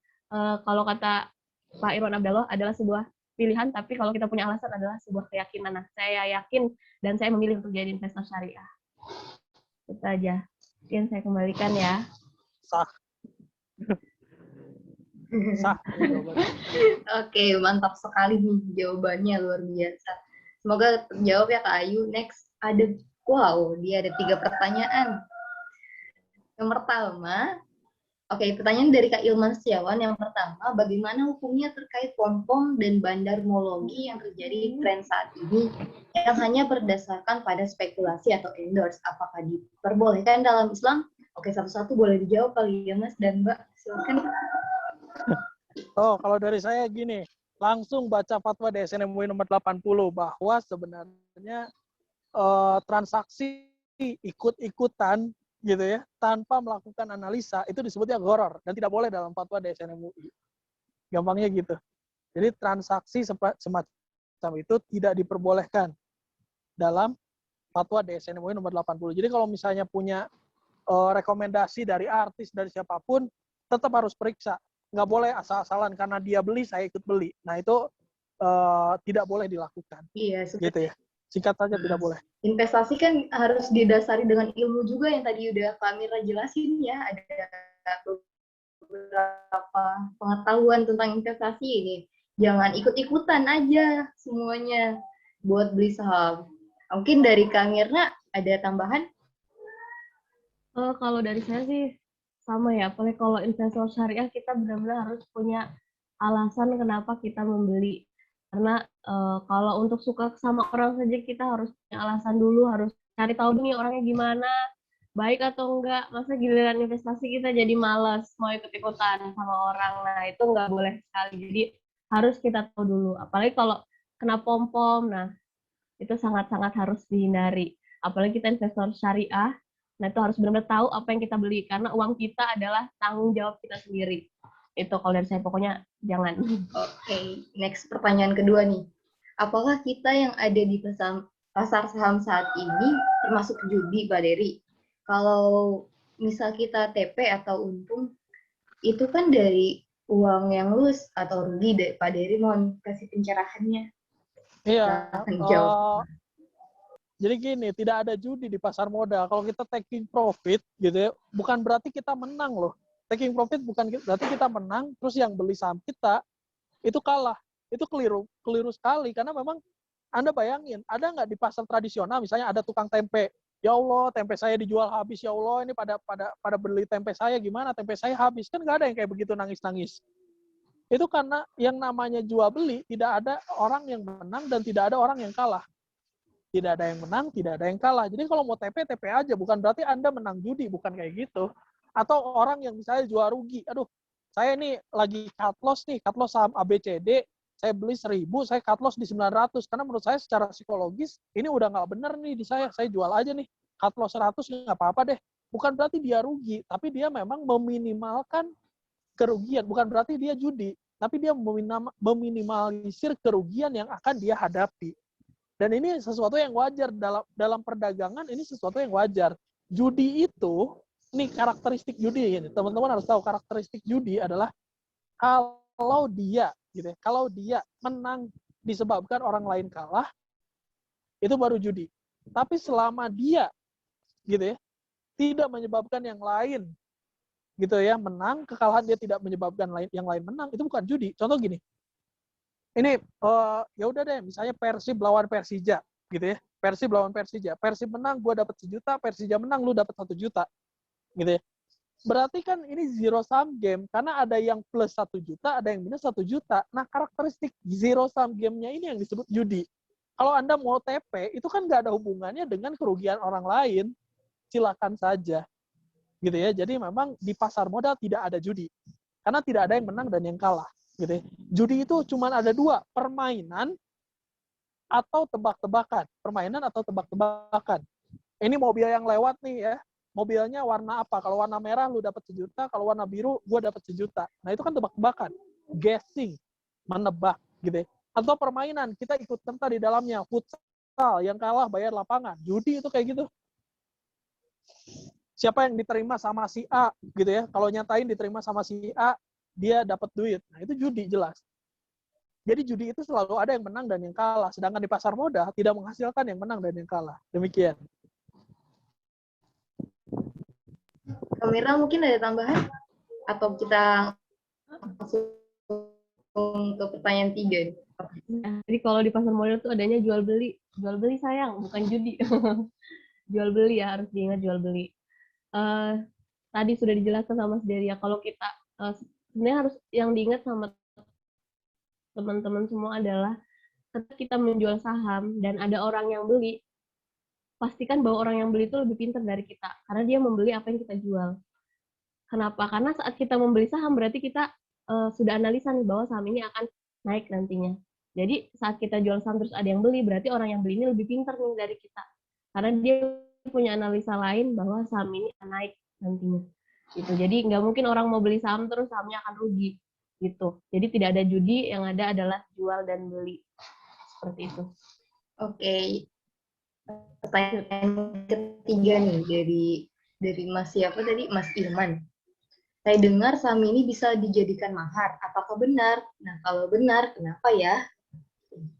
Speaker 4: kalau kata Pak Irwan Abdallah adalah sebuah pilihan, tapi kalau kita punya alasan adalah sebuah keyakinan. Nah, saya yakin dan saya memilih untuk jadi investor syariah. Itu aja. Mungkin saya kembalikan ya.
Speaker 6: Sah. Sah.
Speaker 1: Oke, mantap sekali nih jawabannya, luar biasa. Semoga terjawab ya Kak Ayu. Next ada, dia ada 3 pertanyaan. Yang pertama, pertanyaan dari Kak Ilman Setiawan. Yang pertama, bagaimana hukumnya terkait pom-pom dan bandarmologi yang terjadi tren saat ini yang hanya berdasarkan pada spekulasi atau endorse? Apakah diperbolehkan dalam Islam? Oke, satu-satu boleh dijawab kali ya Mas dan Mbak. Silakan.
Speaker 6: Kalau dari saya gini, langsung baca fatwa DSN MUI nomor 80 bahwa sebenarnya transaksi ikut-ikutan gitu ya, tanpa melakukan analisa itu disebutnya gharar dan tidak boleh dalam fatwa DSN MUI. Gampangnya gitu. Jadi transaksi semacam itu tidak diperbolehkan dalam fatwa DSN MUI nomor 80. Jadi kalau misalnya punya rekomendasi dari artis, dari siapapun, tetap harus periksa. Nggak boleh asal-asalan karena dia beli, saya ikut beli. Nah, itu tidak boleh dilakukan.
Speaker 1: Iya,
Speaker 6: gitu ya. Singkat saja, tidak boleh.
Speaker 1: Investasi kan harus didasari dengan ilmu juga yang tadi udah Kak Mira jelasin ya. Ada beberapa pengetahuan tentang investasi ini. Jangan ikut-ikutan aja semuanya buat beli saham. Mungkin dari Kak Mirna ada tambahan?
Speaker 4: Kalau dari saya sih sama ya, apalagi kalau investor syariah kita benar-benar harus punya alasan kenapa kita membeli. Karena kalau untuk suka sama orang saja kita harus punya alasan dulu, harus cari tahu nih orangnya gimana, baik atau enggak. Masa giliran investasi kita jadi malas mau ikut-ikutan sama orang. Nah, itu nggak boleh sekali. Jadi harus kita tahu dulu. Apalagi kalau kena pom-pom, nah itu sangat-sangat harus dihindari. Apalagi kita investor syariah, nah itu harus benar-benar tahu apa yang kita beli. Karena uang kita adalah tanggung jawab kita sendiri. Itu kalau dari saya, pokoknya jangan.
Speaker 1: Oke, next pertanyaan kedua nih. Apakah kita yang ada di pasar saham saat ini termasuk judi, Pak Dery? Kalau misal kita TP atau untung, itu kan dari uang yang lulus atau rugi, Pak Dery mohon kasih pencerahannya.
Speaker 6: Iya. Jadi gini, tidak ada judi di pasar modal. Kalau kita taking profit gitu ya, bukan berarti kita menang loh. Taking profit bukan berarti kita menang, terus yang beli saham kita itu kalah. Itu keliru sekali, karena memang Anda bayangin, ada nggak di pasar tradisional, misalnya ada tukang tempe, ya Allah, tempe saya dijual habis, ya Allah, ini pada beli tempe saya, gimana, tempe saya habis. Kan nggak ada yang kayak begitu nangis-nangis. Itu karena yang namanya jual beli, tidak ada orang yang menang dan tidak ada orang yang kalah. Tidak ada yang menang, tidak ada yang kalah. Jadi kalau mau TP, TP aja. Bukan berarti Anda menang judi, bukan kayak gitu. Atau orang yang misalnya jual rugi. Aduh, saya ini lagi cut loss saham ABCD, saya beli 1.000, saya cut loss di 900. Karena menurut saya secara psikologis, ini udah nggak bener nih di saya jual aja nih. Cut loss 100, nggak apa-apa deh. Bukan berarti dia rugi, tapi dia memang meminimalkan kerugian. Bukan berarti dia judi, tapi dia meminimalisir kerugian yang akan dia hadapi. Dan ini sesuatu yang wajar dalam perdagangan, ini sesuatu yang wajar. Judi itu, nih karakteristik judi ini, teman-teman harus tahu karakteristik judi adalah kalau dia menang disebabkan orang lain kalah, itu baru judi. Tapi selama dia tidak menyebabkan yang lain menang, kekalahan dia tidak menyebabkan yang lain menang, itu bukan judi. Contoh gini, ini ya udah deh, misalnya Persib lawan Persija, Persib lawan Persija, Persib menang, gue dapat 1 juta, Persija menang, lu dapat 1 juta, Berarti kan ini zero sum game, karena ada yang plus 1 juta, ada yang minus 1 juta. Nah, karakteristik zero sum game-nya ini yang disebut judi. Kalau Anda mau TP, itu kan nggak ada hubungannya dengan kerugian orang lain, silakan saja. Jadi memang di pasar modal tidak ada judi, karena tidak ada yang menang dan yang kalah. Judi itu cuma ada 2, permainan atau tebak-tebakan. Permainan atau tebak-tebakan. Ini mobil yang lewat nih ya, mobilnya warna apa? Kalau warna merah lu dapat 1 juta, kalau warna biru gua dapat 1 juta. Nah, itu kan tebak-tebakan, guessing, menebak Atau permainan, kita ikut serta di dalamnya, futsal, yang kalah bayar lapangan. Judi itu kayak gitu. Siapa yang diterima sama si A Kalau nyatain diterima sama si A, dia dapat duit. Nah, itu judi jelas. Jadi judi itu selalu ada yang menang dan yang kalah. Sedangkan di pasar modal tidak menghasilkan yang menang dan yang kalah. Demikian.
Speaker 1: Kamira mungkin ada tambahan? Atau kita langsung ke pertanyaan 3?
Speaker 4: Jadi kalau di pasar modal tuh adanya jual beli sayang, bukan judi. Jual beli ya, harus diingat jual beli. Tadi sudah dijelaskan sama Mas Dery ya, kalau kita sebenarnya harus yang diingat sama teman-teman semua adalah ketika kita menjual saham dan ada orang yang beli, pastikan bahwa orang yang beli itu lebih pintar dari kita, karena dia membeli apa yang kita jual. Kenapa? Karena saat kita membeli saham berarti kita sudah analisa nih bahwa saham ini akan naik nantinya. Jadi saat kita jual saham terus ada yang beli, berarti orang yang beli ini lebih pintar nih dari kita, karena dia punya analisa lain bahwa saham ini akan naik nantinya. Jadi nggak mungkin orang mau beli saham terus sahamnya akan rugi. Jadi tidak ada judi, yang ada adalah jual dan beli. Seperti itu.
Speaker 1: Oke. Pertanyaan ketiga nih dari Mas siapa tadi? Mas Irman. Saya dengar saham ini bisa dijadikan mahar. Apakah benar? Nah, kalau benar, kenapa ya?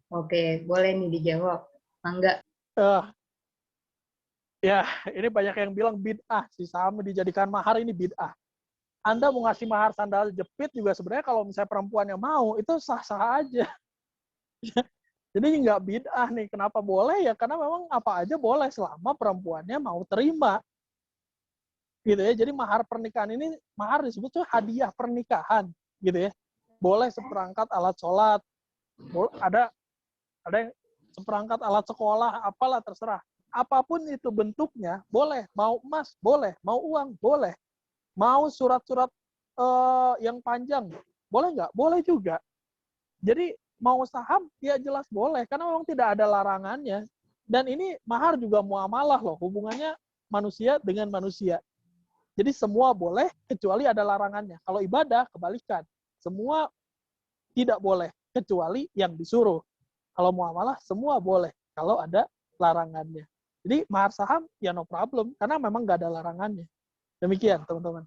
Speaker 1: Oke, boleh nih dijawab. Mangga.
Speaker 6: Ya, ini banyak yang bilang bid'ah. Si saham dijadikan mahar ini bid'ah. Anda mau ngasih mahar sandal jepit juga sebenarnya kalau misalnya perempuan yang mau, itu sah-sah aja. Jadi nggak bid'ah nih. Kenapa boleh ya? Karena memang apa aja boleh selama perempuannya mau terima. Jadi mahar pernikahan ini, mahar disebut tuh hadiah pernikahan. Boleh seperangkat alat sholat. Ada yang seperangkat alat sekolah, apalah terserah. Apapun itu bentuknya, boleh. Mau emas, boleh. Mau uang, boleh. Mau surat-surat yang panjang, boleh nggak? Boleh juga. Jadi mau saham, ya jelas boleh, karena memang tidak ada larangannya. Dan ini mahar juga muamalah loh, hubungannya manusia dengan manusia. Jadi semua boleh, kecuali ada larangannya. Kalau ibadah, kebalikan. Semua tidak boleh, kecuali yang disuruh. Kalau muamalah, semua boleh, kalau ada larangannya. Jadi mahar saham, ya no problem, karena memang nggak ada larangannya. Demikian, teman-teman.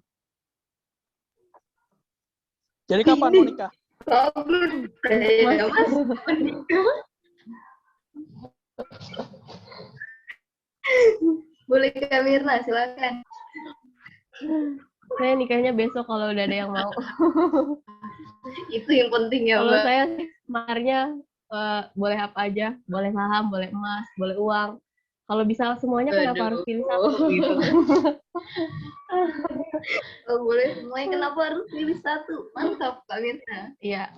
Speaker 6: Jadi kapan mau nikah?
Speaker 1: Boleh Kak Mirna, silakan.
Speaker 4: Saya nikahnya besok kalau udah ada yang mau.
Speaker 1: Itu yang penting ya,
Speaker 4: Kalau
Speaker 1: Mbak.
Speaker 4: saya sih maharnya boleh apa aja, boleh saham, boleh emas, boleh uang. Kalau bisa semuanya kenapa harus pilih satu gitu?
Speaker 1: Oh, boleh semuanya, kenapa harus pilih satu? Mantap, Kak Mirna.
Speaker 4: Iya.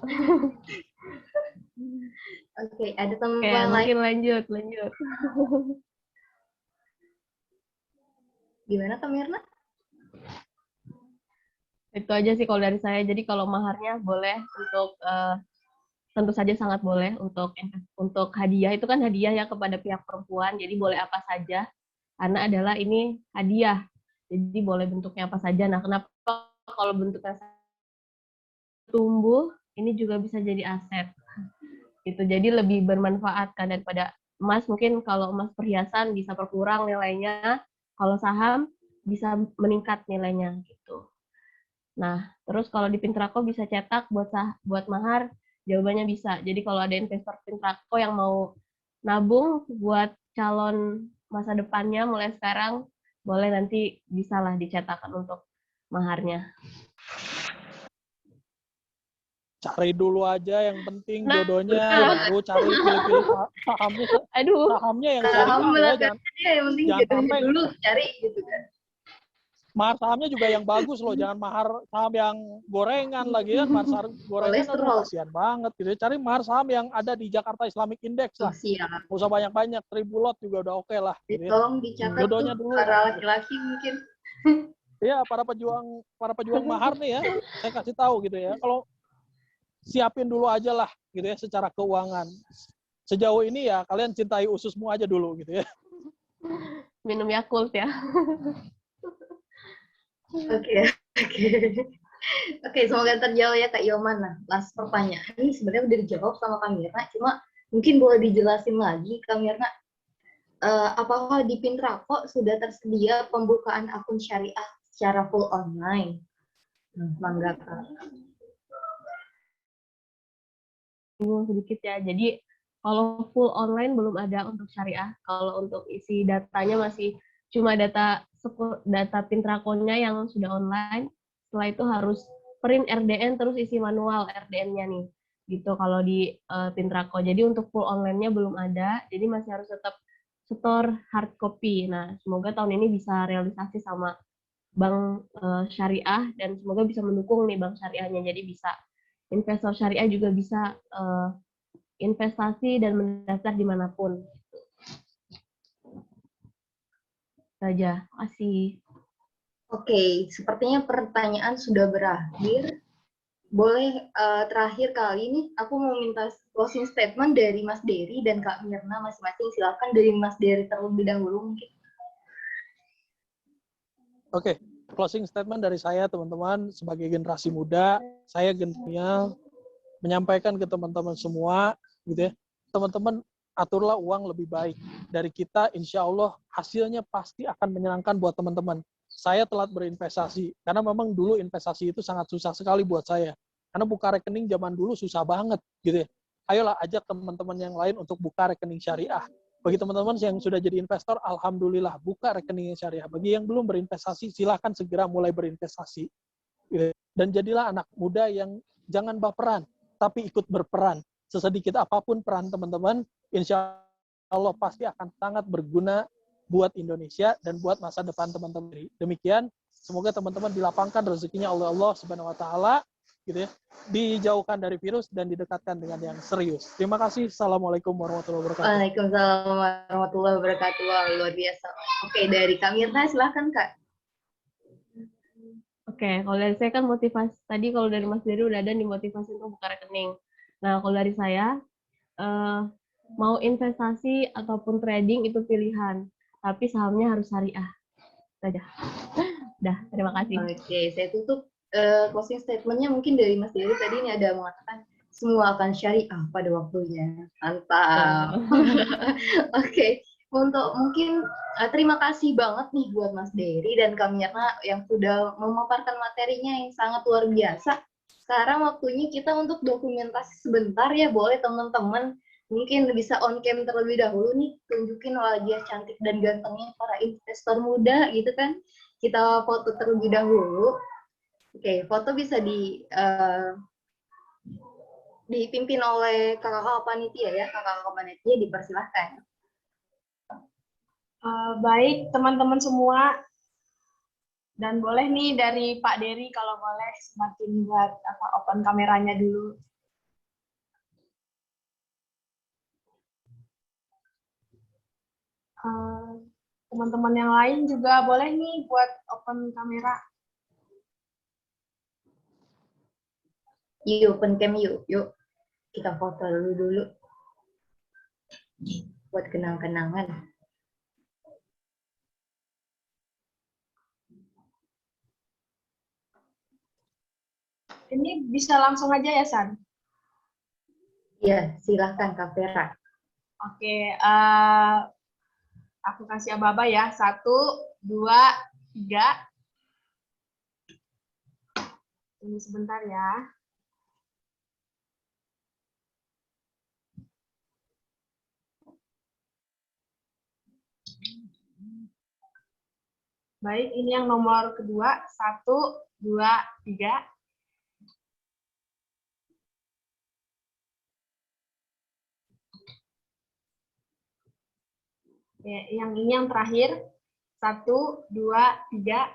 Speaker 1: Oke, ada
Speaker 4: Oke,
Speaker 1: teman lain.
Speaker 4: mungkin lanjut.
Speaker 1: Gimana, Kak Mirna?
Speaker 4: Itu aja sih kalau dari saya. Jadi kalau maharnya boleh untuk tentu saja sangat boleh untuk hadiah, itu kan hadiah ya kepada pihak perempuan. Jadi boleh apa saja karena adalah ini hadiah. Jadi boleh bentuknya apa saja. Nah, kenapa kalau bentuknya tumbuh ini juga bisa jadi aset. Gitu. Jadi lebih bermanfaat kan daripada emas. Mungkin kalau emas perhiasan bisa berkurang nilainya, kalau saham bisa meningkat nilainya gitu. Nah, terus kalau di Pintrako bisa cetak buat mahar, jawabannya bisa. Jadi kalau ada investor Pintrako yang mau nabung buat calon masa depannya mulai sekarang, boleh nanti bisalah dicetakkan untuk maharnya.
Speaker 6: Cari dulu aja yang penting
Speaker 4: Nah,
Speaker 6: jodohnya, baru
Speaker 4: betul.
Speaker 6: cari pilih-pilih sahamnya.
Speaker 4: Aduh,
Speaker 6: Sahamnya yang
Speaker 1: Saham
Speaker 6: syariah ya,
Speaker 1: dia yang penting
Speaker 6: jangan
Speaker 1: jodohnya
Speaker 6: sampai
Speaker 1: dulu cari gitu kan.
Speaker 6: mahar sahamnya juga yang bagus loh, jangan mahar saham yang gorengan lagi kan, mahar saham gorengan aduh
Speaker 1: Kolesterol.
Speaker 6: kasihan banget gitu. Cari mahar saham yang ada di Jakarta Islamic Index lah.
Speaker 1: Siap.
Speaker 6: Nggak usah banyak-banyak, 1000 lot juga udah oke lah. Gitu ya.
Speaker 1: Tolong dicatat
Speaker 6: Jodohnya
Speaker 1: tuh
Speaker 6: dulu.
Speaker 1: para laki-laki mungkin.
Speaker 6: Iya, para pejuang mahar nih ya, saya kasih tahu gitu ya. Kalau siapin dulu aja lah gitu ya secara keuangan. Sejauh ini ya kalian cintai ususmu aja dulu gitu ya.
Speaker 4: minum Yakult ya.
Speaker 1: Oke. Oke, semoga terjawab ya Kak Yoman. Nah, last pertanyaan ini sebenarnya udah dijawab sama Kak Mirna, cuma mungkin boleh dijelasin lagi Kak Mirna, apakah di Pintrako sudah tersedia pembukaan akun syariah secara full online? Mangga Kak.
Speaker 4: Sedikit ya. Jadi kalau full online belum ada untuk syariah. Kalau untuk isi datanya masih cuma data Pintrakonya yang sudah online. Setelah itu harus print RDN terus isi manual RDN-nya nih. Gitu kalau di Pintrako. Jadi untuk full online-nya belum ada. Jadi masih harus tetap store hard copy. Nah, semoga tahun ini bisa realisasi sama bank syariah dan semoga bisa mendukung nih bank syariahnya. Jadi bisa investor syariah juga bisa investasi dan mendaftar dimanapun. Saja, kasih.
Speaker 1: Oke, sepertinya pertanyaan sudah berakhir. Boleh terakhir kali ini aku mau minta closing statement dari Mas Dery dan Kak Mirna masing-masing. Silakan dari Mas Dery terlebih dahulu mungkin.
Speaker 6: Oke, closing statement dari saya teman-teman sebagai generasi muda, saya gennya menyampaikan ke teman-teman semua gitu ya. Teman-teman aturlah uang lebih baik dari kita, insya Allah hasilnya pasti akan menyenangkan buat teman-teman. Saya telat berinvestasi karena memang dulu investasi itu sangat susah sekali buat saya. Karena buka rekening zaman dulu susah banget gitu ya. Ayolah ajak teman-teman yang lain untuk buka rekening syariah. Bagi teman-teman yang sudah jadi investor, alhamdulillah buka rekening syariah. Bagi yang belum berinvestasi, silahkan segera mulai berinvestasi. Dan jadilah anak muda yang jangan baperan, tapi ikut berperan. Sesedikit apapun peran teman-teman, insya Allah pasti akan sangat berguna buat Indonesia dan buat masa depan teman-teman. Demikian, semoga teman-teman dilapangkan rezekinya oleh Allah Subhanahu wa taala gitu ya. Dijauhkan dari virus dan didekatkan dengan yang serius. Terima kasih. Assalamualaikum warahmatullahi wabarakatuh.
Speaker 1: Waalaikumsalam warahmatullahi wabarakatuh. Luar biasa. Oke, dari Kak Mirna silahkan Kak.
Speaker 4: Oke, kalau dari saya kan motivasi tadi kalau dari Mas Dery udah ada nih motivasi untuk buka rekening. Nah, kalau dari saya mau investasi ataupun trading itu pilihan, tapi sahamnya harus syariah. Saja. Dah, terima kasih.
Speaker 1: Oke, saya tutup closing statement-nya mungkin dari Mas Dery tadi ini ada mengatakan semua akan syariah pada waktunya. Mantap. Oke. Untuk mungkin terima kasih banget nih buat Mas Dery dan Kak Mirna yang sudah memaparkan materinya yang sangat luar biasa. Sekarang waktunya kita untuk dokumentasi sebentar ya, boleh teman-teman mungkin bisa on cam terlebih dahulu nih, tunjukin wajah cantik dan gantengnya para investor muda gitu kan. kita foto terlebih dahulu. Oke, foto bisa dipimpin oleh kakak-kakak panitia ya. Kakak-kakak panitia dipersilahkan.
Speaker 7: Baik, teman-teman semua. Dan boleh nih dari Pak Dery kalau boleh semakin buat open kameranya dulu. Teman-teman yang lain juga boleh nih buat open kamera.
Speaker 1: Yuk, open cam yuk. Yuk, kita foto dulu. Buat kenang-kenangan.
Speaker 7: Ini bisa langsung aja ya, San?
Speaker 1: Iya, silahkan Kak Vera.
Speaker 7: Oke, aku kasih aba-aba ya. 1, 2, 3. Tunggu sebentar ya. Baik, ini yang nomor kedua. 1, 2, 3. Ya, yang ini yang terakhir. 1, 2, 3.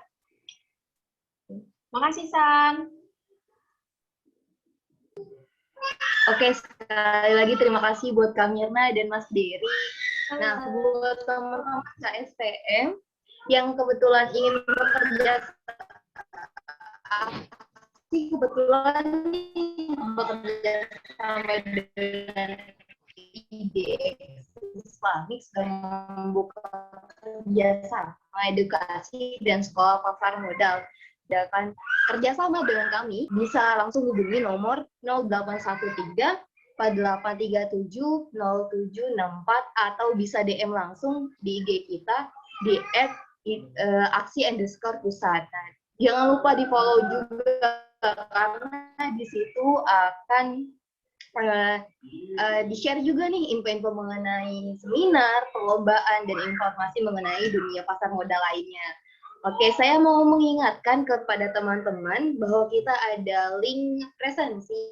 Speaker 7: Makasih, San.
Speaker 1: Oke, sekali lagi terima kasih buat Kak Mirna dan Mas Dery. Nah, buat teman-teman KSPM yang kebetulan ingin bekerja kebetulan bekerja sama dengan IDX Islamic sedang membuka kerjasama edukasi dan sekolah pasar modal. Dan kerjasama dengan kami bisa langsung hubungi nomor 0813 4837 0764 atau bisa DM langsung di IG kita di @aksi_pusat. Nah, jangan lupa di follow juga karena di situ akan di-share juga nih info-info mengenai seminar, perlombaan, dan informasi mengenai dunia pasar modal lainnya. Oke, saya mau mengingatkan kepada teman-teman bahwa kita ada link presentasi.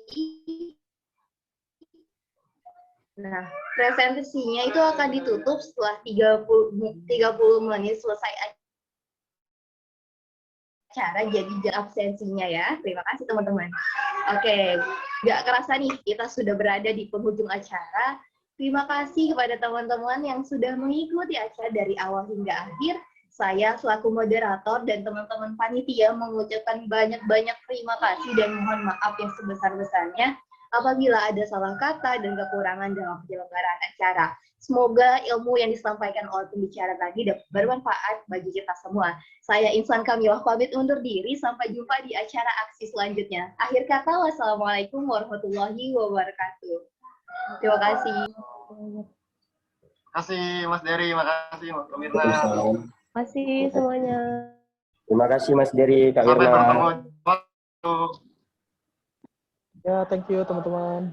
Speaker 1: Nah, presentasinya itu akan ditutup setelah 30 menit selesai acara, jadi jangan absensinya ya. Terima kasih teman-teman. Oke, nggak kerasa nih kita sudah berada di penghujung acara. Terima kasih kepada teman-teman yang sudah mengikuti acara dari awal hingga akhir. Saya selaku moderator dan teman-teman panitia mengucapkan banyak-banyak terima kasih dan mohon maaf yang sebesar-besarnya apabila ada salah kata dan kekurangan dalam penyelenggaraan acara. Semoga ilmu yang disampaikan oleh pembicara tadi dapat bermanfaat bagi kita semua. Saya Insan Kamilah pamit undur diri. Sampai jumpa di acara aksi selanjutnya. Akhir kata, wassalamualaikum warahmatullahi wabarakatuh. Terima kasih.
Speaker 2: Terima kasih Mas Dery, makasih Mas Mirna.
Speaker 4: Terima kasih semuanya.
Speaker 8: Terima kasih Mas Dery, Kak
Speaker 2: Sampai
Speaker 8: Mirna.
Speaker 2: bertemu.
Speaker 6: Ya, thank you teman-teman.